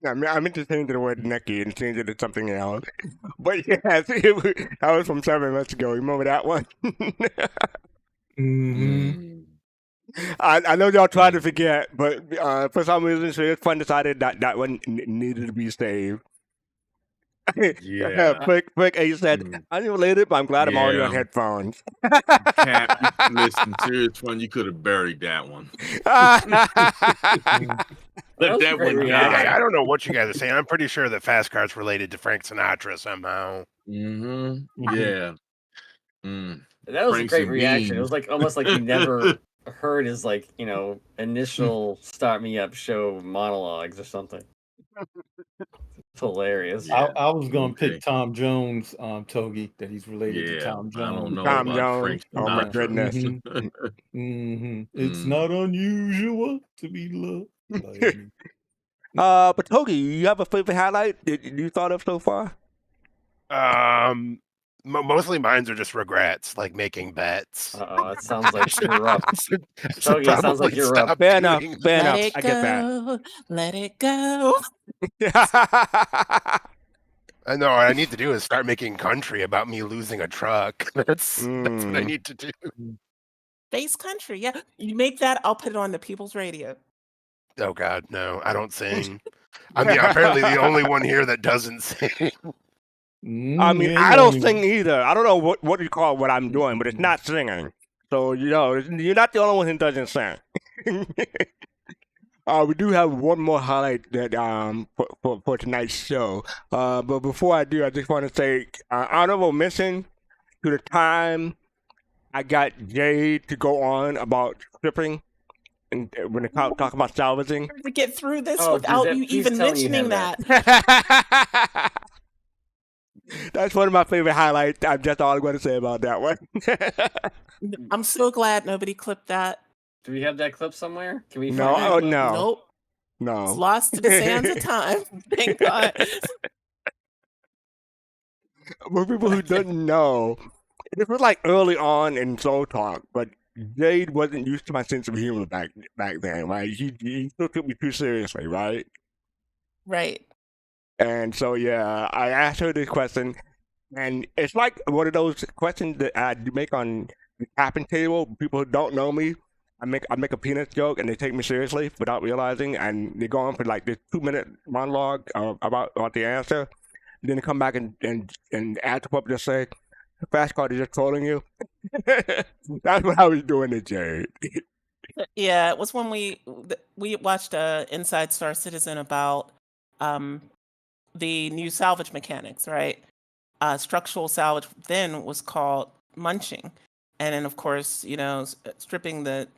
I meant to change the word Nikki and change it to something else. But yes, that was from 7 months ago. Remember that one? Mm-hmm. I know y'all tried to forget, but for some reason, Serious Fun decided that one needed to be saved. Yeah. Quick, he said, unrelated, but I'm glad I'm already on Yeah. headphones. Listen, Serious Fun, you could have buried that one. Let that one one die. I don't know what you guys are saying. I'm pretty sure that Fast Cart's related to Frank Sinatra somehow. Yeah. That was Franks a great and reaction. It beans. was like almost like you never heard his like initial start me up show monologues or something. It's hilarious. I was gonna pick Tom Jones, Togi, that he's related to Tom Jones. I don't know Tom about Jones. Frank Oh my Sinatra. goodness. It's not unusual to be loved. But Togi, you have a favorite highlight that you thought of so far? Mostly mines are just regrets, like making bets. It sounds like you're up. Togi, it sounds like you're up. Fair enough. Fair Let enough. it I go. get that. Let it go. I know what I need to do is start making country about me losing a truck. That's what I need to do. Face country. Yeah. You make that, I'll put it on the People's Radio. Oh God, no, I don't sing. I'm apparently the only one here that doesn't sing. I mean, I don't sing either. I don't know what you call what I'm doing, but it's not singing. So, you're not the only one who doesn't sing. We do have one more highlight that for tonight's show. But before I do, I just want to say honorable mention to the time I got Jade to go on about stripping and when they talk about salvaging. To get through this without you even mentioning that. That's one of my favorite highlights. I'm just all I'm going to say about that one. I'm so glad nobody clipped that. Do we have that clip somewhere? Can we? No, find that? no. Nope. No. It's lost to the sands of time. Thank God. For people who don't know, it was like early on in Soul Talk, but Jade wasn't used to my sense of humor back then, right? He still took me too seriously, right? Right. And so, yeah, I asked her this question, and it's like one of those questions that I make on the tapping table. People who don't know me, I make a penis joke, and they take me seriously without realizing, and they go on for like this 2-minute monologue about the answer. And then they come back and add to what just say, Fast Card is just trolling you. That's what I was doing to Jade. Yeah, it was when we watched Inside Star Citizen about the new salvage mechanics, right? Structural salvage then was called munching, and then of course, stripping the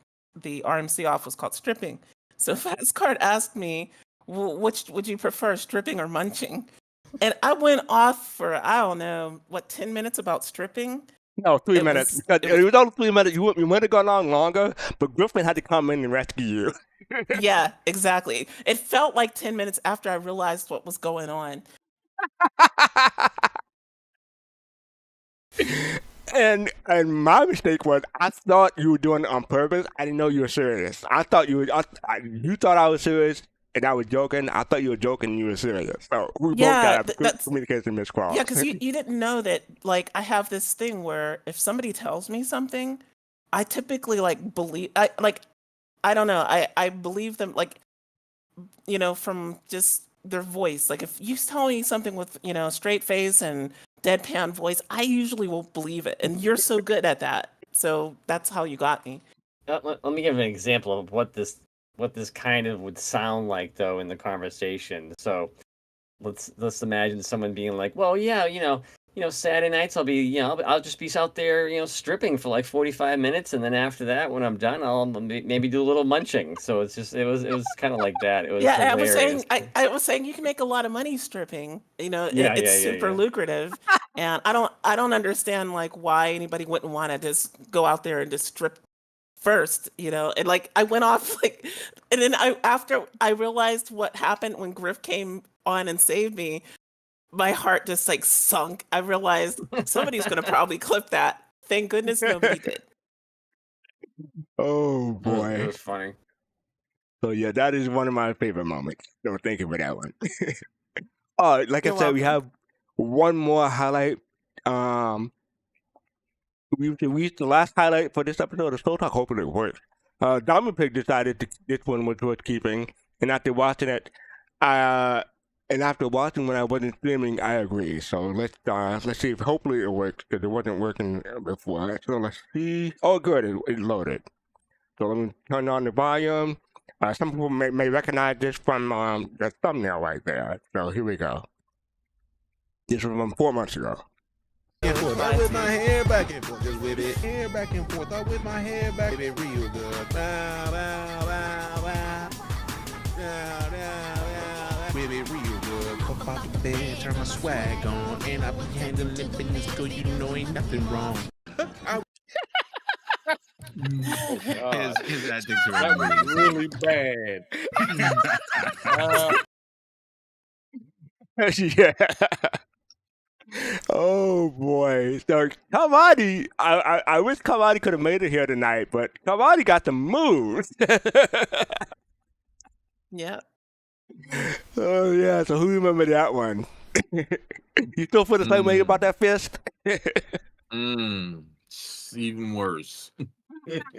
RMC off was called stripping. So Fastcard asked me, which would you prefer, stripping or munching? And I went off for, I don't know, 10 minutes about stripping? No, 3 minutes. Because it was only 3 minutes. You would have gone on longer, but Griffin had to come in and rescue you. Yeah, exactly. It felt like 10 minutes after I realized what was going on. And my mistake was I thought you were doing it on purpose. I didn't know you were serious. I thought you thought I was serious and I was joking. I thought you were joking and you were serious. So we both got communication miscrossed. Yeah, because you didn't know that, like, I have this thing where if somebody tells me something, I typically believe, I don't know, I believe them, from just their voice. Like if you tell me something with, straight face and deadpan voice, I usually will believe it. And you're so good at that. So that's how you got me. Let me give an example of what this kind of would sound like though in the conversation. So let's imagine someone being like, well, yeah, Saturday nights I'll be, I'll just be out there, stripping for like 45 minutes, and then after that, when I'm done, I'll maybe do a little munching. So it was kind of like that. It was Yeah, hilarious. I was saying you can make a lot of money stripping. Yeah, It's yeah, super yeah. lucrative, and I don't understand like why anybody wouldn't want to just go out there and just strip first, and like I went off like, and then after I realized what happened when Griff came on and saved me, my heart just like sunk. I realized somebody's gonna probably clip that. Thank goodness nobody did. Oh It boy. was funny. So yeah, that is one of my favorite moments. So thank you for that one. Like I You're said, we welcome. have one more highlight. We reached the last highlight for this episode of Soul Talk. Hopefully it works. Diamond Pig decided this one was worth keeping, and after watching it, when I wasn't streaming, I agree. So let's see if hopefully it works, because it wasn't working before. So let's see. Oh, good, it loaded. So let me turn on the volume. Some people may recognize this from the thumbnail right there. So here we go. This was from 4 months ago. And forth. I whip my hair back and forth, just whip it. Hair back and forth. I whip my hair back, it real good. Bow, bow, bow, bow. Bow, bow, bow. Whip it real good. Pop out the bed, turn my swag on, and I be handling business good. You know ain't nothing wrong. His antics are That was really bad. Yeah. Oh boy. So Kamadi, I wish Kamadi could have made it here tonight, but Kamadi got the moves. Yeah. Oh yeah. So who remember that one? You still feel the same way about that fist? It's even worse.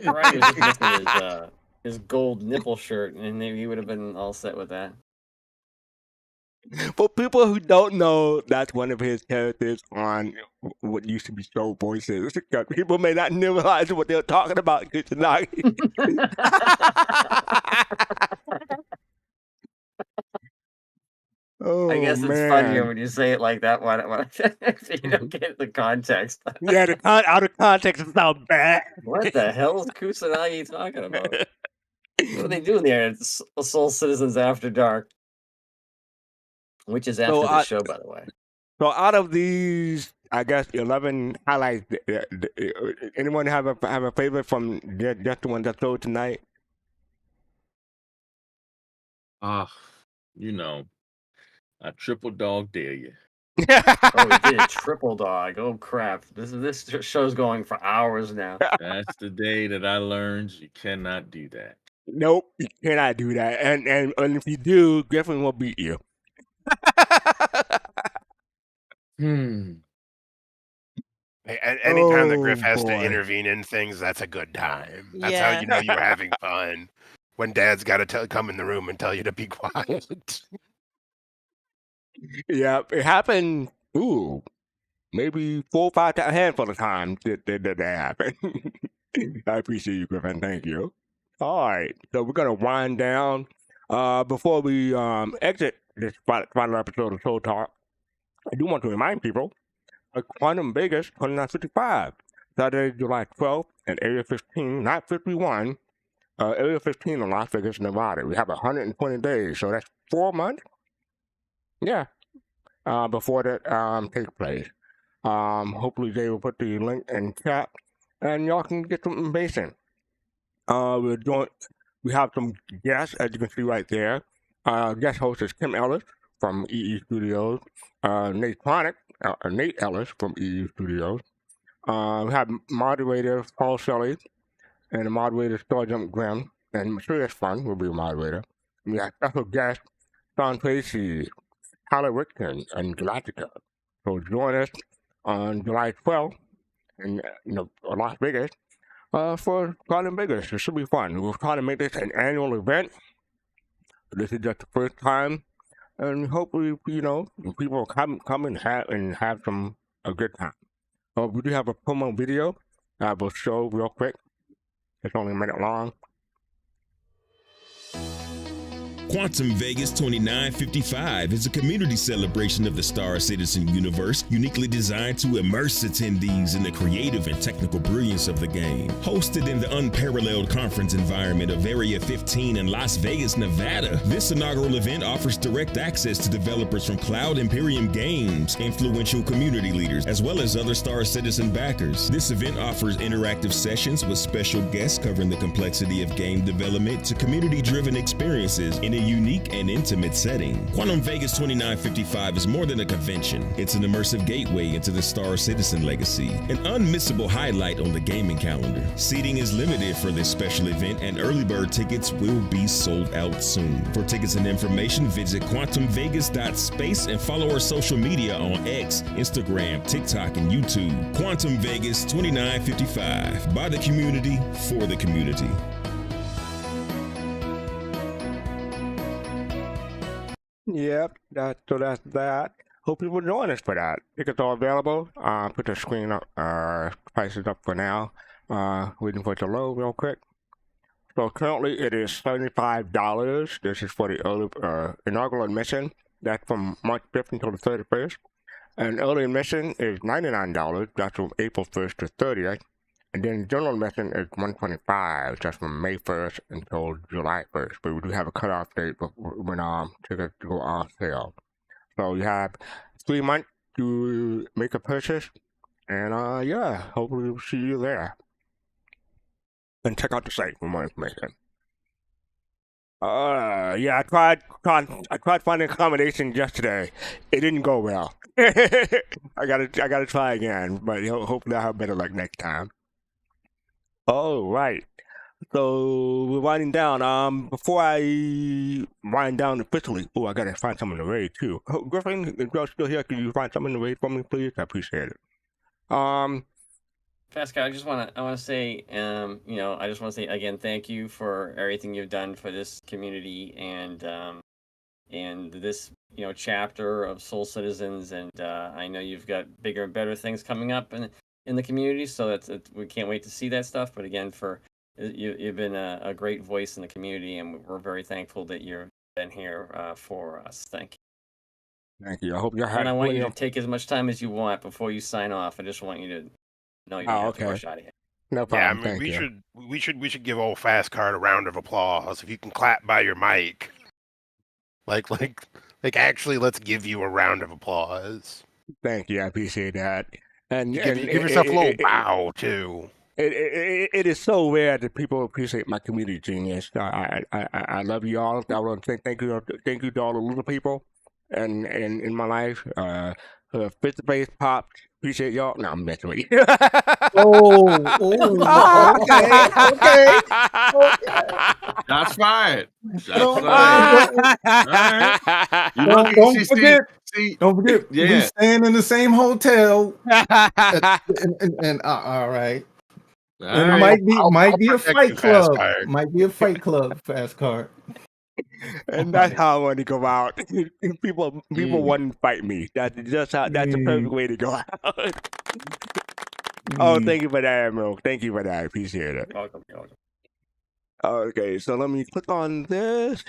Right, he was just missing his gold nipple shirt, and maybe he would have been all set with that. For people who don't know, that's one of his characters on what used to be Show Voices. People may not realize what they're talking about. Oh, I guess it's funnier when you say it like that when you don't get the context. Yeah, out of context is not bad. What the hell is Kusanagi talking about? What are they doing there? It's Soul Citizens After Dark, which is after the show, by the way. So out of these, I guess 11 highlights, anyone have a favorite from just the one that's sold tonight? I triple dog dare you. Oh, we did a triple dog. Oh crap! This show's going for hours now. That's the day that I learned you cannot do that. Nope, you cannot do that. And if you do, Griffin will beat you. Anytime that Griff has to intervene in things, that's a good time. That's how you know you're having fun. When Dad's got to come in the room and tell you to be quiet. Yeah, it happened. Maybe 4 or 5 times, a handful of times that happened. I appreciate you, Griffin. Thank you. All right, so we're gonna wind down. Before we exit this final episode of Soul Talk, I do want to remind people of Quantum Vegas 2955, Saturday, July 12th, at Area 15, not 51, Area 15 in Las Vegas, Nevada. We have 120 days, so that's 4 months. Yeah, before that takes place. Hopefully they will put the link in chat, and y'all can get some information. We have some guests, as you can see right there. Guest host is Kim Ellis from EE Studios, Nate Ellis from EE Studios. We have moderator Paul Shelley, and the moderator Starjump Grimm, and Serious Fun will be a moderator. We have special guests Sean Tracy, Tyler Rickton, and Galactica. So join us on July 12th in Las Vegas for Cloud Vegas. It should be fun. We'll try to make this an annual event. This is just the first time, and hopefully, people come and have a good time. We do have a promo video I will show real quick. It's only a minute long. Quantum Vegas 2955 is a community celebration of the Star Citizen universe, uniquely designed to immerse attendees in the creative and technical brilliance of the game. Hosted in the unparalleled conference environment of Area 15 in Las Vegas, Nevada, this inaugural event offers direct access to developers from Cloud Imperium Games, influential community leaders, as well as other Star Citizen backers. This event offers interactive sessions with special guests covering the complexity of game development to community-driven experiences in a unique and intimate setting. Quantum Vegas 2955 is more than a convention. It's an immersive gateway into the Star Citizen legacy, an unmissable highlight on the gaming calendar. Seating is limited for this special event, and early bird tickets will be sold out soon. For tickets and information, visit quantumvegas.space and follow our social media on X, Instagram, TikTok, and YouTube. Quantum Vegas 2955, by the community, for the community. Yep, that's that. Hope people join us for that. Tickets are available. Put the screen up, prices up for now. Waiting for it to load real quick. So currently it is $75. This is for the early, inaugural admission. That's from March 5th until the 31st. And early admission is $99. That's from April 1st to 30th. And then general admission is $125. That's from May 1st until July 1st. But we do have a cutoff date when tickets go on sale. So you have 3 months to make a purchase. And yeah, hopefully we'll see you there. And check out the site for more information. Yeah, I tried finding accommodation yesterday. It didn't go well. I gotta try again, but hopefully I'll have better luck next time. Oh, right. So we're winding down. Before I wind down officially, I gotta find someone to raid too. Oh, Griffin, if you're still here, can you find someone to raid for me, please? I appreciate it. Pascal, I want to say, I just want to say again, thank you for everything you've done for this community and this, chapter of Soul Citizens. And I know you've got bigger and better things coming up in the community, so we can't wait to see that stuff. But again, you've been a great voice in the community, and we're very thankful that you've been here for us. Thank you. Thank you. I hope you're happy. And I want you to take as much time as you want before you sign off. I just want you to know you don't have to rush out of here. No problem. Yeah, I mean, we should give old Fastcart a round of applause if you can clap by your mic. Like actually, let's give you a round of applause. Thank you. I appreciate that. And give yourself a little bow too. It is so rare that people appreciate my community genius. I love you all. I want to say thank you to all the little people and in my life. Fifth base pops. Appreciate y'all. No, I'm messing with you. Okay. That's fine. Don't forget. Yeah. We staying in the same hotel. and all right. And it might be a fight club. Might be a fight club, Fastcart. And that's how I want to go out. People want to fight me. That's the perfect way to go out. Oh, thank you for that, Admiral. Thank you for that. I appreciate it. Welcome. Okay, so let me click on this.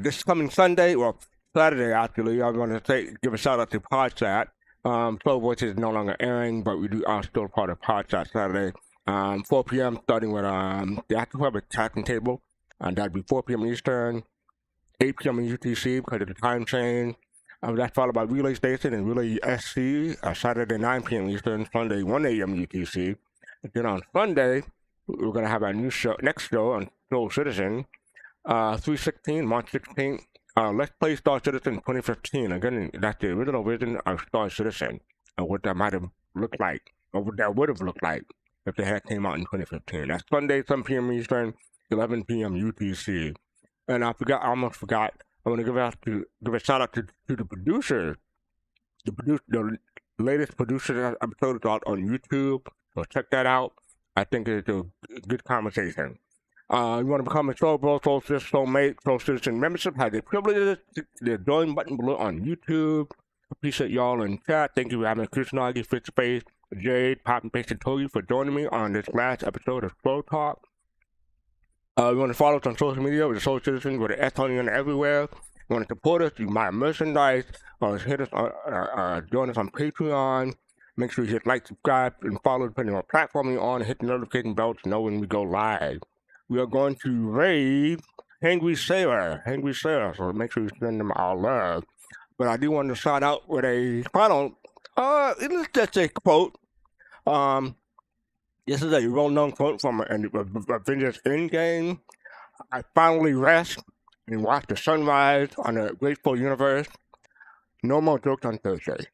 This coming Sunday, well, Saturday actually, I'm going to give a shout out to Podsat. Slow Voice is no longer airing, but we are still part of Podsat Saturday. 4 p.m. starting with the Active Web Attacking Table. That'd be 4 p.m. Eastern, 8 p.m. in UTC because of the time change. That's followed by Relay Station and Relay SC, Saturday 9 p.m. Eastern, Sunday 1 a.m. UTC. And then on Sunday, we're going to have our next show on Soul Citizen, 3/16, March 16th. Let's play Star Citizen 2015. Again, that's the original version of Star Citizen and what that might have looked like, or what that would have looked like if they had came out in 2015. That's Sunday, 7 p.m. Eastern, 11 p.m. UTC. And I almost forgot. I want to give a shout out to the producers. The latest producer episode is out on YouTube, so check that out. I think it's a good conversation. You want to become a Soul Bro, Soul Citizen, Soulmate, Soul Citizen membership, have the privileges, the join button below on YouTube. Appreciate y'all in chat. Thank you for having Chris Nagy, Fitz Space, Jade, Pop and Pasted Togi for joining me on this last episode of Slow Talk. You want to follow us on social media with the Soul Citizens with the S on the end everywhere. You want to support us, you can buy merchandise, hit us join us on Patreon. Make sure you hit like, subscribe, and follow depending on what platform you're on, and hit the notification bell to know when we go live. We are going to raid Hangry Sailor, so make sure you send them our love. But I do want to start out with a final, let's just say quote. This is a well-known quote from Avengers Endgame. I finally rest and watch the sunrise on a grateful universe. No more jokes on Thursday.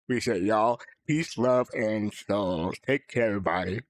Appreciate y'all. Peace, love, and souls. Take care, everybody.